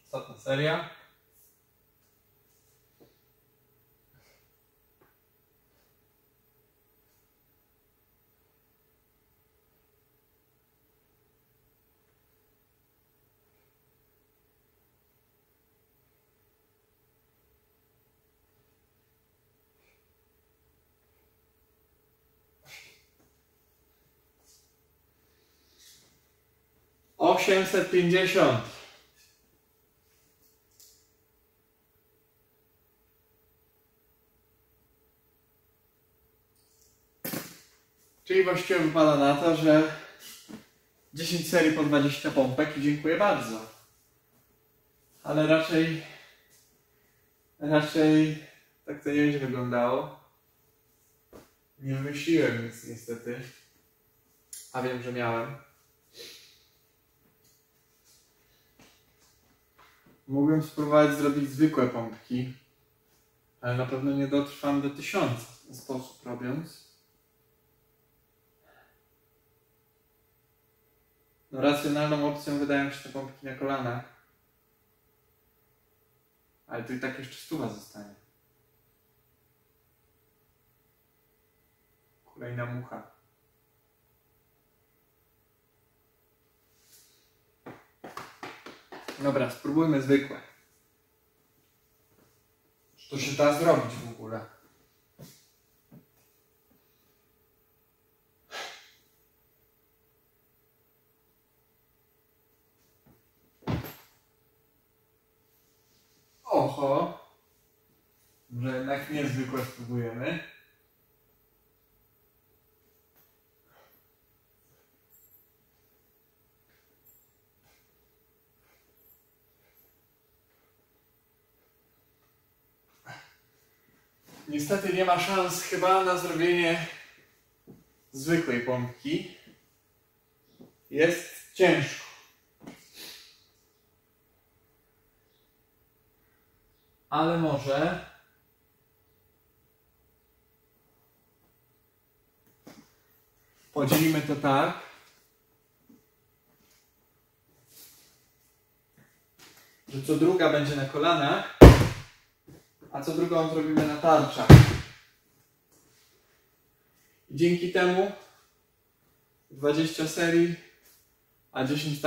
Ostatnia seria. Osiemset 50. Czyli właściwie wypada na to, że 10 serii po 20 pompek i dziękuję bardzo. Ale raczej tak to nie będzie wyglądało. Nie wymyśliłem nic niestety. A wiem, że miałem. Mógłbym spróbować zrobić zwykłe pompki, ale na pewno nie dotrwam do 1000 w ten sposób robiąc. No, racjonalną opcją wydają się te pompki na kolanach. Ale tu i tak jeszcze 100 zostanie. Kolejna mucha. Dobra, spróbujmy zwykłe. Czy to się da zrobić w ogóle? Oho. Może jednak niezwykłe spróbujemy. Niestety nie ma szans chyba na zrobienie zwykłej pompki. Jest ciężko. Ale może podzielimy to tak, że co druga będzie na kolanach, a co drugą zrobimy na tarczach. I dzięki temu 20 serii, a 10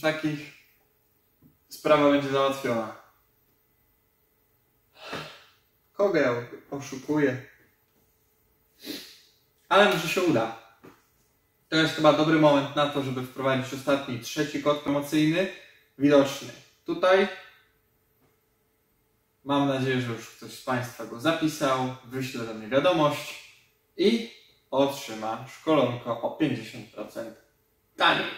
takich, sprawa będzie załatwiona. Kogo ja oszukuję? Ale może się uda. To jest chyba dobry moment na to, żeby wprowadzić ostatni, 3. kod promocyjny, widoczny tutaj Mam nadzieję, że już ktoś z Państwa go zapisał, wyśle do mnie wiadomość i otrzyma szkolonko o 50% taniej.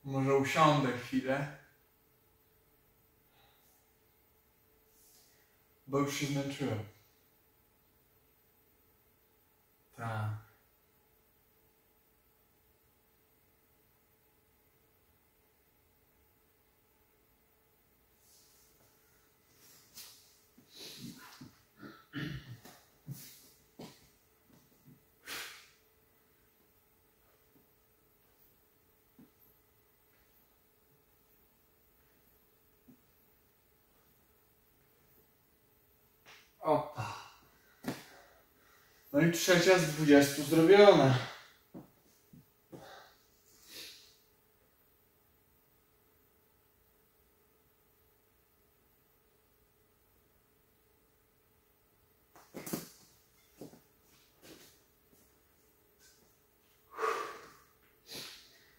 Może usiądę chwilę, bo już się zmęczyłem. Tak. Opa. No i 3 z 20 zrobiona.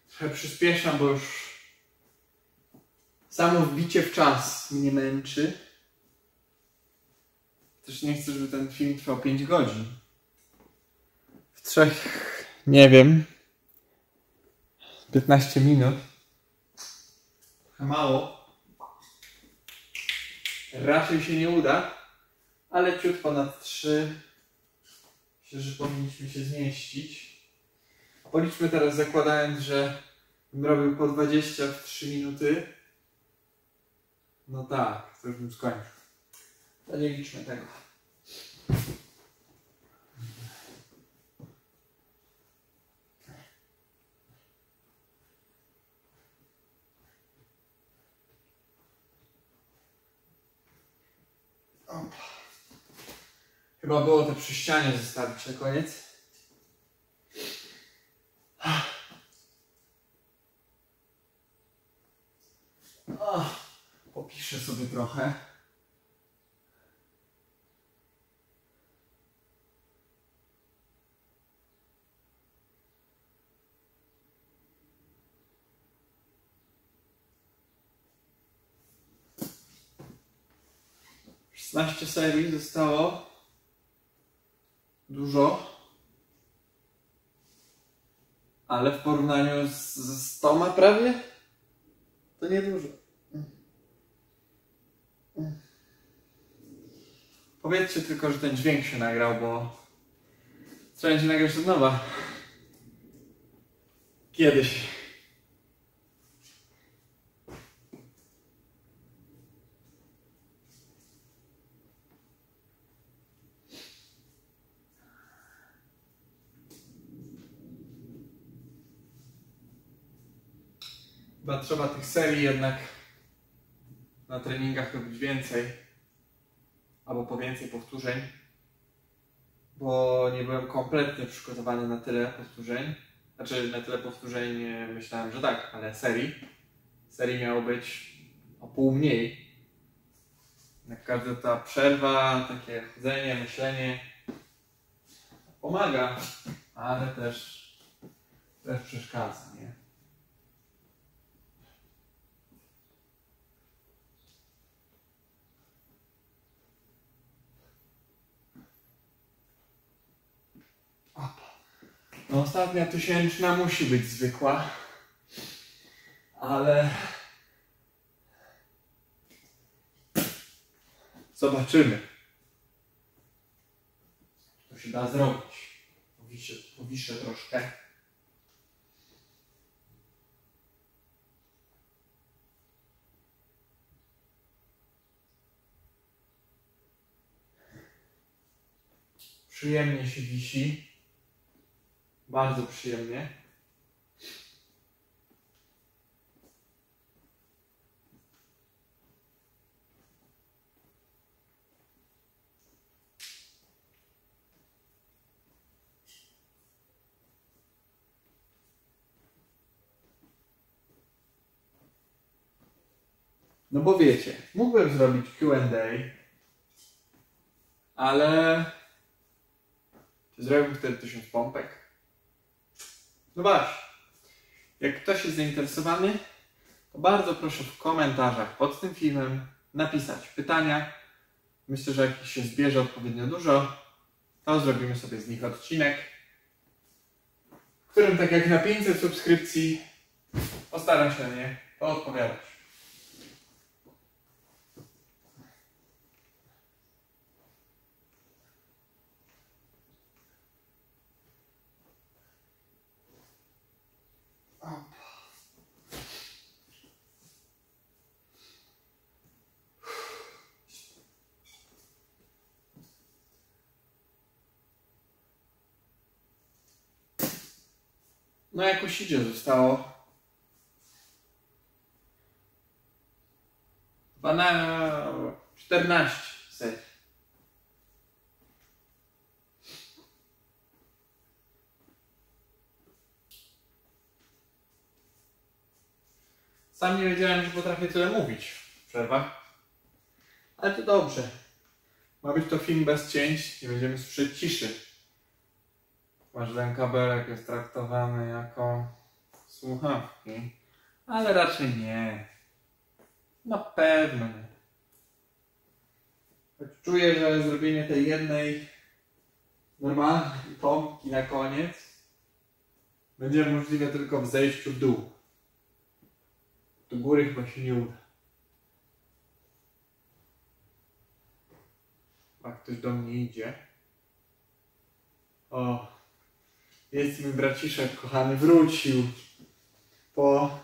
Trochę przyspieszam, bo już samo wbicie w czas mnie męczy. Też nie chcę, żeby ten film trwał 5 godzin. W 3, nie wiem, 15 minut. Trochę mało. Raczej się nie uda, ale ciut ponad 3. Myślę, że powinniśmy się zmieścić. Policzmy teraz, zakładając, że bym robił po 20 w 3 minuty. No tak, to już bym skończył. To nie liczmy tego. Opa. Chyba było to przy ścianie zostawić na koniec. Popiszę sobie trochę. Szesnaście serii zostało. Dużo. Ale w porównaniu z 100 prawie to niedużo. Powiedzcie tylko, że ten dźwięk się nagrał, bo trzeba będzie nagrać od nowa. Kiedyś. Chyba trzeba tych serii jednak na treningach robić więcej. Albo po więcej powtórzeń. Bo nie byłem kompletnie przygotowany na tyle powtórzeń. Znaczy na tyle powtórzeń myślałem, że tak, ale serii. Serii miało być o pół mniej. Jak każda ta przerwa, takie chodzenie, myślenie pomaga, ale też przeszkadza, nie? No, ostatnia 1000 musi być zwykła, ale Zobaczymy. To się da zrobić. Powiszę troszkę. Przyjemnie się wisi. Bardzo przyjemnie. No bo wiecie, mógłbym zrobić Q&A, ale czy zrobiłbym wtedy 1000 pompek? No właśnie. Jak ktoś jest zainteresowany, to bardzo proszę w komentarzach pod tym filmem napisać pytania. Myślę, że jak się zbierze odpowiednio dużo, to zrobimy sobie z nich odcinek, w którym tak jak na 500 subskrypcji postaram się na nie odpowiadać. No jakoś idzie, zostało 14 serii. Sam nie wiedziałem, że potrafię tyle mówić w przerwach. Ale to dobrze. Ma być to film bez cięć, nie będziemy słyszeć ciszy. Chyba, że ten kabelek jest traktowany jako słuchawki. Ale raczej nie. Na pewno nie. Tak czuję, że zrobienie tej jednej normalnej pompki na koniec będzie możliwe tylko w zejściu w dół. Do góry chyba się nie uda. A ktoś do mnie idzie. O, jest mój braciszek kochany, wrócił po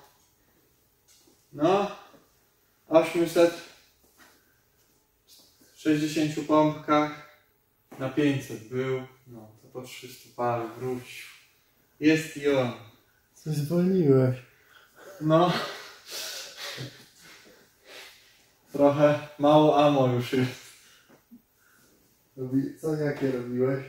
860 pompkach na 500 był, no to po 300 paru wrócił. Jest i on. Coś zwolniłeś. No. Trochę mało ammo już jest. Co jakie robiłeś?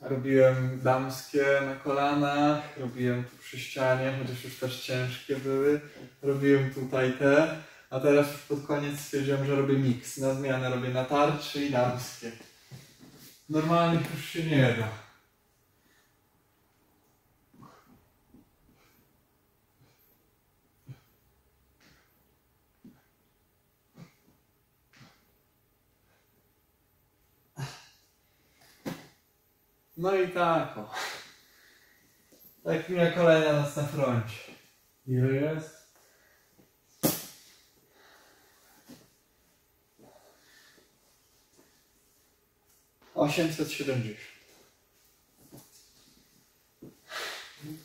Robiłem damskie na kolanach, robiłem tu przy ścianie, chociaż już też ciężkie były. Robiłem tutaj te, a teraz już pod koniec stwierdziłem, że robię miks. Na zmianę robię na tarczy i damskie. Normalnie już się nie da. No i tak o. Tak chwila kolejna nas na froncie. Ile jest? — 870.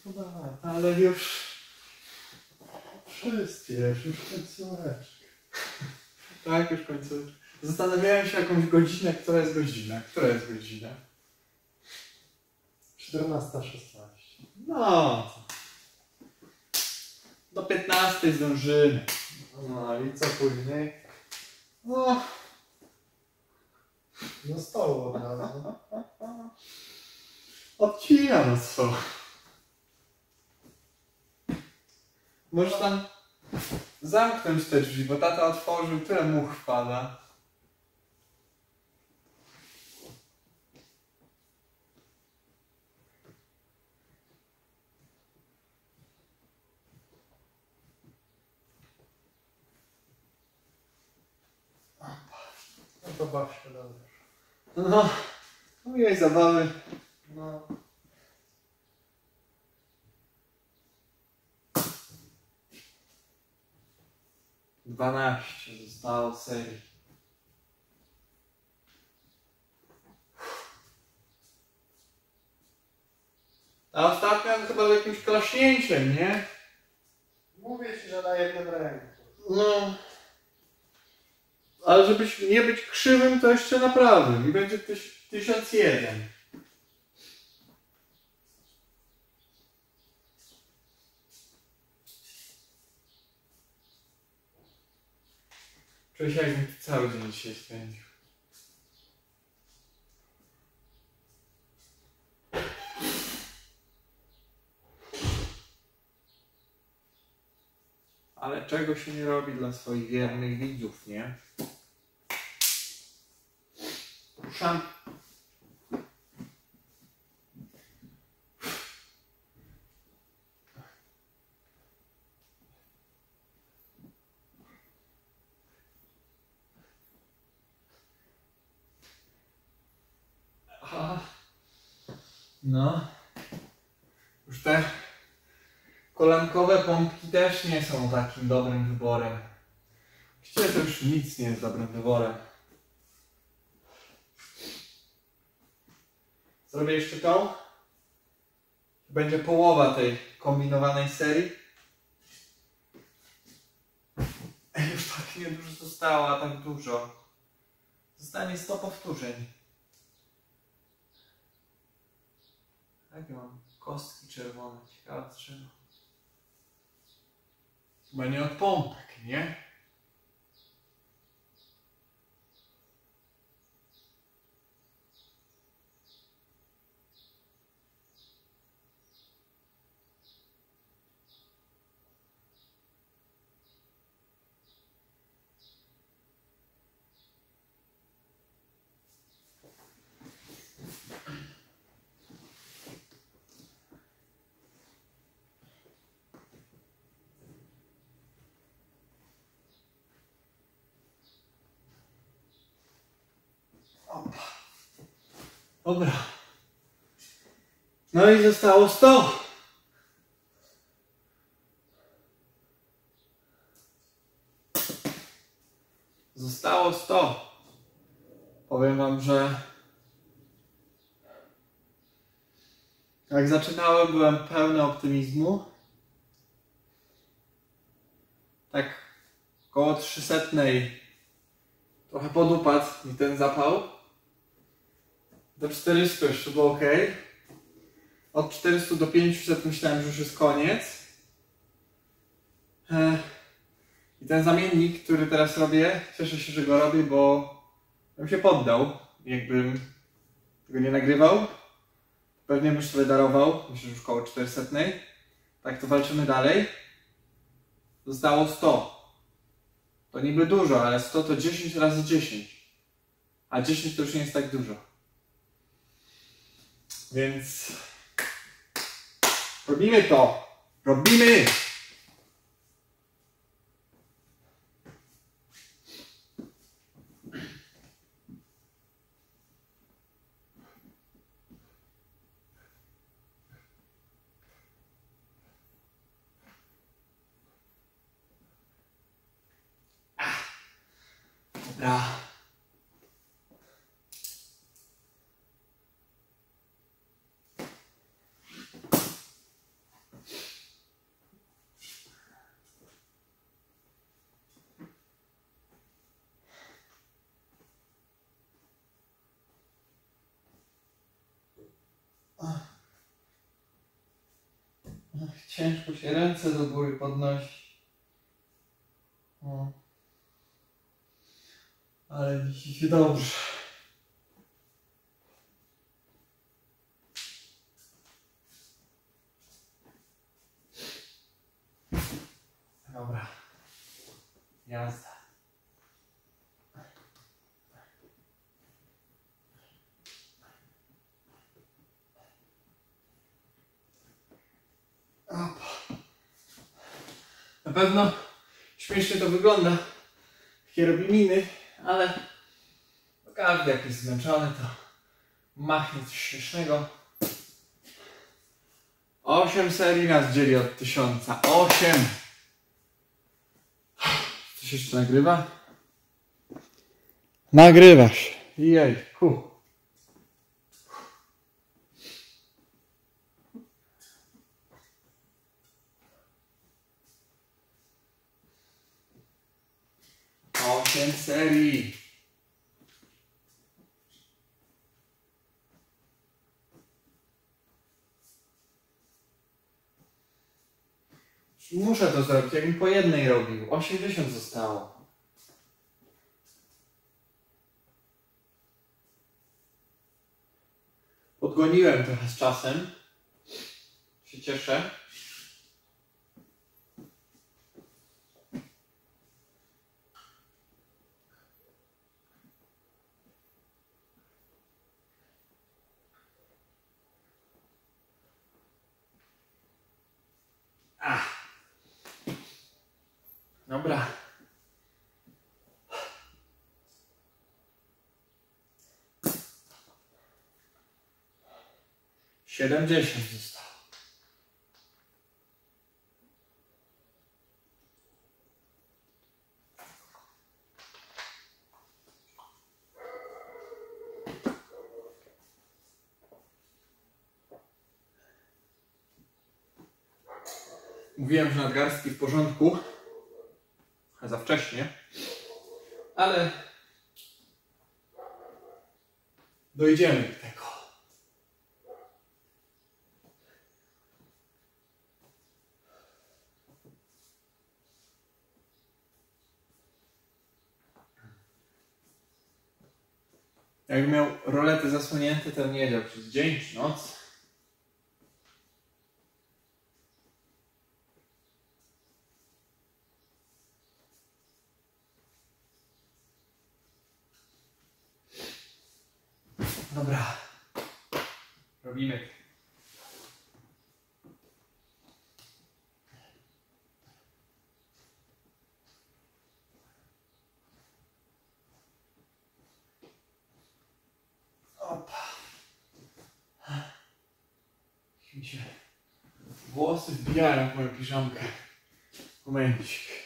No dawaj. Ale już... Przyspiesz, już końcóweczkę. Tak, już końcu. Zastanawiałem się jakąś godzinę, która jest godzina. Która jest godzina? 14:16. No. Do 15 zdążymy. No i co później? No. Do stołu od razu. Odcina no co? Może tam zamknąć te drzwi, bo tata otworzył, tyle much wpada. No to baw się dobrze. No, miłej zabawy. No. — 12 zostało. zostało serii. A ostatnia chyba z jakimś klaśnięciem, nie? Mówię ci, że na jednym ręku. No. Ale żeby nie być krzywym, to jeszcze na prawym. I będzie 1001. Czuję się, jakbym tu cały dzień dzisiaj spędził. Ale czego się nie robi dla swoich wiernych widzów, nie? Ruszam. No. Już te kolankowe pompki też nie są takim dobrym wyborem. Właściwie to już nic nie jest dobrym wyborem. Zrobię jeszcze tą. Będzie połowa tej kombinowanej serii. Już tak niedużo zostało, a tak dużo. Zostanie 100 powtórzeń. Jakie mam kostki czerwone? Ciekawe z czego. Chyba nie od pompek, nie? Dobra. No i zostało 100. Zostało 100. Powiem wam, że jak zaczynałem, byłem pełny optymizmu. Tak koło 300 trochę podupadł mi ten zapał. Do 400 już było ok. Od 400 do 500 myślałem, że już jest koniec. I ten zamiennik, który teraz robię, cieszę się, że go robię, bo bym się poddał. Jakbym tego nie nagrywał, pewnie bym sobie darował. Myślę, że już koło 400. Tak, to walczymy dalej. Zostało 100. To niby dużo, ale 100 to 10 razy 10. A 10 to już nie jest tak dużo. Więc robimy to. Robimy! Dobra. Ciężko się ręce do góry podnosi. O. Ale wisi się dobrze. Dobra. Jazda. Na pewno śmiesznie to wygląda. Takie robi miny, ale każdy jak jest zmęczony, to machnie coś śmiesznego. 8 serii nas dzieli od 1000. 8! Coś jeszcze nagrywa? Nagrywasz. Jej. Osiem serii. Muszę to zrobić, jakbym po jednej robił. 80 zostało. Podgoniłem trochę z czasem. Się cieszę. Dobra. 70 zostało. Mówiłem, że nadgarstki w porządku. Za wcześnie. Ale dojdziemy do tego. Jakbym miał rolety zasłonięte, to nie wiedział przez dzień czy noc. Dobra. Robimy. Opa. Mi się włosy wbijają w moją piżamkę. Momencik.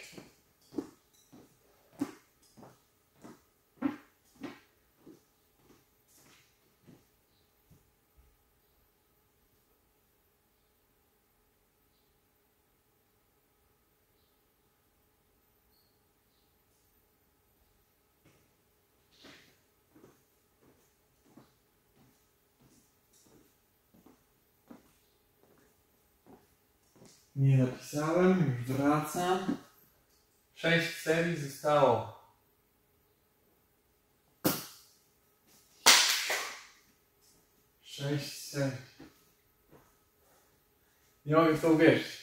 Nie napisałem, już wracam. 6 serii zostało. Sześć serii. Nie mogę w to uwierzyć.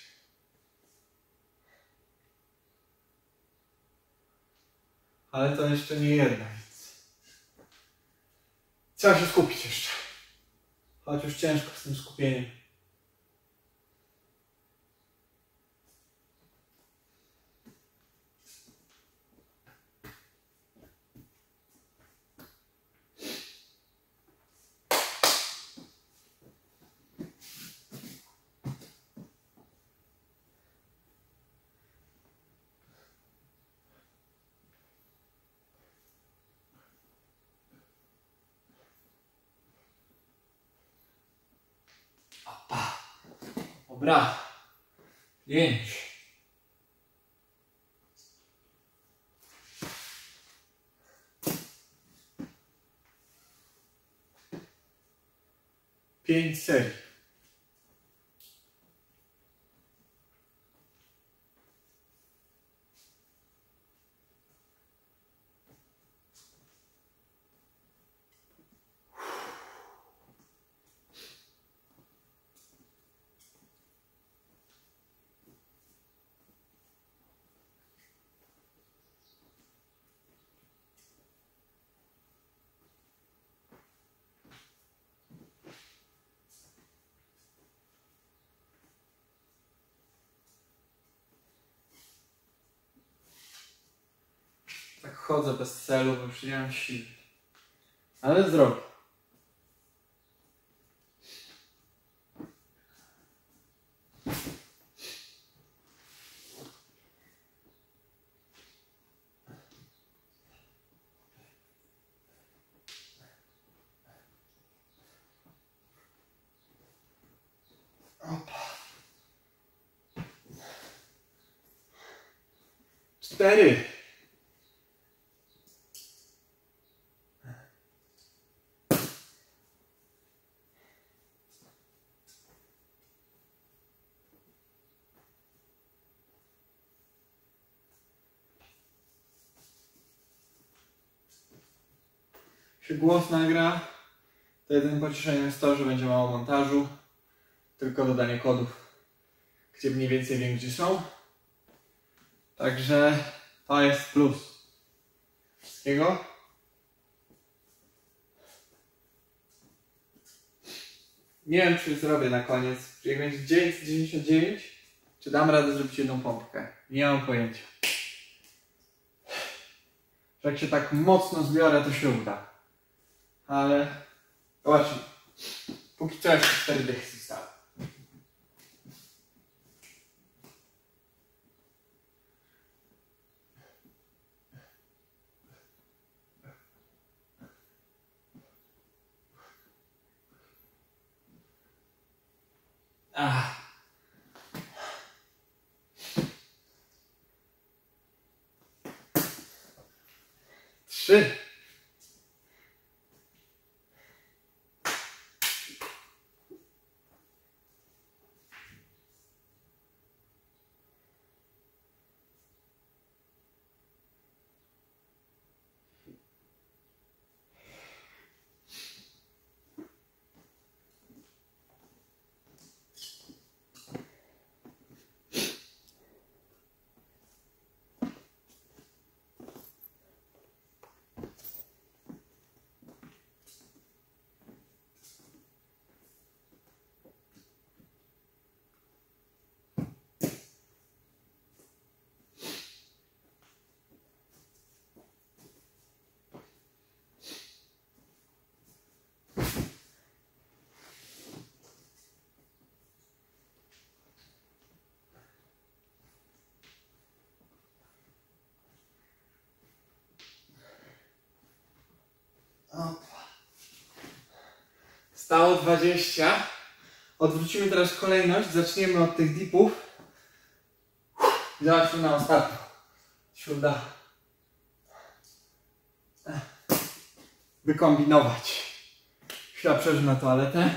Ale to jeszcze nie jedna, więc trzeba się skupić jeszcze. Choć już ciężko z tym skupieniem. Opa. Dobra. 5. Pięć serii. Tak chodzę bez celu, bo już nie mam sił. Ale zrobię. 4. Się głos nagra, to jedynym pocieszeniem jest to, że będzie mało montażu, tylko dodanie kodów, gdzie mniej więcej wiem, gdzie są. Także to jest plus wszystkiego. Nie wiem, czy zrobię na koniec, jak będzie 999, czy dam radę zrobić jedną pompkę. Nie mam pojęcia. Że jak się tak mocno zbiorę, to się uda. Ale zobaczmy. Póki co jeszcze 4 dychy zostały. Ah. 3. Stało 20. Odwrócimy teraz kolejność. Zaczniemy od tych dipów. I zobaczmy na ostatnią. Się uda wykombinować. Chwila przerwy na toaletę.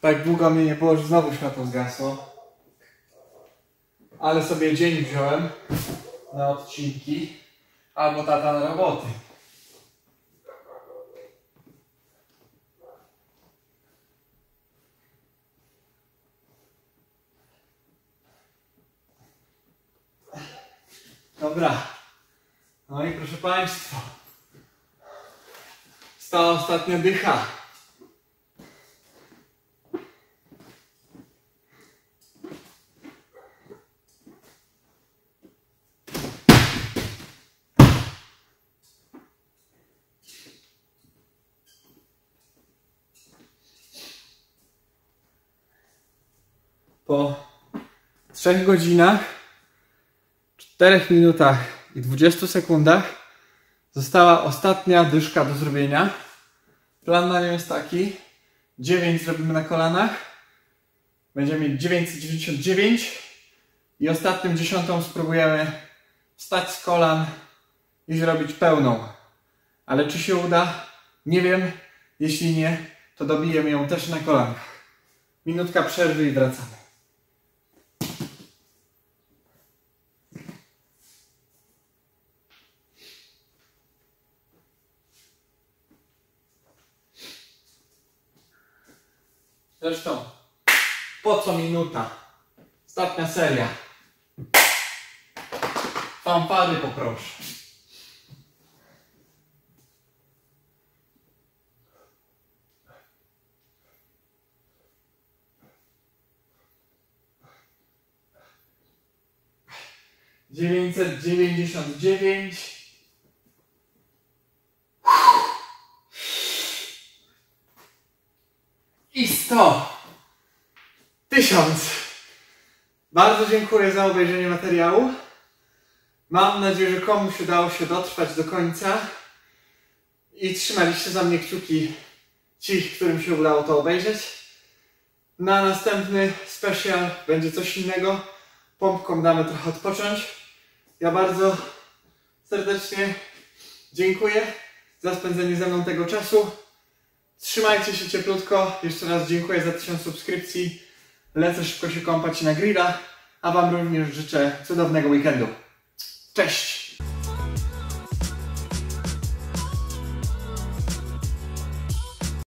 Tak długo mnie nie było, że znowu światło zgasło. Ale sobie dzień wziąłem na odcinki. Albo tata na roboty. Dobra. No i proszę Państwa. Stała ostatnia dycha. Po 3 godzinach, 4 minutach i 20 sekundach została ostatnia dyszka do zrobienia. Plan na nią jest taki: 9 zrobimy na kolanach, będziemy mieć 999 i ostatnią 10 spróbujemy wstać z kolan i zrobić pełną. Ale czy się uda? Nie wiem. Jeśli nie, to dobijemy ją też na kolanach. Minutka przerwy i wracamy. Zresztą, po co minuta? Ostatnia seria. Fanfary poproszę. $999. I 100. 1000. Bardzo dziękuję za obejrzenie materiału. Mam nadzieję, że komuś udało się dotrwać do końca i trzymaliście za mnie kciuki ci, którym się udało to obejrzeć. Na następny special będzie coś innego. Pompkom damy trochę odpocząć. Ja bardzo serdecznie dziękuję za spędzenie ze mną tego czasu. Trzymajcie się cieplutko. Jeszcze raz dziękuję za 1000 subskrypcji. Lecę szybko się kąpać na grilla, a wam również życzę cudownego weekendu. Cześć!